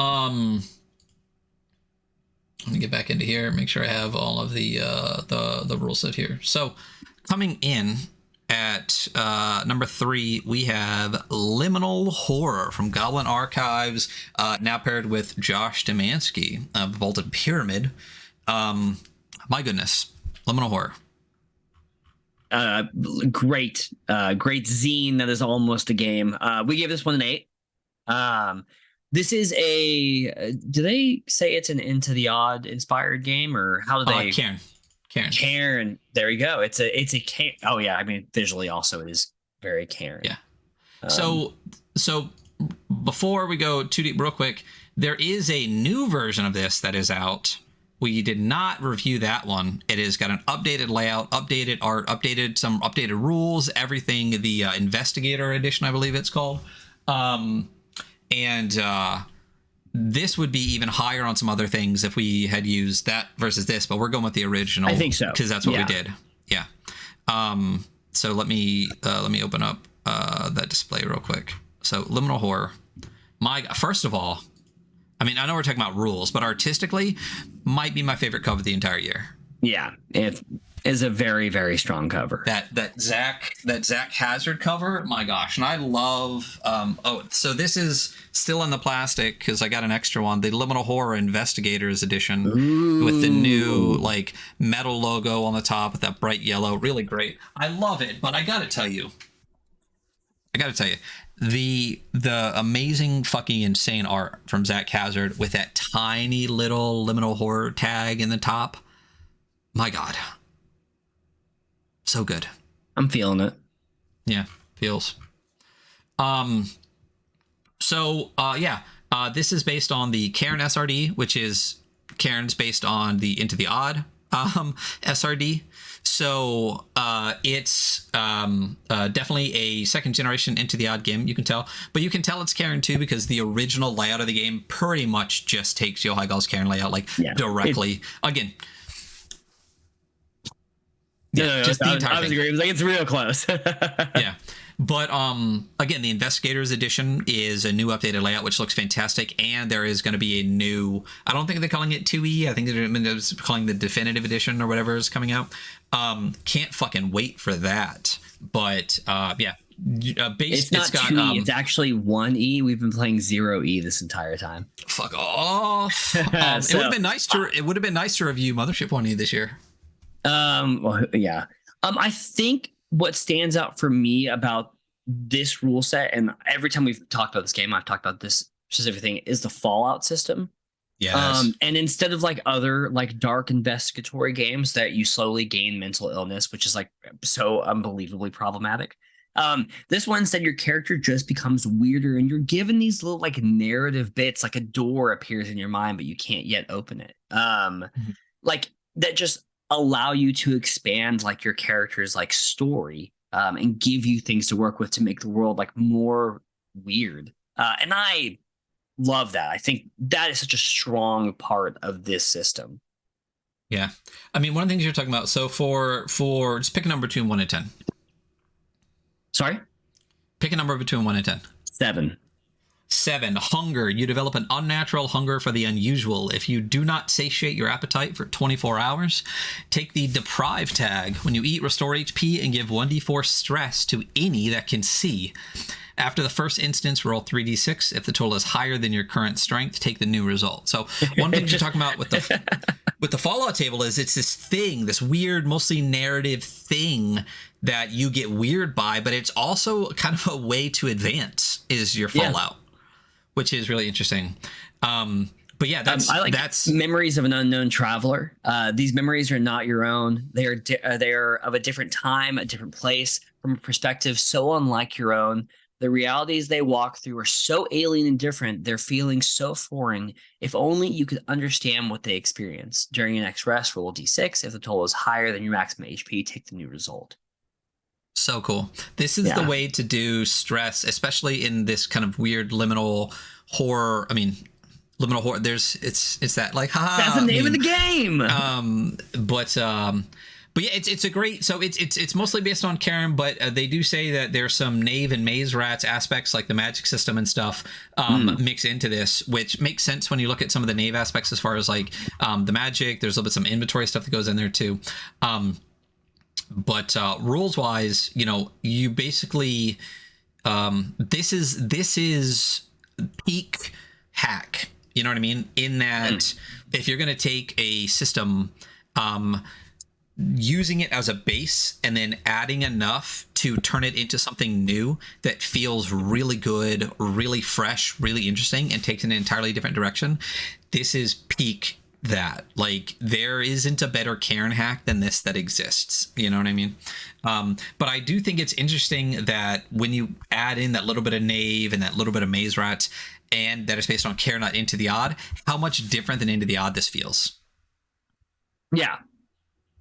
let me get back into here, make sure I have all of the rule set here. So coming in at number 3, we have Liminal Horror from Goblin Archives, now paired with Josh Demansky of Vaulted Pyramid. My goodness, Liminal Horror. Great zine that is almost a game. We gave this one an 8. This is do they say it's an Into the Odd inspired game, or how do they? Cairn. There you go. It's a Cairn. Oh yeah, I mean visually also it is very Cairn. Yeah. So before we go too deep, real quick, there is a new version of this that is out. We did not review that one. It has got an updated layout, updated art, updated rules, everything. The Investigator edition, I believe it's called. This would be even higher on some other things if we had used that versus this, but we're going with the original. I think so, because that's what we did. Yeah. So let me open up that display real quick. So Liminal Horror. First of all, I mean, I know we're talking about rules, but artistically, might be my favorite cover of the entire year. Yeah, it is a very, very strong cover. That Zach Hazard cover, my gosh, and I love. So this is still in the plastic because I got an extra one, the Liminal Horror Investigators edition. Ooh. With the new like metal logo on the top with that bright yellow, really great. I love it, but I gotta tell you, the amazing fucking insane art from Zach Hazard with that tiny little Liminal Horror tag in the top. My God. So good. I'm feeling it. Yeah, feels. This is based on the Cairn SRD, which is Cairn's based on the Into the Odd SRD. So it's definitely a second generation Into the Odd game, you can tell. But you can tell it's Cairn too because the original layout of the game pretty much just takes Yohai Gall's Cairn layout directly. Again. Just the entire thing. I was agreeing. It was like, it's real close. Yeah. But again, the Investigators edition is a new updated layout, which looks fantastic. And there is going to be a new, I don't think they're calling it 2E. I think they're calling the Definitive Edition or whatever is coming out. Can't fucking wait for that. But it's not 2E. It's actually 1E. We've been playing 0E this entire time. Fuck off. It would have been nice to review Mothership 1E this year. Well, yeah. I think what stands out for me about this rule set, and every time we've talked about this game, I've talked about this specific thing, is the Fallout system. Yes. And instead of like other like dark investigatory games that you slowly gain mental illness, which is like so unbelievably problematic. This one said your character just becomes weirder and you're given these little like narrative bits, like a door appears in your mind, but you can't yet open it. Like that just allow you to expand like your character's like story and give you things to work with to make the world like more weird. And I love that. I think that is such a strong part of this system. Yeah. I mean, one of the things you're talking about, so for just pick a number between 1 and 10. Sorry? Pick a number between 1 and 10. 7. 7, hunger. You develop an unnatural hunger for the unusual. If you do not satiate your appetite for 24 hours, take the deprive tag. When you eat, restore HP and give 1d4 stress to any that can see. After the first instance, roll 3d6. If the total is higher than your current strength, take the new result. So one thing you're talking about with the Fallout table is it's this thing, this weird, mostly narrative thing that you get weird by, but it's also kind of a way to advance is your Fallout. Which is really interesting. But yeah, that's memories of an unknown traveler. These memories are not your own. They're of a different time, a different place, from a perspective so unlike your own. The realities they walk through are so alien and different. Their feelings so foreign. If only you could understand what they experience. During your next rest, roll d6. If the total is higher than your maximum HP, take the new result. So cool. This is the way to do stress, especially in this kind of weird liminal horror. I mean, liminal horror. It's that like, haha. That's the name of the game. But yeah, it's a great. So it's mostly based on Cairn, but they do say that there's some knave and maze rats aspects, like the magic system and stuff, mix into this, which makes sense when you look at some of the knave aspects as far as like the magic. There's a little bit some inventory stuff that goes in there too. But rules wise, you basically this is peak hack. You know what I mean? In that if you're going to take a system using it as a base and then adding enough to turn it into something new that feels really good, really fresh, really interesting, and takes an entirely different direction. This is peak that. Like, there isn't a better Karen hack than this that exists. You know what I mean? But I do think it's interesting that when you add in that little bit of Knave and that little bit of Maze Rat, and that it's based on Care, not Into the Odd, how much different than Into the Odd this feels. Yeah.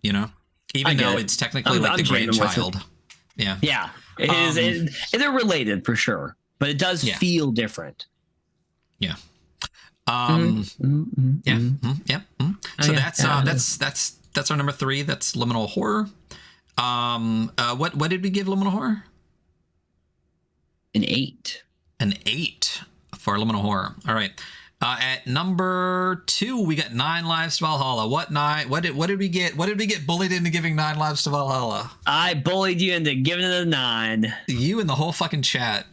You know, even though it's technically like the grandchild. Yeah. Yeah. It is. They're related for sure, but it does feel different. Yeah. So that's our number 3. That's Liminal Horror. What did we give Liminal Horror? An 8. An 8 for Liminal Horror. All right. At number 2, we got 9 Lives to Valhalla. What did we get? What did we get bullied into giving 9 Lives to Valhalla? I bullied you into giving it a 9. You and the whole fucking chat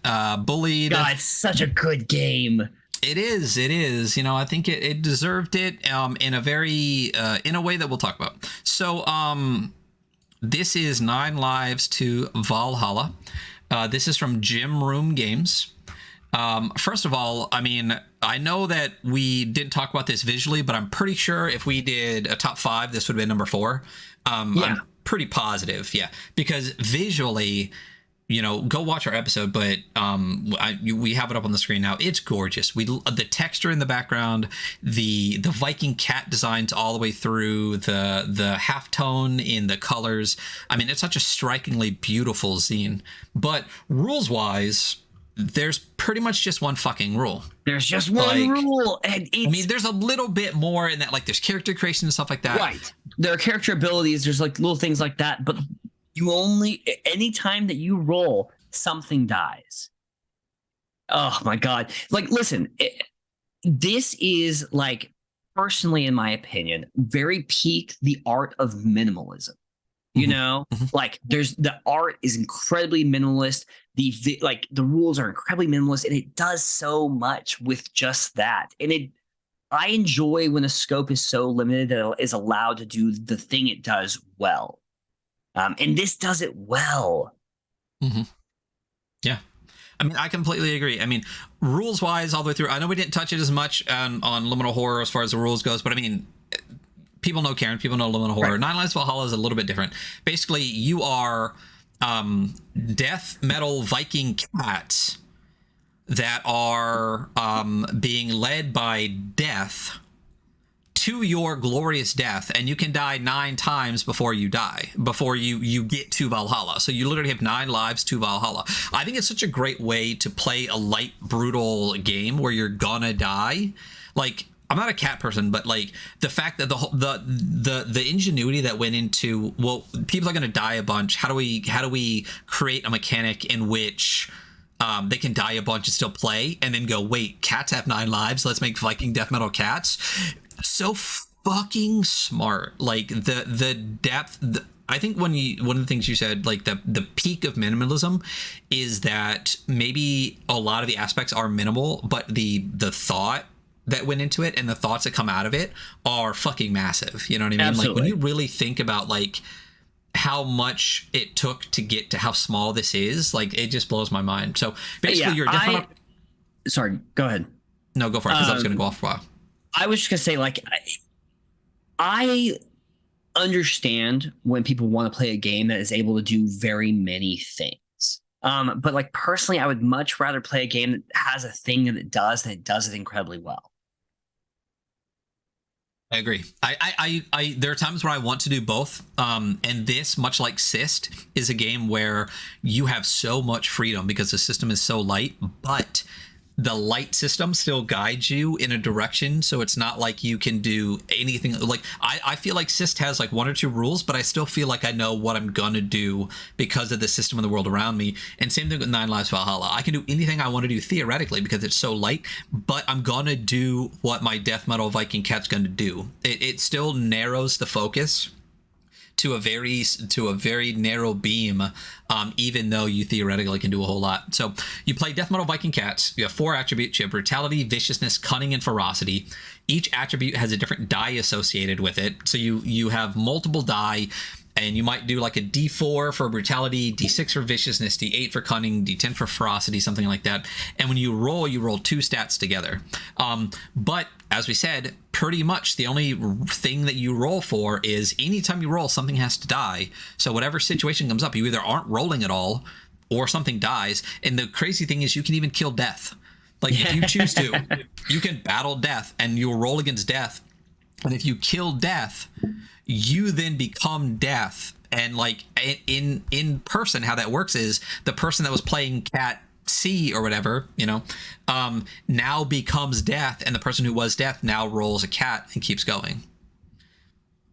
bullied. God, it's such a good game. It is. You know, I think it deserved it in a very in a way that we'll talk about. So this is 9 Lives to Valhalla. This is from Gym Room Games. First of all, I mean, I know that we didn't talk about this visually, but I'm pretty sure if we did a top 5, this would have been number 4. I'm pretty positive, because visually, you know, go watch our episode, but we have it up on the screen now. It's gorgeous. The texture in the background, the Viking cat designs all the way through, the halftone in the colors. I mean, it's such a strikingly beautiful zine. But rules wise, there's pretty much just one fucking rule. There's just one rule, and I mean, there's a little bit more in that, like there's character creation and stuff like that. Right. There are character abilities. There's like little things like that, but you only, anytime that you roll, something dies. Oh my God. Like, listen, this is like, personally, in my opinion, very peak the art of minimalism. You know, like the art is incredibly minimalist. The rules are incredibly minimalist, and it does so much with just that. And I enjoy when a scope is so limited that it is allowed to do the thing it does well. And this does it well. Yeah. I mean, I completely agree. I mean, rules wise, all the way through, I know we didn't touch it as much on Liminal Horror as far as the rules goes, but I mean, people know Karen, people know Liminal Horror. Right. 9 Lives Valhalla is a little bit different. Basically, you are death metal Viking cats that are being led by death to your glorious death, and you can die 9 times before you die, before you get to Valhalla. So you literally have 9 lives to Valhalla. I think it's such a great way to play a light, brutal game where you're gonna die. Like, I'm not a cat person, but like the fact that the ingenuity that went into, well, people are going to die a bunch. How do we create a mechanic in which they can die a bunch and still play, and then go, wait, cats have 9 lives. Let's make Viking death metal cats. So fucking smart. Like the depth. I think one of the things you said, like the peak of minimalism, is that maybe a lot of the aspects are minimal, but the thought that went into it and the thoughts that come out of it are fucking massive. You know what I mean? Absolutely. Like, when you really think about like how much it took to get to how small this is, like, it just blows my mind. So basically, you're definitely. Sorry, go ahead. No, go for it, because I was going to go off for a while. I was just going to say, like, I understand when people want to play a game that is able to do very many things. But like, personally, I would much rather play a game that has a thing that it does, and it does it incredibly well. I agree. I there are times where I want to do both. And this, much like Syst, is a game where you have so much freedom because the system is so light, but the light system still guides you in a direction, so it's not like you can do anything. Like, I feel like Syst has like 1 or 2 rules, but I still feel like I know what I'm gonna do because of the system of the world around me. And same thing with 9 Lives Valhalla. I can do anything I want to do theoretically because it's so light, but I'm gonna do what my death metal Viking cat's gonna do. It still narrows the focus to a very narrow beam, even though you theoretically can do a whole lot. So you play Death Metal Viking Cats. You have 4 attributes. You have brutality, viciousness, cunning, and ferocity. Each attribute has a different die associated with it. So you have multiple die, and you might do like a D4 for brutality, D6 for viciousness, D8 for cunning, D10 for ferocity, something like that. And when you roll 2 stats together. But as we said, pretty much the only thing that you roll for is anytime you roll, something has to die. So whatever situation comes up, you either aren't rolling at all or something dies. And the crazy thing is you can even kill death. Like if you choose to, you can battle death and you'll roll against death. And if you kill death, you then become death. And like in person, how that works is the person that was playing Cat C or whatever, now becomes death, and the person who was death now rolls a cat and keeps going.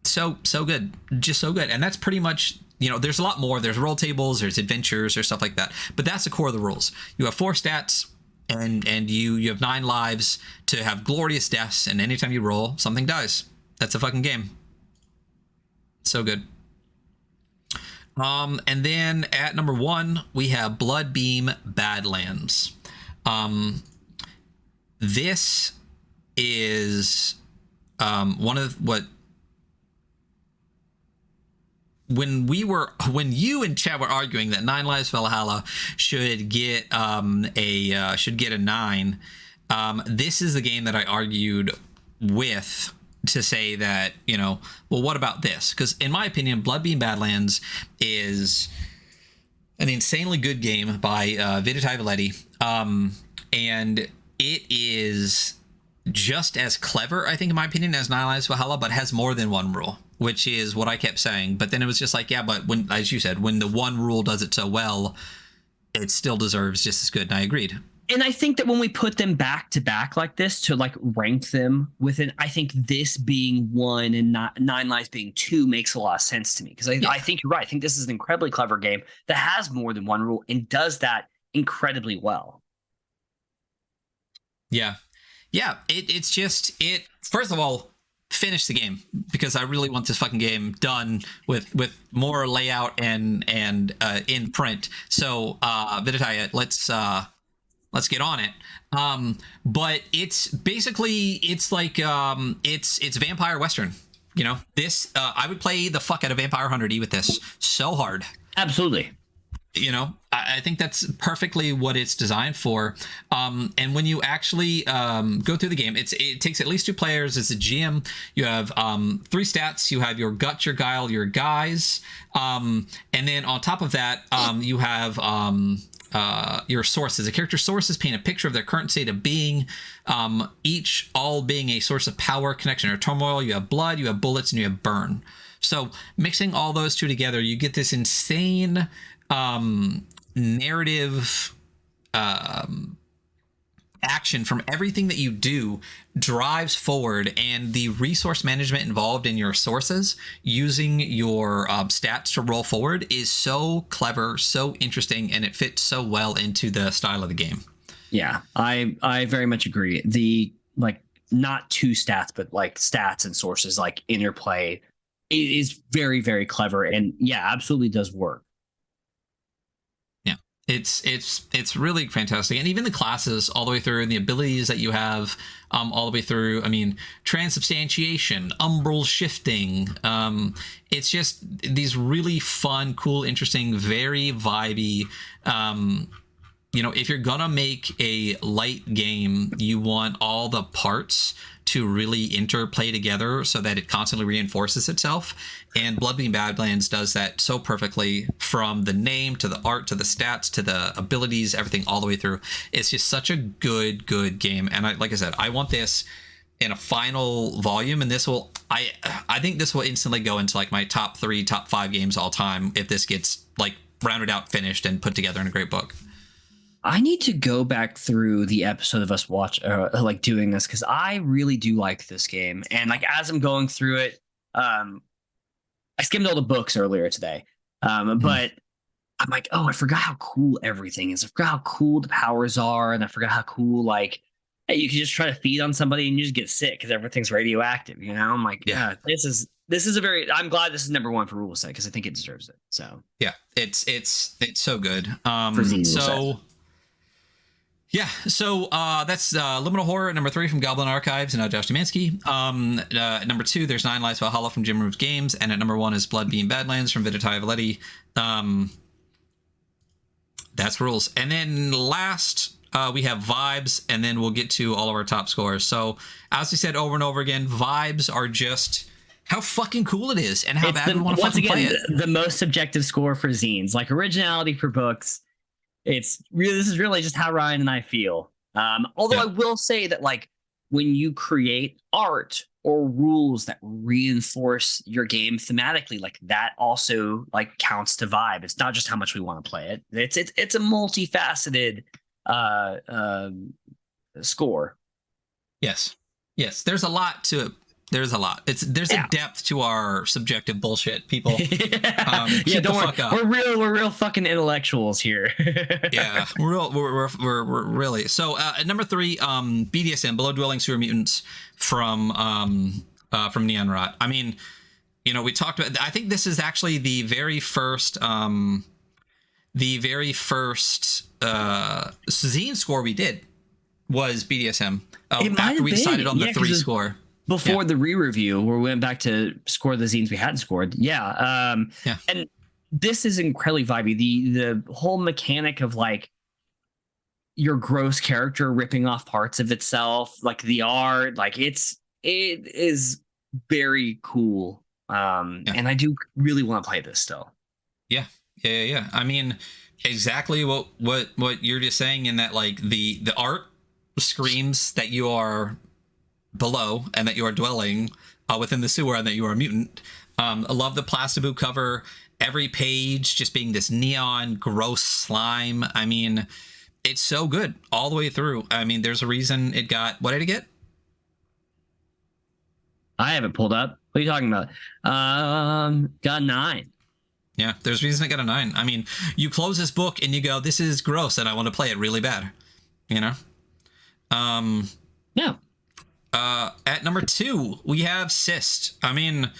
So good, just so good. And that's pretty much, there's a lot more. There's roll tables, there's adventures, there's stuff like that. But that's the core of the rules. You have 4 stats, and you have 9 lives to have glorious deaths, and anytime you roll, something dies. That's a fucking game. So good. And then at number 1, we have Bloodbeam Badlands. This is one of what when you and Chad were arguing that 9 Lives Valhalla should get a 9. This is the game that I argued with to say that, well, what about this? Because in my opinion, Bloodbeam Badlands is an insanely good game by Viditai Valetti. And it is just as clever, I think, in my opinion, as 9 Lives Valhalla, but has more than one rule, which is what I kept saying. But then it was just like, yeah, but when, as you said, when the one rule does it so well, it still deserves just as good. And I agreed. And I think that when we put them back to back like this to like rank them within, I think this being 1 and 9 Lives being 2 makes a lot of sense to me, because I think you're right. I think this is an incredibly clever game that has more than one rule and does that incredibly well. Yeah. It's just first of all, finish the game, because I really want this fucking game done with more layout and in print. So Viditai, let's get on it. But it's basically, it's like it's vampire western. This I would play the fuck out of Vampire Hunter D with this so hard. Absolutely. I think that's perfectly what it's designed for. And when you actually go through the game, it takes at least 2 players. It's a GM. You have 3 stats. You have your gut, your guile, your guise. And then on top of that, you have your sources. A character's sources paint a picture of their current state of being, each all being a source of power, connection, or turmoil. You have blood, you have bullets, and you have burn. So mixing all those 2 together, you get this insane narrative action from everything that you do drives forward, and the resource management involved in your sources using your stats to roll forward is so clever, so interesting, and it fits so well into the style of the game. Yeah, I very much agree. The like not 2 stats, but like stats and sources like interplay is very, very clever, and yeah, absolutely does work. It's really fantastic. And even the classes all the way through, and the abilities that you have all the way through. I mean, transubstantiation, umbral shifting. It's just these really fun, cool, interesting, very vibey. If you're gonna make a light game, you want all the parts to really interplay together so that it constantly reinforces itself. And Bloodbeam Badlands does that so perfectly, from the name to the art to the stats to the abilities, everything all the way through. It's just such a good game. And like I said, I want this in a final volume, and I think this will instantly go into like my top 3, top 5 games all time if this gets like rounded out, finished, and put together in a great book. I need to go back through the episode of us doing this, because I really do like this game. And like as I'm going through it, I skimmed all the books earlier today, but I'm like, oh, I forgot how cool everything is. I forgot how cool the powers are, and I forgot how cool you can just try to feed on somebody and you just get sick because everything's radioactive. I'm like, yeah, this is this is I'm glad this is number one for Ruleset because I think it deserves it. So yeah, it's so good. For Zine Ruleset. Yeah, so that's Liminal Horror, number 3 from Goblin Archives and Josh Domansky. Number 2, there's 9 Lives Valhalla from Jim Roos Games, and at number 1 is Blood Beam Badlands from Vidatai Valetti. That's rules. And then last, we have Vibes, and then we'll get to all of our top scores. So, as we said over and over again, Vibes are just how fucking cool it is and how bad we want to fucking play it. The most subjective score for zines, like originality for books. This is really just how Ryan and I feel. Although I will say that, like, when you create art or rules that reinforce your game thematically, like that also like counts to vibe. It's not just how much we want to play it. It's a multifaceted score. Yes. There's a lot to it. There's a lot. There's a depth to our subjective bullshit, people. Don't worry. Fuck up. We're real fucking intellectuals here. Yeah, we're really. So at number 3, BDSM, Below Dwelling Sewer Mutants from Neon Rot. I mean, we talked about. I think this is actually the very first zine score we did was BDSM. After we decided on the 3 score. Before the re-review, where we went back to score the zines we hadn't scored. And this is incredibly vibey. The whole mechanic of like your gross character ripping off parts of itself, like the art, like it is very cool. And I do really want to play this still. Yeah. I mean, exactly what you're just saying in that, like the art screams that you are below and that you are dwelling within the sewer and that you are a mutant. I love the Plastiboot cover, every page just being this neon gross slime. I mean, it's so good all the way through. I mean, there's a reason it got, what did it get? I have it pulled up. What are you talking about? Got 9. Yeah, there's a reason it got a 9. I mean, you close this book and you go, this is gross and I want to play it really bad, Yeah. At number 2, we have Cyst. I mean,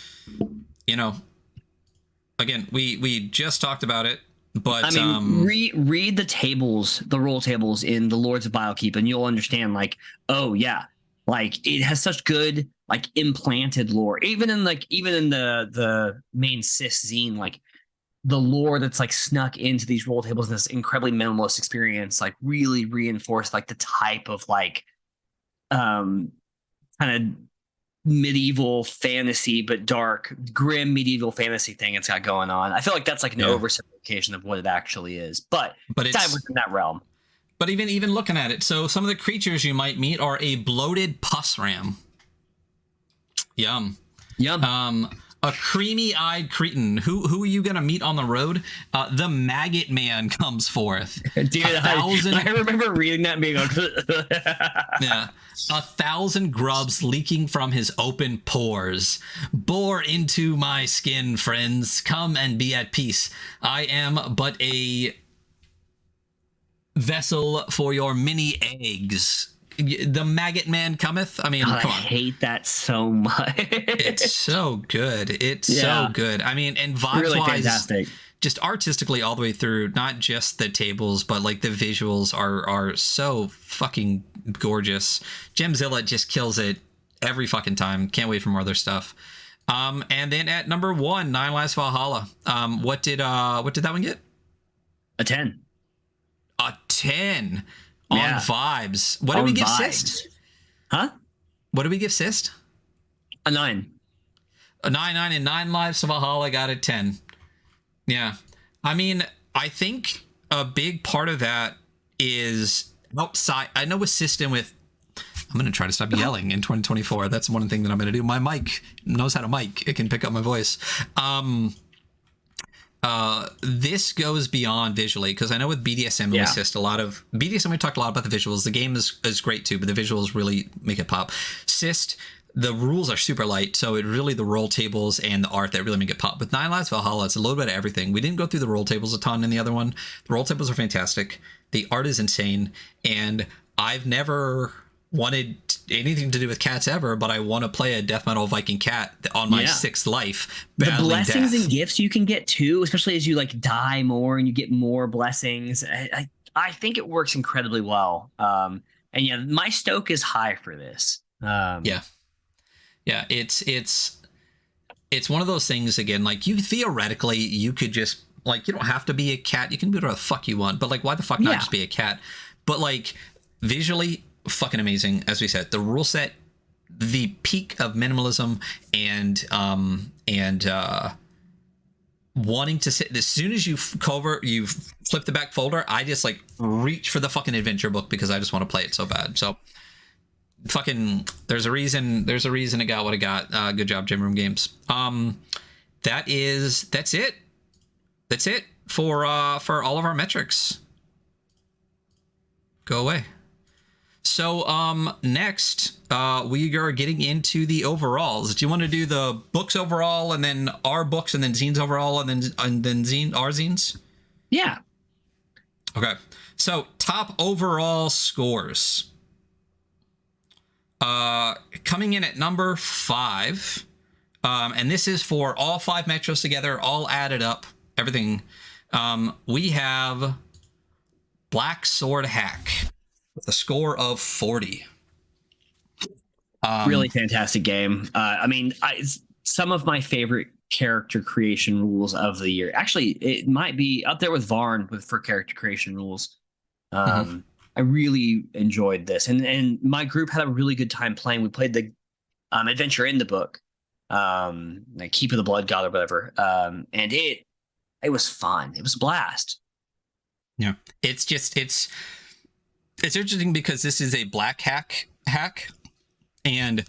again, we just talked about it, but I mean, read the tables, the rule tables in the Lords of Biokeep, and you'll understand, like, oh yeah, like it has such good like implanted lore. Even in the main Cyst zine, like the lore that's like snuck into these rule tables in this incredibly minimalist experience, like really reinforced like the type of like kind of medieval fantasy, but dark, grim medieval fantasy thing it's got going on. I feel like that's like an oversimplification of what it actually is, but it's kind of within that realm. But even looking at it, so some of the creatures you might meet are a bloated pus ram. Yum. A creamy-eyed cretin. Who are you gonna meet on the road? The Maggot Man comes forth. Dude, I remember reading that and being like, yeah. 1,000 grubs leaking from his open pores. Bore into my skin, friends. Come and be at peace. I am but a vessel for your many eggs. The Maggot Man cometh. I mean, God, come on. I hate that so much. It's so good. It's so good. I mean, and vibes really wise, fantastic. Just artistically all the way through, not just the tables, but like the visuals are so fucking gorgeous. Gemzilla just kills it every fucking time. Can't wait for more other stuff. And then at number 1, 9 Lives Valhalla. What did that one get? A 10. A 10 on vibes. What did we give Cyst? Huh? What did we give Cyst? A 9. A 9, and 9 Lives Valhalla got a 10. Yeah. I mean, I think a big part of that is outside. I know with System with, I'm going to try to stop yelling in 2024. That's one thing that I'm going to do. My mic knows how to mic. It can pick up my voice. This goes beyond visually, because I know with BDSM and with Cyst, a lot of BDSM, we talked a lot about the visuals. The game is great too, but the visuals really make it pop. Cyst, the rules are super light, so it really the roll tables and the art that really make it pop. With 9 Lives Valhalla, it's a little bit of everything. We didn't go through the roll tables a ton in the other one. The roll tables are fantastic. The art is insane, and I've never wanted anything to do with cats ever, but I want to play a death metal Viking cat on my sixth life. The blessings death. and gifts you can get too, especially as you like die more and you get more blessings. I think it works incredibly well. And yeah, my stoke is high for this. Yeah. It's one of those things again. Like you theoretically, you could just like you don't have to be a cat. You can be whatever the fuck you want. But like, why the fuck not just be a cat? But like visually, fucking amazing. As we said, the rule set, the peak of minimalism, and wanting to sit as soon as you flip the back folder, I just like reach for the fucking adventure book because I just want to play it so bad. So fucking there's a reason it got what it got. Good job, Gym Room Games. That's it for all of our metrics. Go away. So next we are getting into the overalls. Do you want to do the books overall and then our books and then zines overall and then our zines? Yeah. Okay. So top overall scores. Coming in at number 5. And this is for all 5 metros together, all added up, everything. We have Black Sword Hack with a score of 40. Really fantastic game. I mean, some of my favorite character creation rules of the year. Actually, it might be up there with Varn for character creation rules. I really enjoyed this, and my group had a really good time playing. We played the adventure in the book, like Keep of the Blood God or whatever, and it was fun. It was a blast. Yeah, it's interesting because this is a black hack, and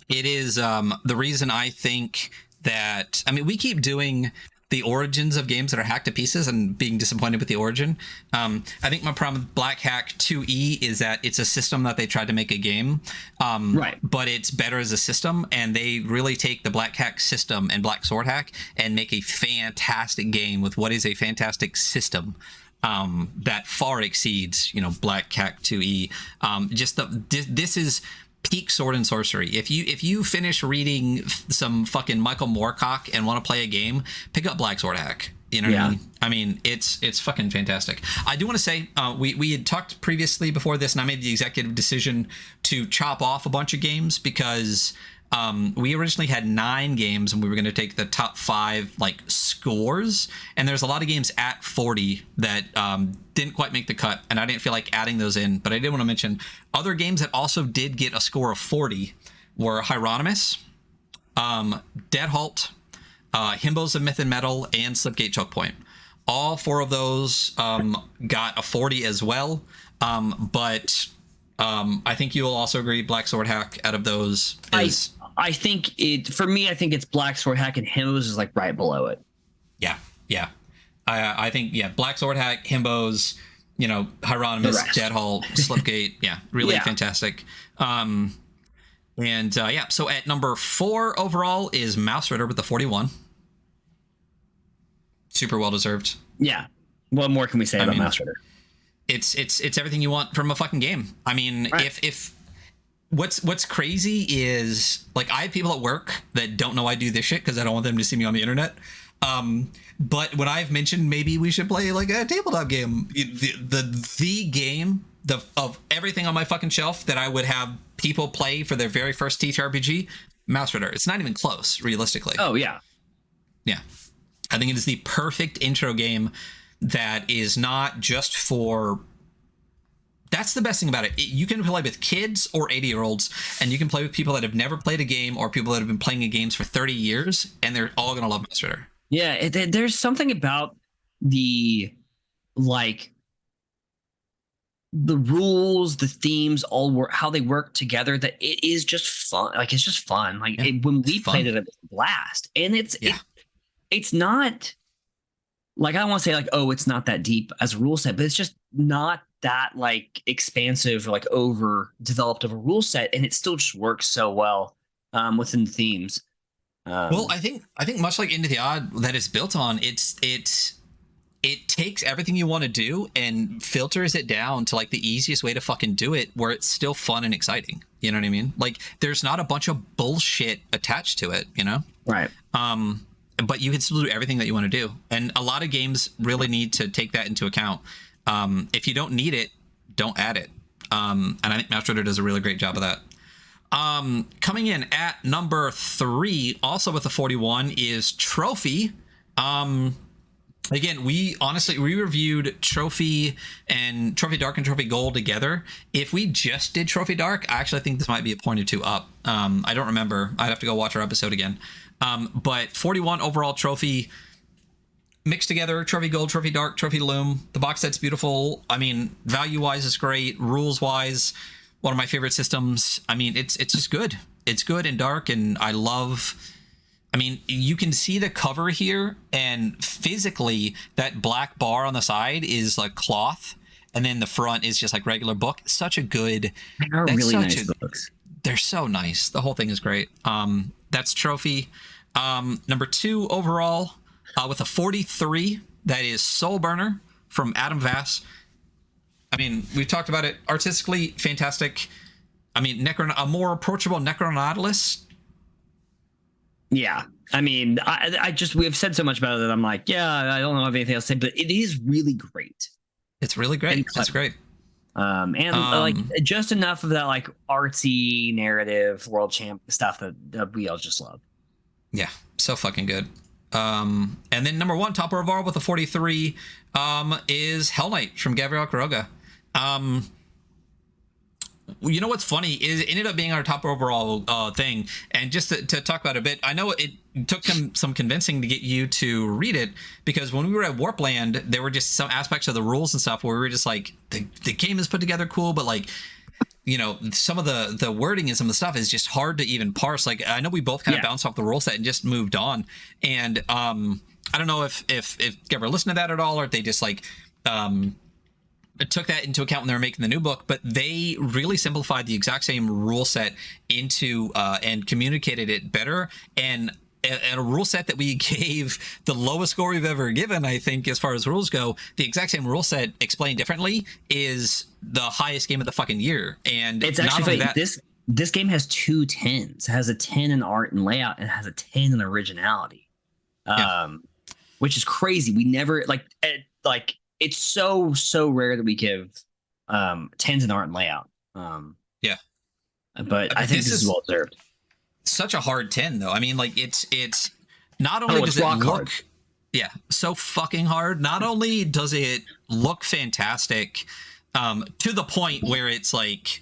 it is the reason I think that, I mean, we keep doing the origins of games that are hacked to pieces and being disappointed with the origin. I think my problem with Black Hack 2E is that it's a system that they tried to make a game, right? But it's better as a system, and they really take the Black Hack system and Black Sword Hack and make a fantastic game with what is a fantastic system that far exceeds, Black Hack 2E. This is peak sword and sorcery. If you finish reading some fucking Michael Moorcock and want to play a game, pick up Black Sword Hack. You know what I mean? I mean, it's fucking fantastic. I do want to say we had talked previously before this, and I made the executive decision to chop off a bunch of games because we originally had 9 games and we were going to take the top 5 like scores, and there's a lot of games at 40 that didn't quite make the cut, and I didn't feel like adding those in. But I did want to mention other games that also did get a score of 40 were Hieronymus, Deadhalt, Himbos of Myth and Metal, and Slipgate Chokepoint. All 4 of those got a 40 as well, but I think you'll also agree Black Sword Hack out of those is... I think it's Black Sword Hack, and Himbos is like right below it. Yeah. I think Black Sword Hack, Himbos, Hieronymus, Deadhalt, Slipgate, really fantastic. So at number 4 overall is Mouse Ritter with the 41. Super well deserved. Yeah. What more can we say about Mouse Ritter? It's everything you want from a fucking game. I mean, if what's crazy is like I have people at work that don't know I do this shit because I don't want them to see me on the internet. But when I've mentioned maybe we should play like a tabletop game, the game of everything on my fucking shelf that I would have people play for their very first ttrpg, Mouse Ritter. It's not even close, realistically. Oh yeah. I think it is the perfect intro game that is not just for... That's the best thing about it. You can play with kids or 80-year-olds, and you can play with people that have never played a game or people that have been playing games for 30 years, and they're all going to love Mouse Ritter. Yeah, there's something about the rules, the themes, how they work together, that it is just fun. Like, it's just fun. Like, when we played it was a blast. And it's not... Like, I don't want to say like, oh, it's not that deep as a rule set, but it's just not that like expansive or like overdeveloped of a rule set, and it still just works so well within the themes. Well, I think much like Into the Odd that it's built on, it's it takes everything you want to do and filters it down to like the easiest way to fucking do it where it's still fun and exciting. You know what I mean? Like there's not a bunch of bullshit attached to it, you know? Right. But you can still do everything that you want to do. And a lot of games really need to take that into account. If you don't need it, don't add it. And I think Mouse Trader does a really great job of that. Coming in at number 3, also with a 41, is Trophy. Again, we reviewed Trophy and Trophy Dark and Trophy Gold together. If we just did Trophy Dark, I actually think this might be a point or two up. I don't remember. I'd have to go watch our episode again. But 41 overall Trophy mixed together, Trophy Gold, Trophy Dark, Trophy Loom. The box set's beautiful. I mean, value-wise, it's great. Rules-wise, one of my favorite systems. I mean, it's just good. It's good and dark, and I love... I mean, you can see the cover here, and physically, that black bar on the side is like cloth, and then the front is just like regular book. Such a good... They're really nice books. They're so nice. The whole thing is great. That's Trophy. Number 2 overall, with a 43, that is Soul Burner from Adam Vass. I mean, we've talked about it. Artistically, fantastic. I mean, a more approachable Necronautilus. Yeah. I mean, we've said so much about it that I'm like, yeah, I don't know if anything else to say, but it is really great. It's really great. It's great. Like just enough of that like artsy narrative world champ stuff that we all just love. Yeah, so fucking good. And then number 1, top overall with a 43, is Hell Knight from Gabriel Quiroga. You know what's funny is it ended up being our top overall thing. And just to talk about it a bit, I know it took some convincing to get you to read it, because when we were at Warpland, there were just some aspects of the rules and stuff where we were just like, the game is put together cool, but like, you know, some of the wording and some of the stuff is just hard to even parse. Like, I know we both kind of bounced off the rule set and just moved on. And I don't know if Gabriel listened to that at all, or if they just like took that into account when they were making the new book, but they really simplified the exact same rule set into and communicated it better. And a rule set that we gave the lowest score we've ever given, I think, as far as rules go, the exact same rule set explained differently is the highest game of the fucking year. And it's actually this game has 2 10s. It has a 10 in art and layout, and it has a 10 in originality, which is crazy. We never it's so rare that we give 10s in art and layout. But I think this is well deserved. Such a hard 10 though. I mean, like it's not only does it look hard. So fucking hard. Not only does it look fantastic, to the point where it's like,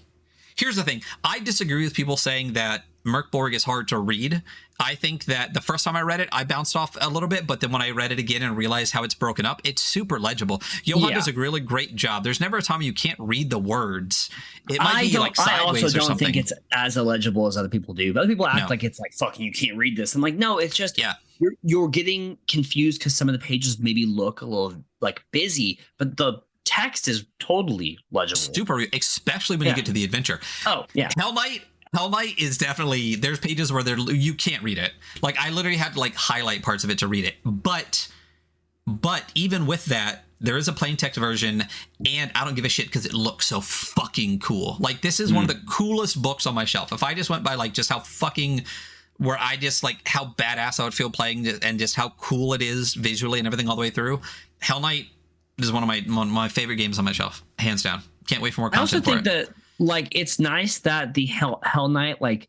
here's the thing. I disagree with people saying that Merkborg is hard to read. I think that the first time I read it, I bounced off a little bit, but then when I read it again and realized how it's broken up, it's super legible. Johan does a really great job. There's never a time you can't read the words. It might be like sideways or something. I also don't think it's as illegible as other people do. But other people act like it's like, fucking, you can't read this. I'm like, no, it's just you're getting confused because some of the pages maybe look a little like busy, but the text is totally legible. Super, especially when you get to the adventure. Oh, yeah. Hell Knight is definitely, there's pages where you can't read it. Like I literally had to like highlight parts of it to read it. But even with that, there is a plain text version, and I don't give a shit because it looks so fucking cool. Like this is one of the coolest books on my shelf. If I just went by like just how fucking, where I just like how badass I would feel playing and just how cool it is visually and everything all the way through, Hell Knight is one of my favorite games on my shelf, hands down. Can't wait for more content. I also think that like it's nice that the Hell Knight like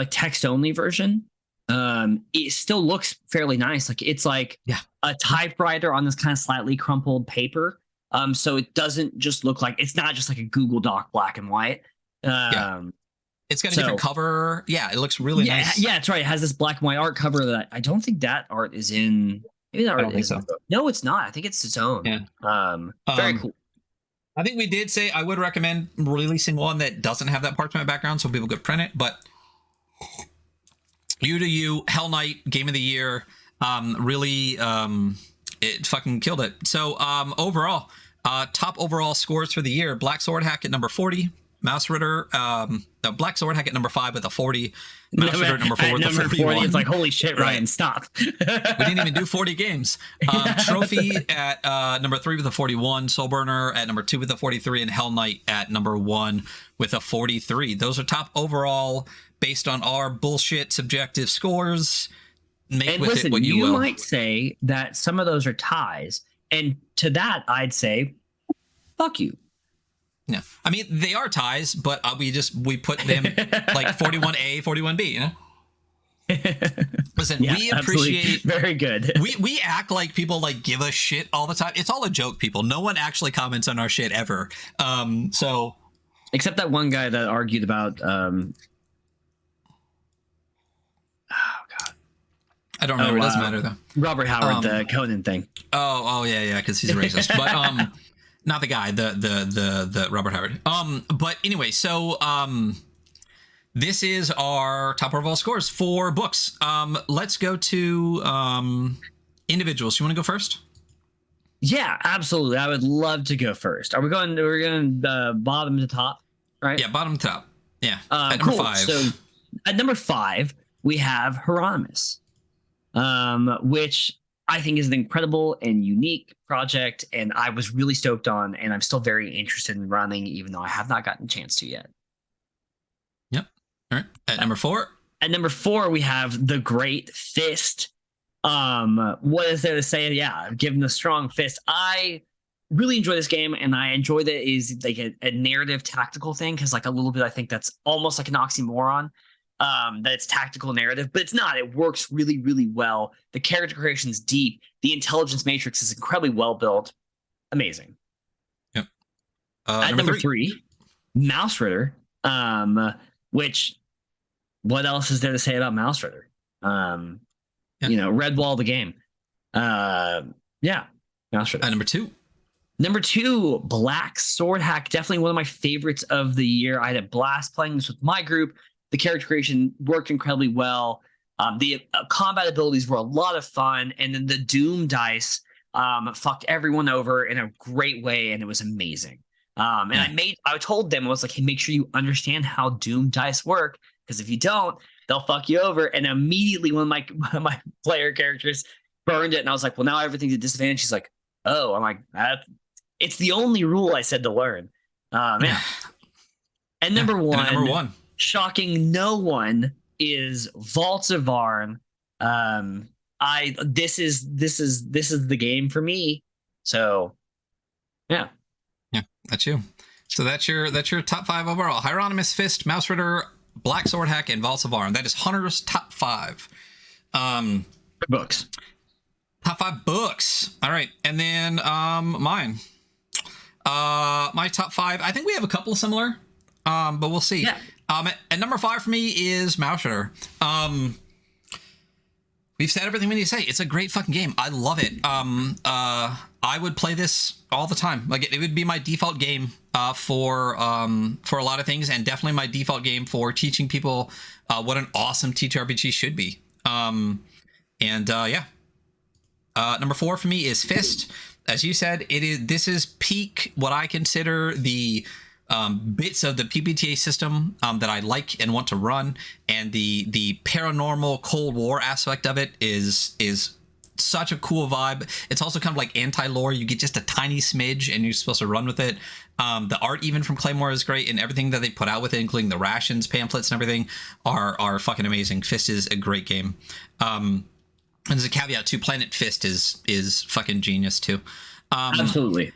text only version it still looks fairly nice. Like it's like a typewriter on this kind of slightly crumpled paper. So it doesn't just look like, it's not just like a Google Doc black and white. It's got a different cover. Yeah, it looks really nice. Yeah, that's right. It has this black and white art cover that I don't think that art is in. Maybe that art is. So. No, it's not. I think it's its own. Yeah. Very cool. I think we did say I would recommend releasing one that doesn't have that parchment background so people could print it, but you, Hell Knight, Game of the Year, really, it fucking killed it. So overall, top overall scores for the year, Black Sword Hack at number 40, Mouse Ritter, Black Sword Hack at number 5 with a 40. Mouse Ritter at number 4 with a 41. 40, it's like, holy shit, Ryan, stop. We didn't even do 40 games. Trophy at number 3 with a 41. Soul Burner at number 2 with a 43. And Hell Knight at number 1 with a 43. Those are top overall based on our bullshit subjective scores. Make and with listen, it what you will. Might say that some of those are ties. And to that, I'd say, fuck you. Yeah, I mean they are ties, but we put them like 41A, 41B. You know. Listen, yeah, we appreciate very good. we act like people like give us shit all the time. It's all a joke, people. No one actually comments on our shit ever. So except that one guy that argued about. Oh God, I don't remember. It doesn't matter though. Robert Howard, the Conan thing. Oh yeah, because he's a racist. But not the guy, the Robert Howard. But anyway, so this is our top overall scores for books. Let's go to individuals. You want to go first? Yeah, absolutely. I would love to go first. We're going bottom to top, right? Yeah, bottom to top. Yeah. At number 5. So at number 5, we have Hieronymus, which I think is an incredible and unique project, and I was really stoked on, and I'm still very interested in running, even though I have not gotten a chance to yet. Yep. All right. At number 4. At number 4, we have the Great Fist. What is there to say? Yeah, give him a strong fist. I really enjoy this game, and I enjoy that it is like a narrative tactical thing, because like a little bit I think that's almost like an oxymoron. That it's tactical narrative, but it's not. It works really, really well. The character creation is deep. The intelligence matrix is incredibly well built. Amazing. Yep. At number 3, Mouse Ritter. Which, what else is there to say about Mouse Ritter? You know, Redwall the game. Yeah, Mouse Ritter. At number 2. Number 2, Black Sword Hack. Definitely one of my favorites of the year. I had a blast playing this with my group. The character creation worked incredibly well. The combat abilities were a lot of fun. And then the Doom dice fucked everyone over in a great way. And it was amazing. And I told them, I was like, hey, make sure you understand how Doom dice work. Because if you don't, they'll fuck you over. And immediately one of my player characters burned it. And I was like, well, now everything's at disadvantage. She's like, oh, I'm like, it's the only rule I said to learn. And number 1. Shocking no one is Vaults of Varn. This is the game for me. So yeah, that's you. So that's your top 5 overall. Hieronymus, Fist, Mouse Ritter, Black Sword Hack, and Vaults of Varn. That is Hunter's top 5 books. Top 5 books. All right, and then mine. My top 5. I think we have a couple similar, but we'll see. Yeah. At number 5 for me is Mouse Ritter. We've said everything we need to say. It's a great fucking game. I love it. I would play this all the time. Like it would be my default game for a lot of things, and definitely my default game for teaching people what an awesome ttrpg should be. Number 4 for me is Fist. As you said, this is peak what I consider the bits of the PBTA system that I like and want to run, and the paranormal Cold War aspect of it is such a cool vibe. It's also kind of like anti-lore. You get just a tiny smidge and you're supposed to run with it. The art even from Claymore is great, and everything that they put out with it, including the rations, pamphlets, and everything are fucking amazing. Fist is a great game. And there's a caveat too, Planet Fist is fucking genius too. Absolutely.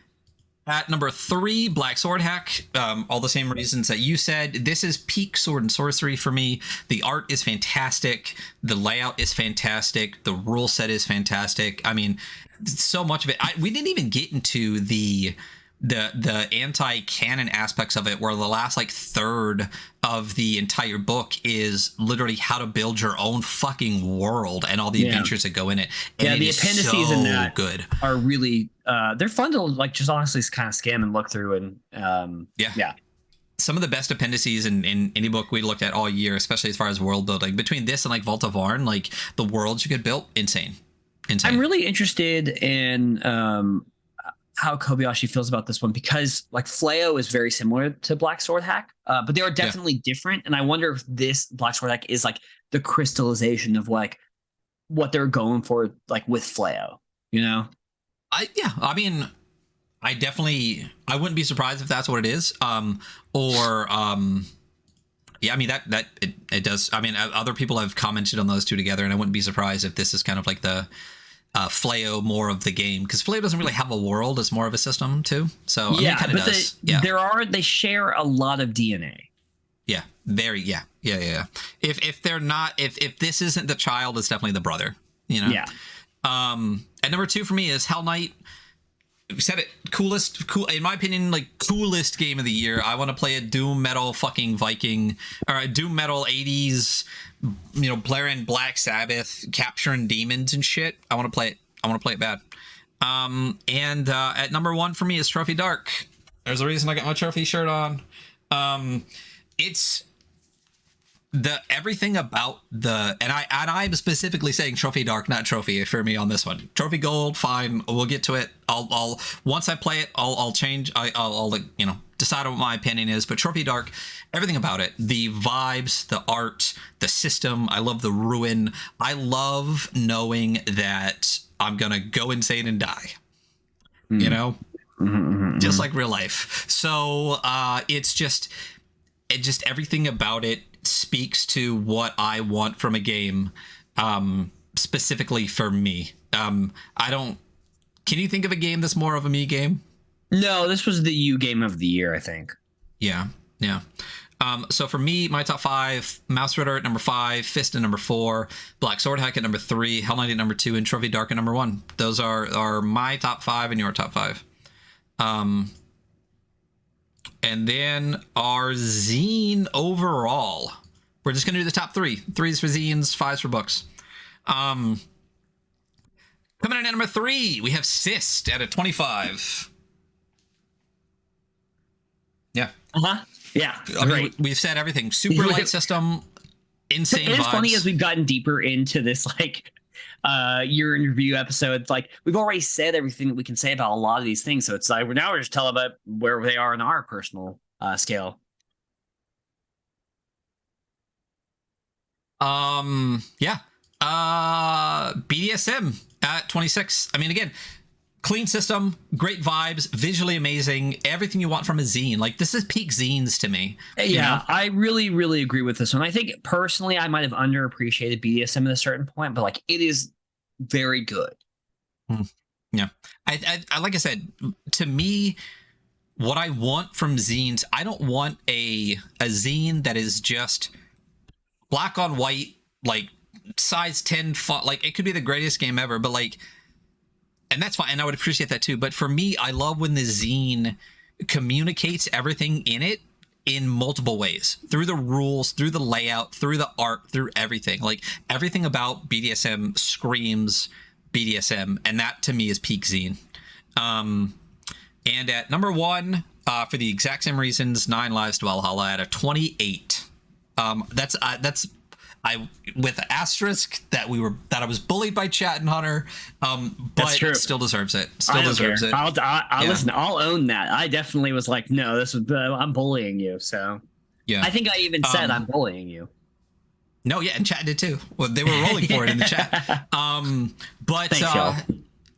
At number 3, Black Sword Hack. All the same reasons that you said. This is peak sword and sorcery for me. The art is fantastic. The layout is fantastic. The rule set is fantastic. I mean, so much of it. We didn't even get into the anti-canon aspects of it, where the last like third of the entire book is literally how to build your own fucking world and all the adventures that go in it. And the appendices in that good are really they're fun to like just honestly kind of scan and look through, and some of the best appendices in any book we looked at all year, especially as far as world building. Between this and like Vault of Varn, like the worlds you could build, insane. I'm really interested in how Kobayashi feels about this one, because like Flayo is very similar to Black Sword Hack, but they are definitely different. And I wonder if this Black Sword Hack is like the crystallization of like what they're going for, like with Flayo, you know? I mean, I wouldn't be surprised if that's what it is. Yeah, I mean it does. I mean, other people have commented on those two together, and I wouldn't be surprised if this is kind of like the Flayo more of the game, because Flayo doesn't really have a world; it's more of a system too. So I mean, it kind of does. They share a lot of DNA. Yeah, yeah. If they're not, if this isn't the child, it's definitely the brother. You know. Yeah. And number 2 for me is Hell Knight. We said it, cool, in my opinion, like coolest game of the year. I want to play a doom metal fucking Viking, or a doom metal 80s, you know, blaring Black Sabbath, capturing demons and shit. I want to play it. I want to play it bad. And at number 1 for me is Trophy Dark. There's a reason I got my trophy shirt on. It's everything about and I'm specifically saying Trophy Dark, not Trophy for me on this one. Trophy Gold, fine, we'll get to it. I'll once I play it, I'll change. I'll you know, decide what my opinion is. But Trophy Dark, everything about it, the vibes, the art, the system. I love the ruin. I love knowing that I'm gonna go insane and die. You know, just like real life. So it's just everything about it speaks to what I want from a game, specifically for me. Can you think of a game that's more of a me game? No, this was the you game of the year, I think. Yeah. So for me, my top 5: Mouse Ritter at number 5, Fist at number 4, Black Sword Hack at number 3, Hell Knight at number 2, and Trophy Dark at number 1. Those are my top 5 and your top 5. And then our zine overall. We're just gonna do the top 3. 3s for zines, 5s for books. Coming in at number 3, we have Cyst at a 25. Yeah. Yeah. I mean, we've said everything. Super light system, insane vibes. It's funny as we've gotten deeper into this, like, year in review episode. Like, we've already said everything that we can say about a lot of these things. So it's like we're just telling about where they are in our personal scale. Yeah. BDSM at 26. I mean, again, clean system, great vibes, visually amazing, everything you want from a zine. Like, this is peak zines to me. Yeah, I really, really agree with this one. I think personally I might have underappreciated BDSM at a certain point, but like, it is very good. Yeah. I like I said, to me, what I want from zines, I don't want a zine that is just black on white, like size 10 font. Like, it could be the greatest game ever, but like, and that's fine, and I would appreciate that too. But for me, I love when the zine communicates everything in it in multiple ways, through the rules, through the layout, through the art, through everything. Like, everything about BDSM screams BDSM, and that to me is peak zine. And at number 1, for the exact same reasons, 9 Lives to Valhalla at a 28. That's with asterisk that I was bullied by Chat and Hunter, but it still deserves it. Still deserves it. I'll listen. I'll own that. I definitely was like, no, this was I'm bullying you. So yeah, I think I even said I'm bullying you. No, yeah, and Chat did too. Well, they were rolling for it in the chat. But thanks,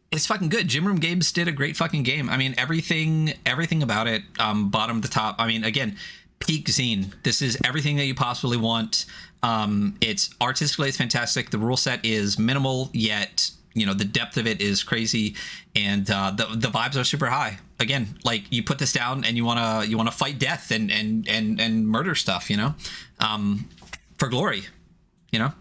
it's fucking good. Gym Room Games did a great fucking game. I mean, everything about it, bottom to top. I mean, again, peak zine. This is everything that you possibly want. It's artistically, it's fantastic. The rule set is minimal, yet you know the depth of it is crazy, and the vibes are super high. Again, like, you put this down and you wanna fight death and murder stuff, you know, for glory, you know.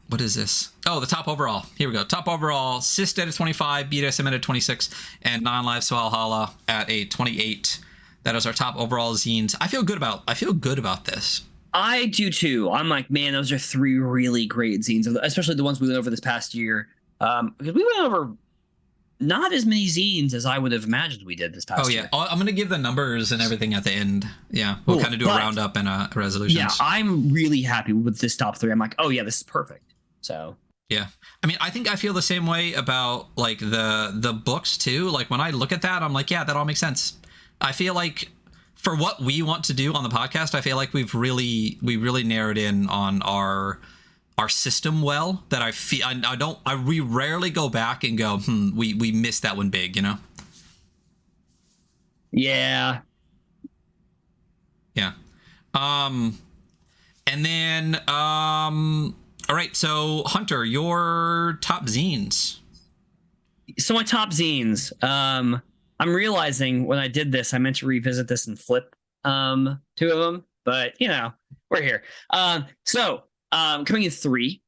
What is this? Oh, the top overall. Here we go. Top overall, Cyst at a 25, BDSM at a 26, and 9 Lives to Valhalla at a 28. That is our top overall zines. I feel good about this. I do too. I'm like, man, those are 3 really great zines, especially the ones we went over this past year. Because we went over not as many zines as I would have imagined we did this past year. Oh, yeah. I'm going to give the numbers and everything at the end. Yeah. We'll kind of do a roundup and a resolution. Yeah, I'm really happy with this top 3. I'm like, oh, yeah, this is perfect. So. Yeah. I mean, I think I feel the same way about like the books too. Like when I look at that, I'm like, yeah, that all makes sense. I feel like for what we want to do on the podcast, I feel like we really narrowed in on our system well. That I feel we rarely go back and go, we missed that one big, you know? Yeah. Yeah. And then all right, so Hunter, your top zines. So my top zines. I'm realizing when I did this, I meant to revisit this and flip two of them, but you know, we're here. Coming in 3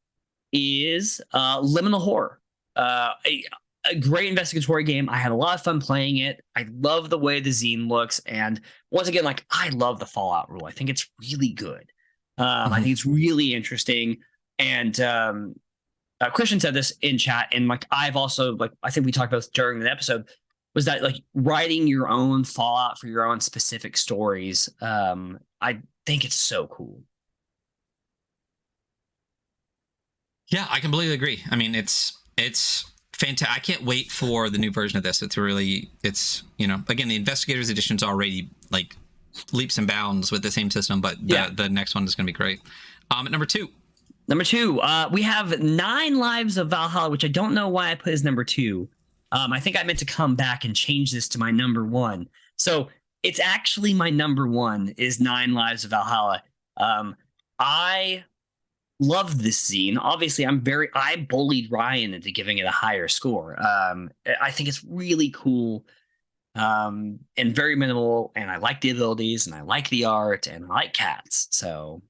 is Liminal Horror. A great investigatory game. I had a lot of fun playing it. I love the way the zine looks, and once again, like I love the Fallout rule. I think it's really good. I think it's really interesting. And Christian said this in chat, and like I've also like I think we talked about this during the episode, was that like writing your own Fallout for your own specific stories. I think it's so cool. Yeah, I completely agree. I mean, it's fantastic. I can't wait for the new version of this. It's you know, again, the Investigators Edition's already like leaps and bounds with the same system, but the next one is going to be great. At number 2. Number 2, we have 9 Lives of Valhalla, which I don't know why I put as number 2. I think I meant to come back and change this to my number 1. So it's actually my number 1 is 9 Lives of Valhalla. I loved this zine. Obviously, I bullied Ryan into giving it a higher score. I think it's really cool and very minimal, and I like the abilities, and I like the art, and I like cats. So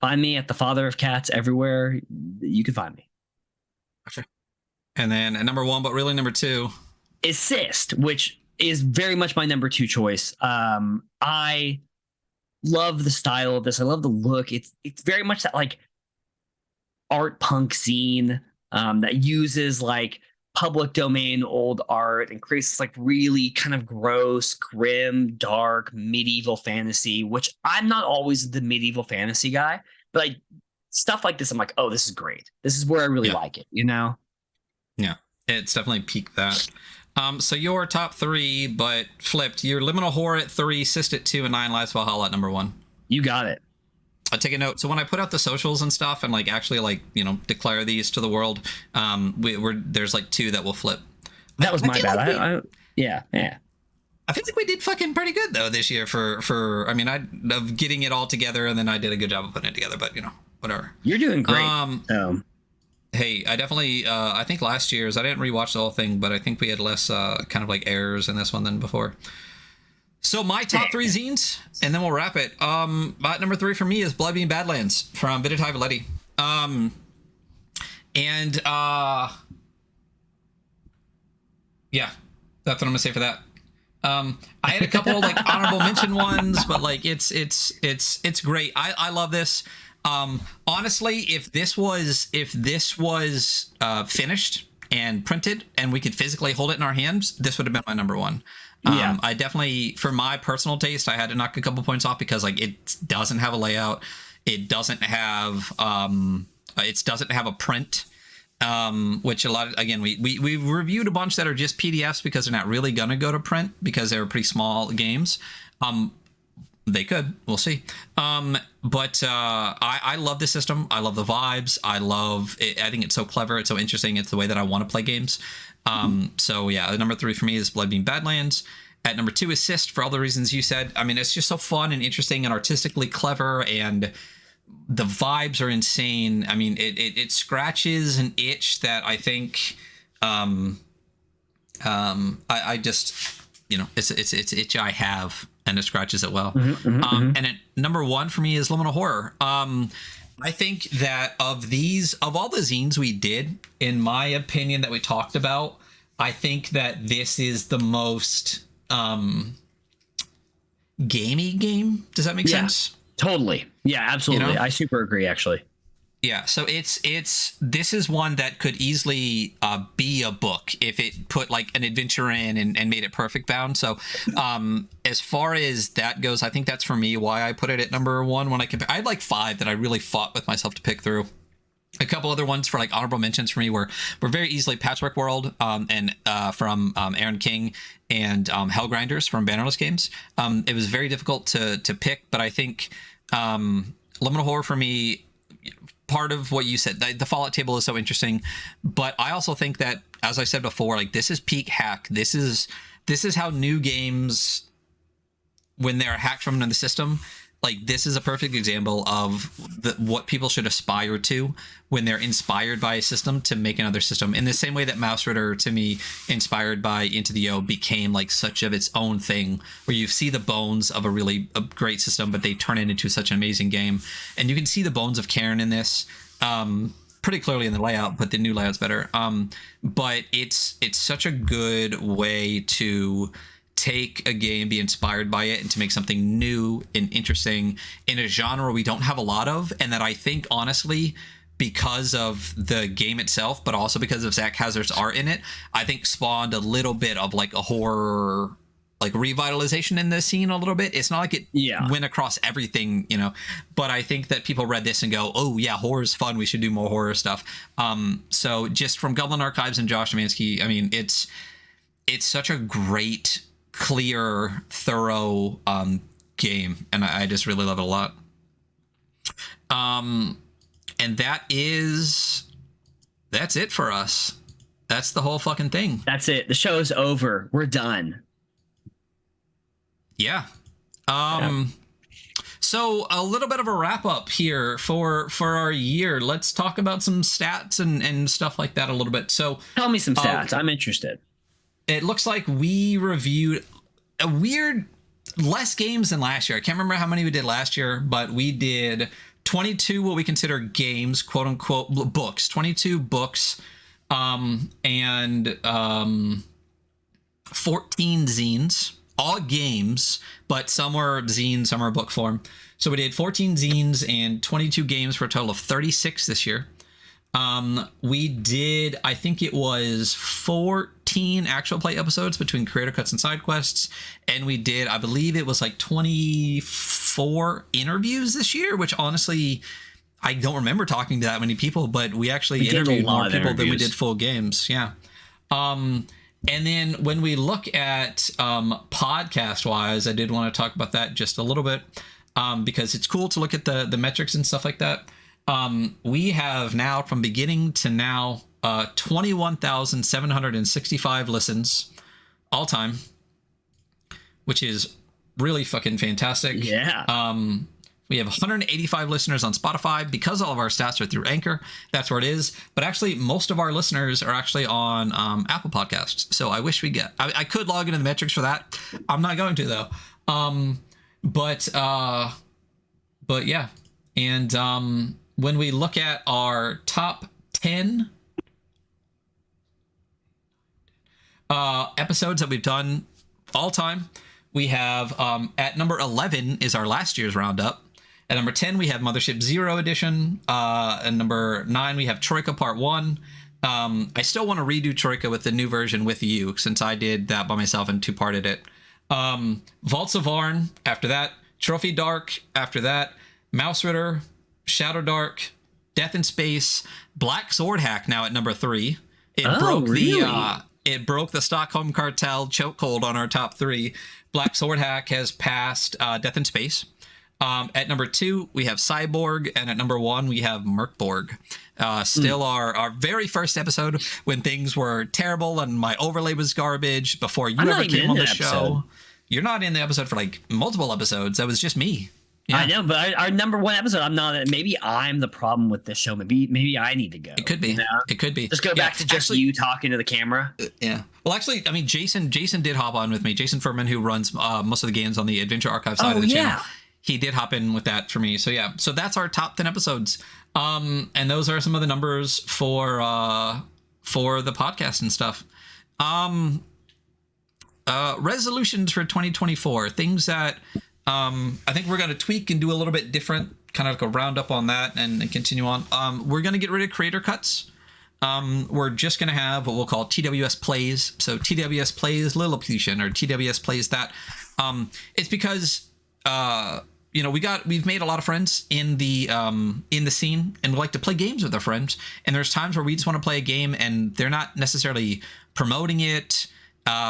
find me at the Father of Cats everywhere you can find me. Gotcha. And then at number 1, but really number 2, is Cyst, which is very much my number 2 choice. I love the style of this. I love the look. It's very much that like art punk zine that uses like public domain old art and creates this like really kind of gross, grim, dark medieval fantasy, which I'm not always the medieval fantasy guy, but like stuff like this, I'm like, oh, this is great. This is where I really like it, you know? Yeah, it's definitely peaked that. So your top 3, but flipped. Your Liminal Horror at 3, Cyst at 2, and 9 Lives of Valhalla at number 1. You got it. I'll take a note. So when I put out the socials and stuff and like actually like, you know, declare these to the world, there's like 2 that will flip. That was my bad. Like yeah. I feel like we did fucking pretty good though this year for I mean, of getting it all together, and then I did a good job of putting it together, but you know, whatever. You're doing great. Hey, I definitely, I think last year's, I didn't rewatch the whole thing, but I think we had less kind of like errors in this one than before. So my top 3 zines, and then we'll wrap it. Number 3 for me is Bloodbeam Badlands from Viditai Valetti. Yeah, that's what I'm gonna say for that. I had a couple like honorable mention ones, but like it's great. I love this. Honestly, if this was finished and printed and we could physically hold it in our hands, this would have been my number 1. I definitely, for my personal taste, I had to knock a couple points off because like it doesn't have a layout, it doesn't have a print, which a lot of, again, we reviewed a bunch that are just PDFs because they're not really gonna go to print because they're pretty small games. They could. We'll see. But I love this system. I love the vibes. I love it. I think it's so clever. It's so interesting. It's the way that I want to play games. So yeah, number 3 for me is Bloodbeam Badlands. At number 2 is Cyst, for all the reasons you said. I mean, it's just so fun and interesting and artistically clever, and the vibes are insane. I mean, it scratches an itch that I think I just, you know, it's itch I have, and it scratches it well. And at number 1 for me is Liminal Horror. I think that of all the zines we did, in my opinion, that we talked about, I think that this is the most gamey game. Does that make sense? Totally. Yeah, absolutely. You know? I super agree, actually. Yeah, so this is one that could easily be a book if it put like an adventure in and made it perfect bound. So as far as that goes, I think that's for me why I put it at number 1 when I had like 5 that I really fought with myself to pick through. A couple other ones for like honorable mentions for me were very easily Patchwork World and from Aaron King and Hellgrinders from Bannerless Games. It was very difficult to pick, but I think Liminal Horror for me, part of what you said, the Fallout table is so interesting, but I also think that, as I said before, like this is peak hack. This is how new games, when they're hacked from the system, like this is a perfect example of what people should aspire to when they're inspired by a system to make another system. In the same way that Mouse Ritter, to me, inspired by Into the O, became like such of its own thing, where you see the bones of a great system, but they turn it into such an amazing game. And you can see the bones of Cairn in this pretty clearly in the layout, but the new layout's better. But it's such a good way to take a game, be inspired by it, and to make something new and interesting in a genre we don't have a lot of, and that I think honestly, because of the game itself, but also because of Zach Hazard's art in it, I think spawned a little bit of like a horror like revitalization in the scene a little bit. It's not like it went across everything, you know, but I think that people read this and go, oh yeah, horror's fun, we should do more horror stuff. So just from Goblin Archives and Josh Szymanski, I mean, it's such a great, clear, thorough game, and I just really love it a lot. And that's it for us. That's the whole fucking thing. That's it. The show's over. We're done. Yeah. So a little bit of a wrap up here for our year. Let's talk about some stats and stuff like that a little bit. So tell me some stats. I'm interested. It looks like we reviewed a weird less games than last year. I can't remember how many we did last year, but we did 22 what we consider games, quote unquote, books, 22 books, and 14 zines, all games, but some were zines, some are book form. So we did 14 zines and 22 games for a total of 36 this year. We did, I think it was 14 actual play episodes between creator cuts and side quests, and we did, I believe it was like 24 interviews this year, which honestly I don't remember talking to that many people, but we actually interviewed more people than we did full games. Yeah. And then when we look at podcast wise, I did want to talk about that just a little bit, because it's cool to look at the metrics and stuff like that. We have now, from beginning to now, 21,765 listens all time, which is really fucking fantastic. Yeah. We have 185 listeners on Spotify because all of our stats are through Anchor. That's where it is. But actually, most of our listeners are actually on Apple Podcasts. So I wish we get. I could log into the metrics for that. I'm not going to though. But yeah, and when we look at our top 10 episodes that we've done all time, we have at number 11 is our last year's roundup. At number 10, we have Mothership Zero Edition. And number 9, we have Troika Part 1. I still want to redo Troika with the new version with you, since I did that by myself and two-parted it. Vaults of Varn after that. Trophy Dark after that. Mouse Ritter, Shadow Dark, Death in Space, Black Sword Hack now at number 3. It broke the Stockholm Cartel chokehold on our top 3. Black Sword Hack has passed Death in Space. At number 2, we have Cyborg, and at number 1, we have Merkborg. Still our very first episode when things were terrible and my overlay was garbage before you ever came on the show. You're not in the episode for like multiple episodes. That was just me. Yeah. I know, but our number 1 episode, I'm not. Maybe I'm the problem with this show. Maybe I need to go. It could be. You know? It could be. Just go back to just you talking to the camera. Yeah. Well, actually, I mean, Jason did hop on with me. Jason Furman, who runs most of the games on the Adventure Archive side of the channel. He did hop in with that for me. So yeah. So that's our top 10 episodes. And those are some of the numbers for the podcast and stuff. Resolutions for 2024, things that I think we're going to tweak and do a little bit different, kind of like a roundup on that and continue on. We're going to get rid of creator cuts. We're just going to have what we'll call TWS plays. So TWS plays Lilliputian or TWS plays that. It's because we've made a lot of friends in the scene, and we like to play games with our friends. And there's times where we just want to play a game and they're not necessarily promoting it,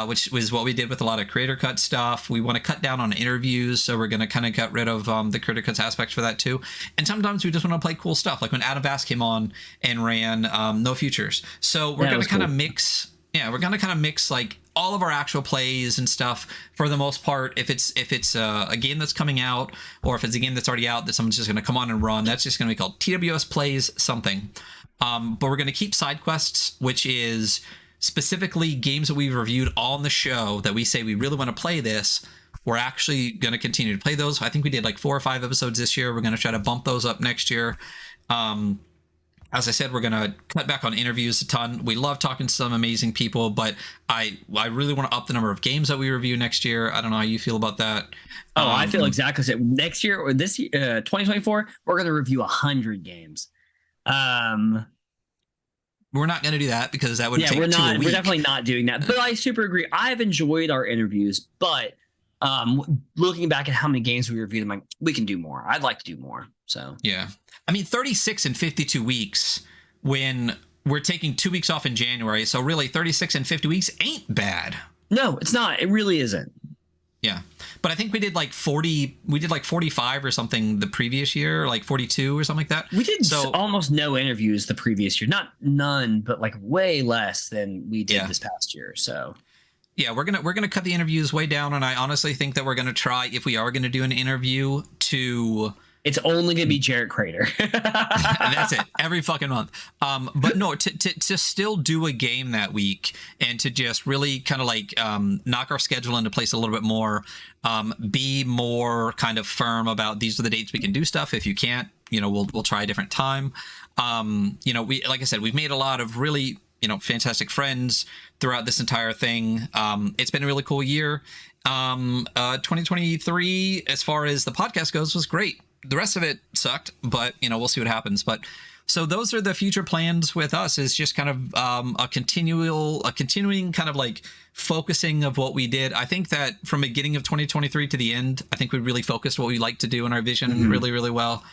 which was what we did with a lot of creator cut stuff. We want to cut down on interviews, so we're going to kind of get rid of the creator cuts aspects for that too. And sometimes we just want to play cool stuff, like when Adam Bass came on and ran No Futures. So we're going to kind of mix. Yeah, we're going to kind of mix like all of our actual plays and stuff for the most part. If it's a game that's coming out, or if it's a game that's already out that someone's just going to come on and run, that's just going to be called TWS Plays something. But we're going to keep side quests, which is specifically games that we've reviewed on the show that we say we really want to play this. We're actually going to continue to play those. I think we did like 4 or 5 episodes this year. We're going to try to bump those up next year. As I said, we're going to cut back on interviews a ton. We love talking to some amazing people, but I really want to up the number of games that we review next year. I don't know how you feel about that. Oh, I feel exactly the same. Next year, or this year, 2024, we're going to review 100 games. We're not going to do that because that would take 2 a week. We're definitely not doing that. But I super agree. I've enjoyed our interviews, but looking back at how many games we reviewed, I'm like, we can do more. I'd like to do more. So yeah. I mean, 36 and 52 weeks when we're taking 2 weeks off in January. So really 36 and 50 weeks ain't bad. No, it's not. It really isn't. Yeah. But I think we did like 45 or something the previous year, like 42 or something like that. We did almost no interviews the previous year. Not none, but like way less than we did this past year. So yeah, we're gonna cut the interviews way down, and I honestly think that we're gonna try, if we are gonna do an interview, to it's only going to be Jarrett Crater. And that's it, every fucking month. But no, to still do a game that week, and to just really kind of like knock our schedule into place a little bit more, be more kind of firm about these are the dates we can do stuff. If you can't, we'll try a different time. We, like I said, we've made a lot of really, fantastic friends throughout this entire thing. It's been a really cool year. 2023, as far as the podcast goes, was great. The rest of it sucked, but we'll see what happens. But so those are the future plans with us, is just kind of a continuing kind of like focusing of what we did. I think that from beginning of 2023 to the end, I think we really focused what we like to do in our vision really, really well.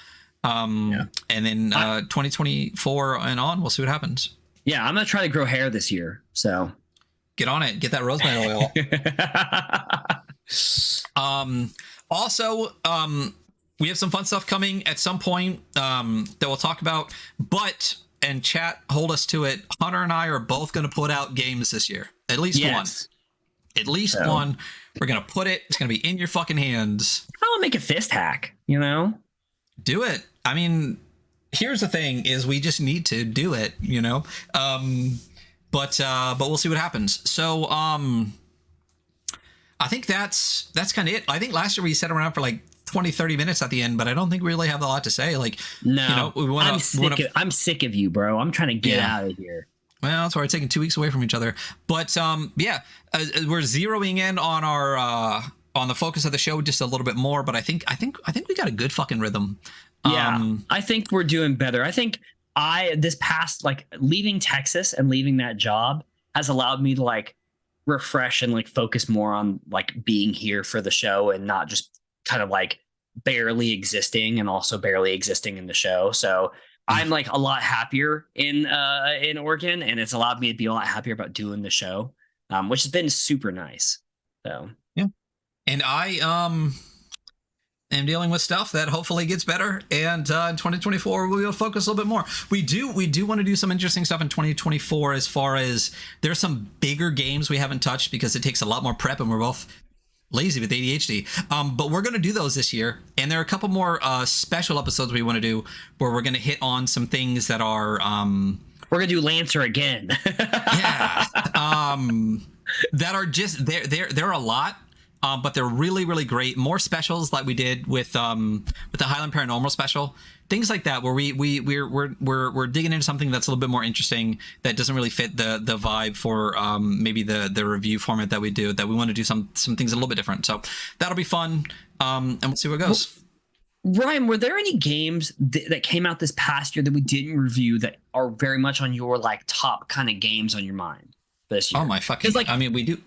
And then 2024 and on, we'll see what happens. Yeah, I'm going to try to grow hair this year. So get on it. Get that rosemary oil. Also, we have some fun stuff coming at some point that we'll talk about. And chat, hold us to it. Hunter and I are both going to put out games this year. At least one. At least one. We're going to put it. It's going to be in your fucking hands. I'll make a fist hack, Do it. I mean, here's the thing is we just need to do it, but we'll see what happens. So I think that's kind of it. I think last year we sat around for like 20-30 minutes at the end, but I don't think we really have a lot to say. Like, no, I'm sick of you, bro. I'm trying to get out of here. Well, that's why we're taking 2 weeks away from each other. But we're zeroing in on our on the focus of the show just a little bit more. But I think we got a good fucking rhythm. Yeah, I think we're doing better. I think this past, like, leaving Texas and leaving that job has allowed me to like refresh and like focus more on like being here for the show and not just kind of like barely existing and also barely existing in the show. So I'm like a lot happier in Oregon, and it's allowed me to be a lot happier about doing the show, which has been super nice. So yeah, and I am dealing with stuff that hopefully gets better, and in 2024 we'll focus a little bit more. We do want to do some interesting stuff in 2024, as far as there's some bigger games we haven't touched because it takes a lot more prep, and we're both lazy with ADHD, but we're going to do those this year, and there are a couple more special episodes we want to do where we're going to hit on some things that are we're going to do Lancer again. Yeah, that are just there are a lot, but they're really, really great. More specials like we did with the Highland Paranormal special, things like that, where we're digging into something that's a little bit more interesting, that doesn't really fit the vibe for maybe the review format that we do. That we want to do some things a little bit different. So that'll be fun, and we'll see where it goes. Ryan, were there any games that came out this past year that we didn't review that are very much on your like top kind of games on your mind this year? Oh my fucking! Like, I mean, we do.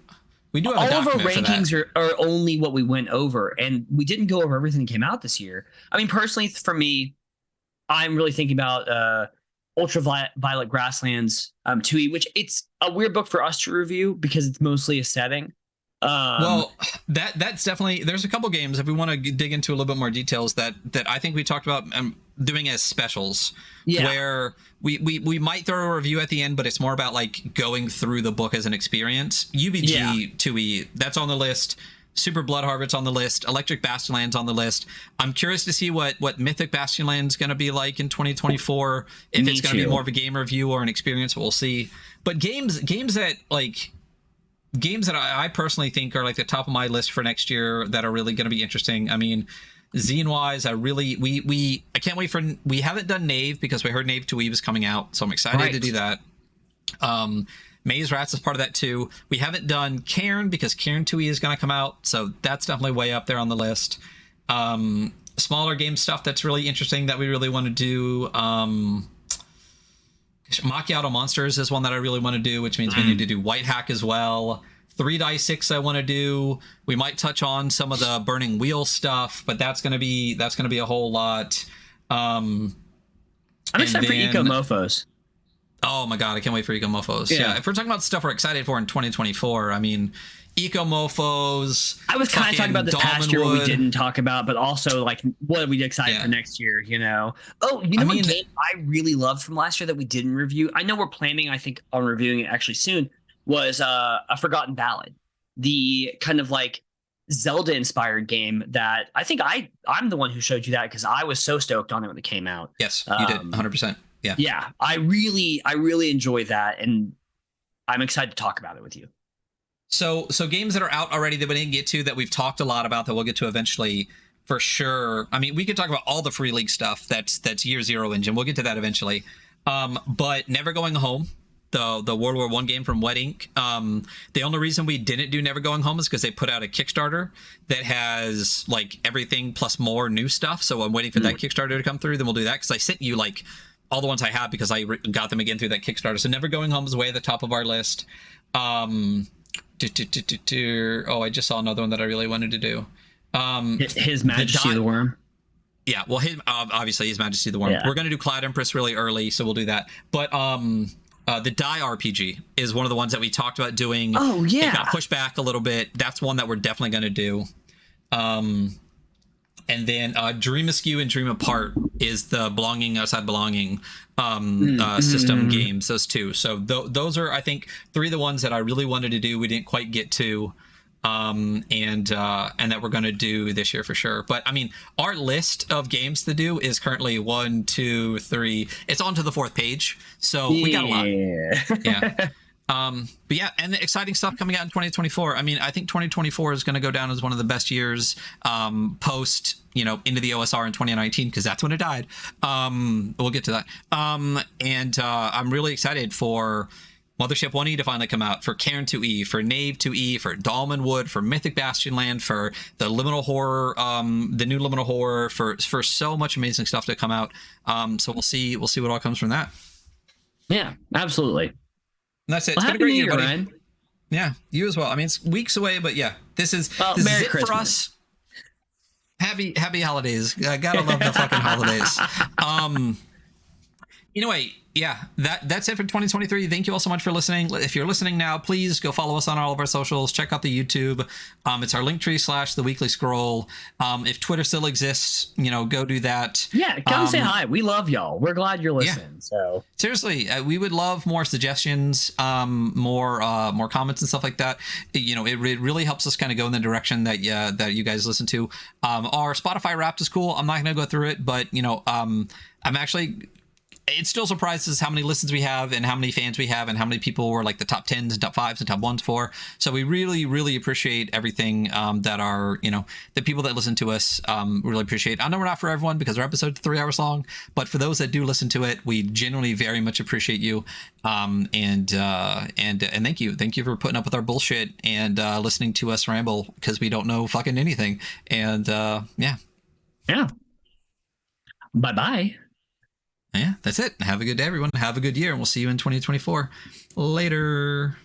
We do have all a of our document for that. rankings are only what we went over, and we didn't go over everything that came out this year. I mean, personally, for me, I'm really thinking about Ultraviolet Grasslands 2E, which it's a weird book for us to review because it's mostly a setting. Well, that's definitely, there's a couple games if we want to dig into a little bit more details that I think we talked about doing as specials, where we might throw a review at the end, but it's more about like going through the book as an experience. UBG 2E, that's on the list. Super Blood Harvest's on the list. Electric Bastionland's on the list. I'm curious to see what Mythic Bastionland's going to be like in 2024. If it's going to be more of a game review or an experience, we'll see. But games that I personally think are like the top of my list for next year that are really going to be interesting. I mean, zine wise, I can't wait for, we haven't done Knave because we heard Knave 2E was coming out, so I'm excited to do that. Maze Rats is part of that too. We haven't done Cairn because Cairn 2E is going to come out, so that's definitely way up there on the list. Smaller game stuff that's really interesting that we really want to do. Macchiato Monsters is one that I really want to do, which means we need to do White Hack as well. 3 Dice 6 I want to do. We might touch on some of the Burning Wheel stuff, but that's gonna be a whole lot. I'm excited for Eco Mofos. Oh my god, I can't wait for Eco Mofos. Yeah, if we're talking about stuff we're excited for in 2024, I mean, Eco Mofos. I was kind of talking about this past year what we didn't talk about, but also like what are we excited for next year, you know? Oh, you know what game I really loved from last year that we didn't review? I know we're planning, I think, on reviewing it actually soon, was A Forgotten Ballad. The kind of like Zelda-inspired game that I think I'm the one who showed you that because I was so stoked on it when it came out. Yes, you did, 100%. Yeah, I really enjoy that, and I'm excited to talk about it with you. So games that are out already that we didn't get to that we've talked a lot about that we'll get to eventually for sure. I mean, we could talk about all the Free League stuff that's Year Zero engine. We'll get to that eventually. But Never Going Home, the World War I game from Wet Ink. The only reason we didn't do Never Going Home is because they put out a Kickstarter that has like everything plus more new stuff. So I'm waiting for that Kickstarter to come through. Then we'll do that because I sent you like all the ones I have because I got them again through that Kickstarter. So Never Going Home is way at the top of our list. Oh, I just saw another one that I really wanted to do. His Majesty the Worm. Yeah, well, obviously His Majesty the Worm. Yeah. We're going to do Cloud Empress really early, so we'll do that. But the Die RPG is one of the ones that we talked about doing. Oh, yeah. It got pushed back a little bit. That's one that we're definitely going to do. And then Dream Askew and Dream Apart is the Belonging Outside Belonging system games, those two. So those are, I think, 3 of the ones that I really wanted to do. We didn't quite get to, and that we're going to do this year for sure. But I mean, our list of games to do is currently 1, 2, 3. It's on to the 4th page. So we got a lot. Yeah. But yeah, and the exciting stuff coming out in 2024. I mean, I think 2024 is going to go down as one of the best years post, into the OSR in 2019 because that's when it died. We'll get to that. And I'm really excited for Mothership 1E to finally come out, for Cairn 2E, for Knave 2E, for Dahlmanwood, for Mythic Bastionland, for the Liminal Horror, the new Liminal Horror, for so much amazing stuff to come out. So we'll see what all comes from that. Yeah, absolutely. And that's it. It's been a great year, buddy. Ryan. Yeah, you as well. I mean, it's weeks away, but yeah, this is it for us. Happy holidays. Gotta love the fucking holidays. Anyway, yeah, that's it for 2023. Thank you all so much for listening. If you're listening now, please go follow us on all of our socials. Check out the YouTube. It's our Linktree / The Weekly Scroll. If Twitter still exists, go do that. Yeah, come say hi. We love y'all. We're glad you're listening. Yeah. So seriously, we would love more suggestions, more comments and stuff like that. It really helps us kind of go in the direction that you guys listen to. Our Spotify Wrapped is cool. I'm not going to go through it, but I'm actually. It still surprises how many listens we have and how many fans we have and how many people were like the top 10s and top 5s and top 1s for. So we really, really appreciate everything that are, the people that listen to us really appreciate. I know we're not for everyone because our episode's 3 hours long, but for those that do listen to it, we genuinely very much appreciate you. And thank you. Thank you for putting up with our bullshit and listening to us ramble because we don't know fucking anything. And yeah. Bye-bye. Yeah, that's it. Have a good day, everyone. Have a good year, and we'll see you in 2024. Later.